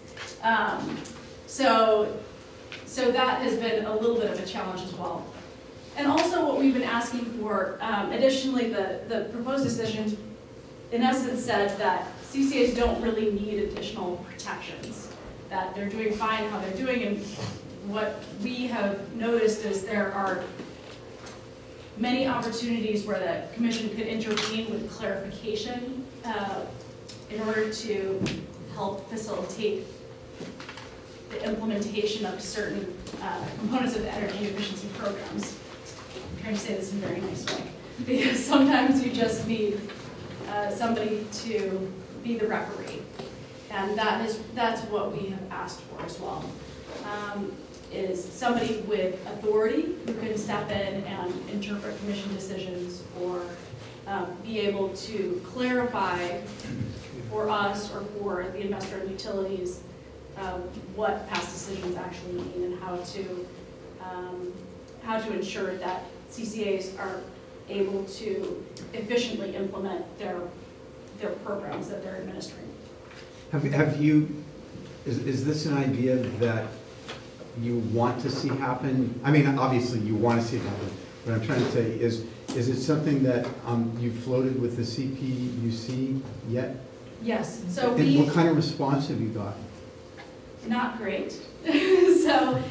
So that has been a little bit of a challenge as well. And also what we've been asking for, additionally, the proposed decision in essence said that CCAs don't really need additional protections, that they're doing fine how they're doing. And what we have noticed is there are many opportunities where the commission could intervene with clarification in order to help facilitate the implementation of certain components of the energy efficiency programs. I'm trying to say this in a very nice way, because sometimes you just need somebody to be the referee, and that's what we have asked for as well. Is somebody with authority who can step in and interpret commission decisions, or be able to clarify for us or for the investor-owned utilities what past decisions actually mean, and how to ensure that CCAs are able to efficiently implement their programs that they're administering. Have you, is this an idea that you want to see happen? I mean, obviously you want to see it happen. What I'm trying to say is it something that you floated with the CPUC yet? Yes. So and what kind of response have you gotten? Not great. So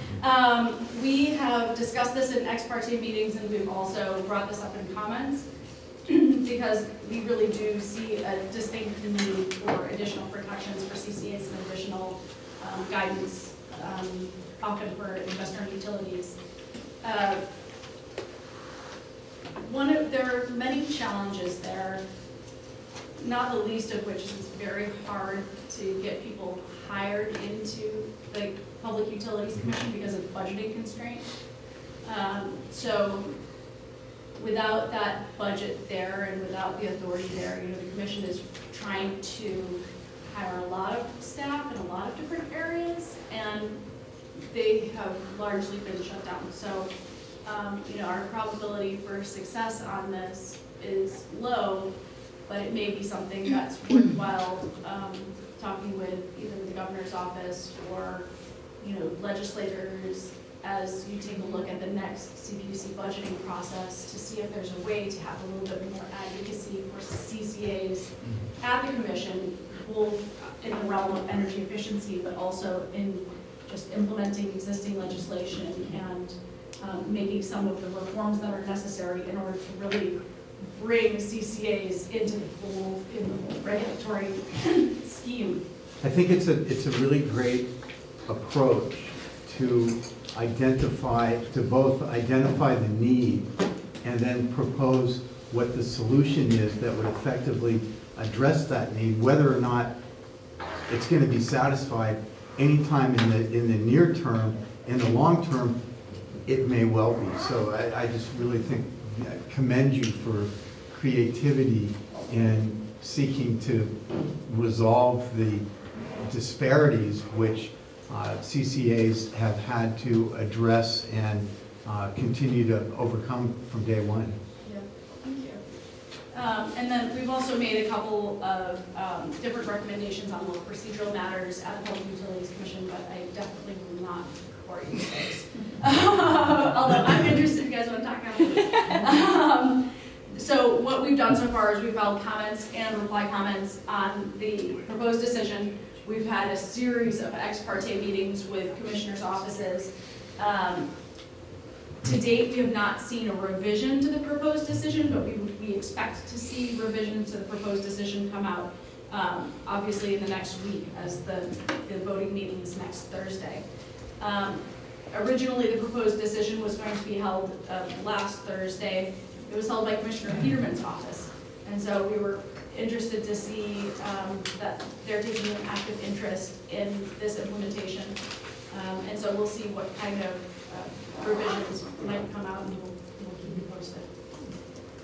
we have discussed this in ex parte meetings, and we've also brought this up in comments because we really do see a distinct need for additional protections for CCAs and additional guidance, often for investor-owned utilities. There are many challenges there, not the least of which is it's very hard to get people hired into the Public Utilities Commission because of budgeting constraints. So without that budget there and without the authority there, the commission is trying to hire a lot of staff in a lot of different areas, and they have largely been shut down. So, our probability for success on this is low, but it may be something that's worthwhile talking with either the governor's office or, legislators as you take a look at the next CPUC budgeting process to see if there's a way to have a little bit more advocacy for CCAs at the commission, both in the realm of energy efficiency, but also in just implementing existing legislation and making some of the reforms that are necessary in order to really bring CCAs into the fold in the regulatory scheme. I think it's a really great approach to both identify the need and then propose what the solution is that would effectively address that need, whether or not it's going to be satisfied anytime in the near term. In the long term, it may well be. So I just really commend you for creativity in seeking to resolve the disparities which CCAs have had to address and continue to overcome from day one. Yeah, thank you. And then we've also made a couple of different recommendations on little procedural matters at the Public Utilities Commission, but I definitely will not bore you with those. Although I'm interested if you guys want to talk about it. So what we've done so far is we've filed comments and reply comments on the proposed decision. We've had a series of ex parte meetings with commissioners' offices. To date, we have not seen a revision to the proposed decision, but we expect to see revisions to the proposed decision come out, obviously in the next week, as the voting meeting is next Thursday. Originally, the proposed decision was going to be held last Thursday. It was held by Commissioner Peterman's office, and so we were interested to see that they're taking an active interest in this implementation. And so we'll see what kind of revisions might come out, and we'll keep you posted.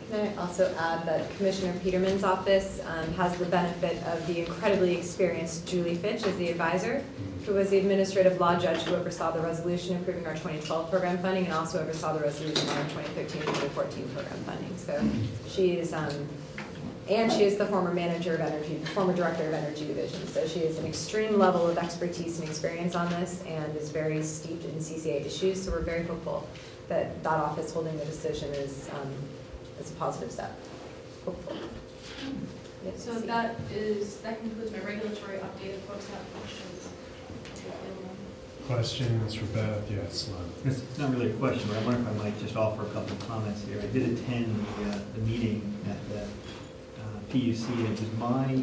Can I also add that Commissioner Peterman's office has the benefit of the incredibly experienced Julie Fitch as the advisor, who was the administrative law judge who oversaw the resolution approving our 2012 program funding and also oversaw the resolution on our 2013-2014 program funding. So she is, and she is the former manager of energy, former director of energy division. So she has an extreme level of expertise and experience on this and is very steeped in CCA issues. So we're very hopeful that that office holding the decision is a positive step. Hopeful. So that concludes my regulatory update. If folks have questions. Questions for Beth? Yes, Lon. It's not really a question, but I wonder if I might just offer a couple of comments here. I did attend the meeting at the PUC, and it was my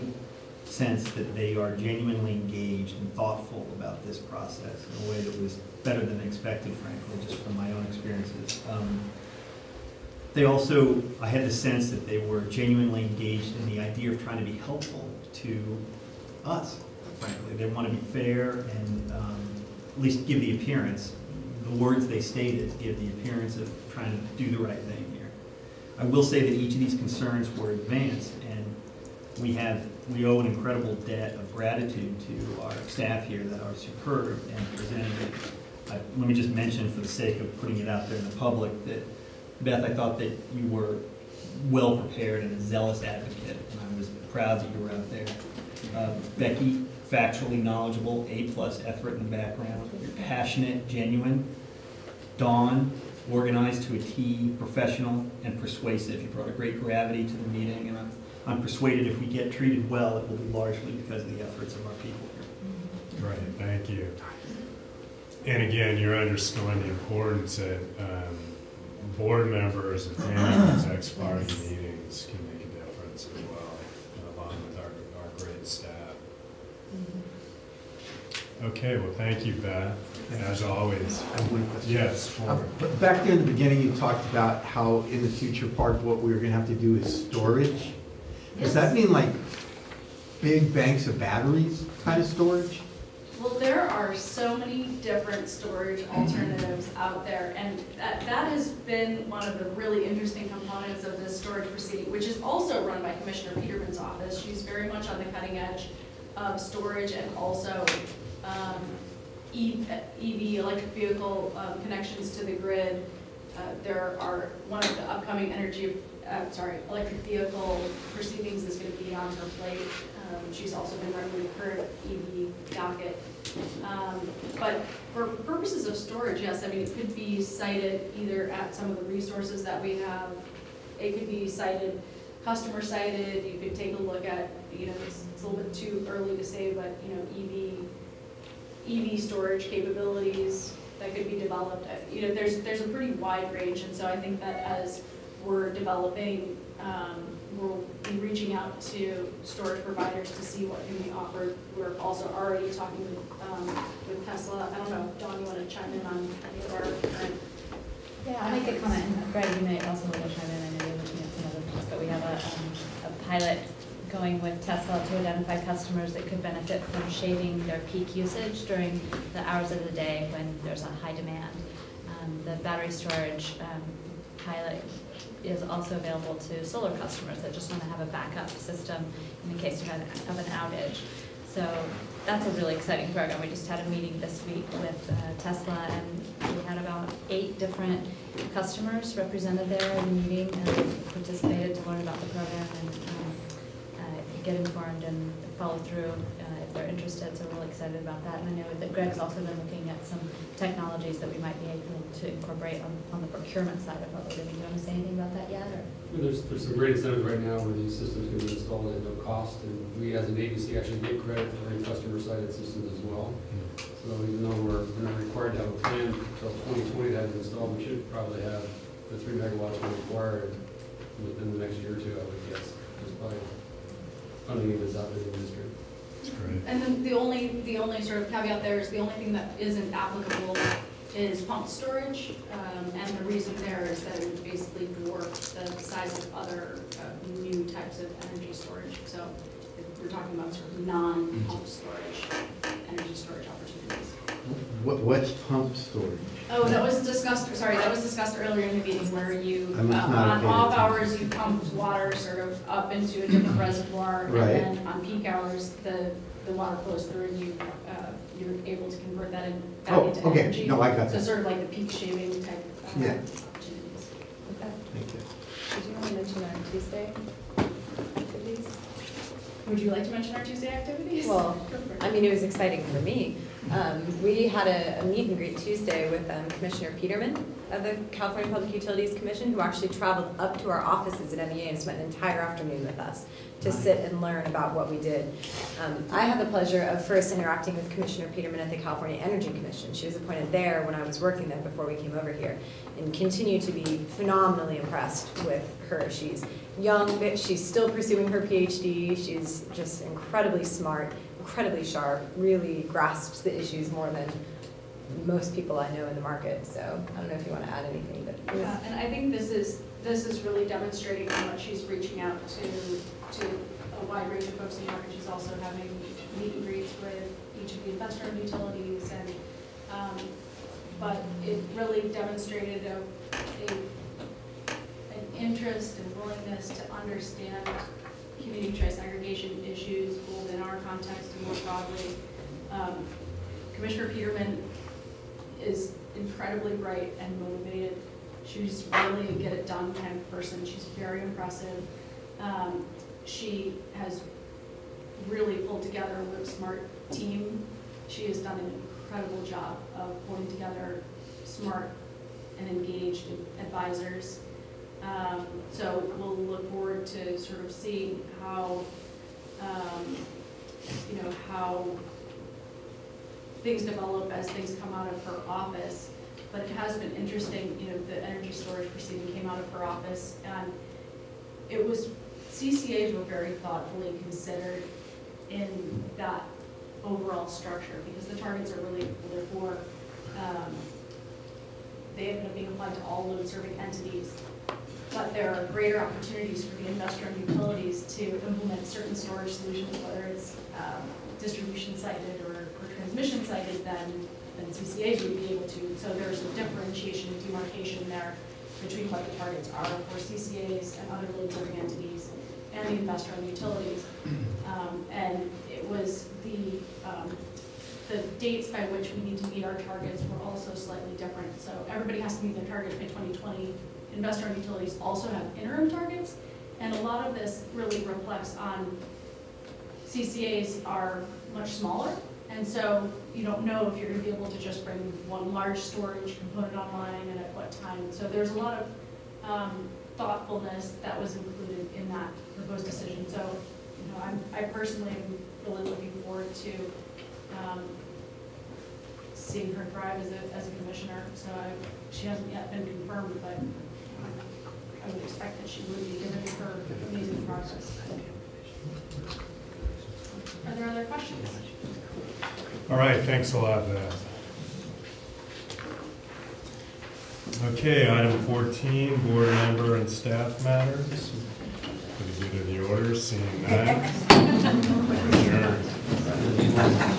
sense that they are genuinely engaged and thoughtful about this process in a way that was better than expected, frankly, just from my own experiences. They also, I had the sense that they were genuinely engaged in the idea of trying to be helpful to us, frankly. They want to be fair and at least give the appearance, the words they stated, give the appearance of trying to do the right thing here. I will say that each of these concerns were advanced, and we owe an incredible debt of gratitude to our staff here that are superb and presenting it. Let me just mention, for the sake of putting it out there in the public, that Beth, I thought that you were well prepared and a zealous advocate, and I was proud that you were out there. Becky, factually knowledgeable, A+ effort in the background. You're passionate, genuine. Dawn, organized to a T, professional and persuasive. You brought a great gravity to the meeting, and I'm persuaded if we get treated well, it will be largely because of the efforts of our people here. Great, thank you. And again, you're underscoring the importance that board members and families, ex-party meetings can make a difference as well, along with our great staff. Okay, well, thank you, Beth, as always. I have one question. Yes. Back there in the beginning, you talked about how in the future part of what we were going to have to do is storage. Does that mean like big banks of batteries kind of storage? there are so many different storage alternatives out there, and that has been one of the really interesting components of this storage proceeding, which is also run by Commissioner Peterman's office. She's very much on the cutting edge of storage and also EV, electric vehicle connections to the grid. There are one of the upcoming electric vehicle proceedings is going to be on her plate. She's also been running her EV docket. But for purposes of storage, yes, I mean, it could be cited either at some of the resources that we have. It could be cited, customer cited. You could take a look at, you know, it's a little bit too early to say, but, you know, EV storage capabilities that could be developed. You know, there's a pretty wide range, and so I think that as we're developing, we'll be reaching out to storage providers to see what can be offered. We're also already talking with Tesla. I don't know, Dawn, you want to chime in on any of our current? Yeah, I'll make a comment. Greg, you may also want to chime in. I know you're looking at some other things, but we have a pilot going with Tesla to identify customers that could benefit from shaving their peak usage during the hours of the day when there's a high demand. The battery storage pilot is also available to solar customers that just want to have a backup system in the case of an outage. So that's a really exciting program. We just had a meeting this week with Tesla, and we had about 8 different customers represented there in the meeting and participated to learn about the program and get informed and follow through if they're interested. So we're really excited about that. And I know that Greg's also been looking at some technologies that we might be able to incorporate on the procurement side of what we're doing. Do you want to say anything about that yet? Or? There's some great incentives right now where these systems can be installed at no cost, and we as an agency actually get credit for any customer-sided systems as well. So even though we're not required to have a plan until 2020 to have it installed, we should probably have the 3 megawatts we're required within the next year or two, I would guess, just by funding this out in the industry. And then the only sort of caveat there is the only thing that isn't applicable is pump storage, and the reason there is that it would basically dwarf the size of other new types of energy storage. So we're talking about sort of non-pump storage, energy storage opportunities. What's pump storage? Oh, that was discussed, sorry, that was discussed earlier in the meeting where you, on off hours, you pump water sort of up into a different reservoir, Right. and then on peak hours, the water flows through and you're able to convert that back into okay. energy. No, I got So that. sort of like the peak shaving type Yeah. opportunities. Okay. Thank you. Did you want to mention our Tuesday activities? Would you like to mention our Tuesday activities? Well, I mean, it was exciting for me. We had a meet and greet Tuesday with Commissioner Peterman of the California Public Utilities Commission, who actually traveled up to our offices at MEA and spent an entire afternoon with us to sit and learn about what we did. I had the pleasure of first interacting with Commissioner Peterman at the California Energy Commission. She was appointed there when I was working there before we came over here, and continue to be phenomenally impressed with her. She's young, but she's still pursuing her PhD. She's just incredibly smart, incredibly sharp, really grasps the issues more than most people I know in the market. So I don't know if you want to add anything, but it was, Yeah, and I think this is really demonstrating how much she's reaching out to a wide range of folks in the market. She's also having meet and greets with each of the investor-owned utilities, and but it really demonstrated an interest and willingness to understand community choice aggregation issues, both in our context and more broadly. Commissioner Peterman is incredibly bright and motivated. She's really a get it done kind of person. She's very impressive. She has really pulled together a really smart team. She has done an incredible job of pulling together smart and engaged advisors. So we'll look forward to sort of seeing how, how things develop as things come out of her office. But it has been interesting, the energy storage proceeding came out of her office, and it was, CCAs were very thoughtfully considered in that overall structure, because the targets are really, therefore, they end up being applied to all load-serving entities. But there are greater opportunities for the investor-owned utilities to implement certain storage solutions, whether it's distribution-sited or transmission sited, then CCAs would be able to. So there's a differentiation, demarcation there between what the targets are for CCAs and other load serving entities and the investor-owned utilities. And it was the dates by which we need to meet our targets were also slightly different. So everybody has to meet their targets by 2020. Investor-owned utilities also have interim targets. And a lot of this really reflects on CCAs are much smaller. And so you don't know if you're going to be able to just bring one large storage component online and at what time. So there's a lot of thoughtfulness that was included in that proposed decision. So, you know, I personally am really looking forward to seeing her thrive as a commissioner. So she hasn't yet been confirmed, but I would expect that she would be given her amazing progress. Are there other questions? All right, thanks a lot, Beth. Okay, item 14, board member and staff matters. Pretty good of the order, seeing none. Adjourned.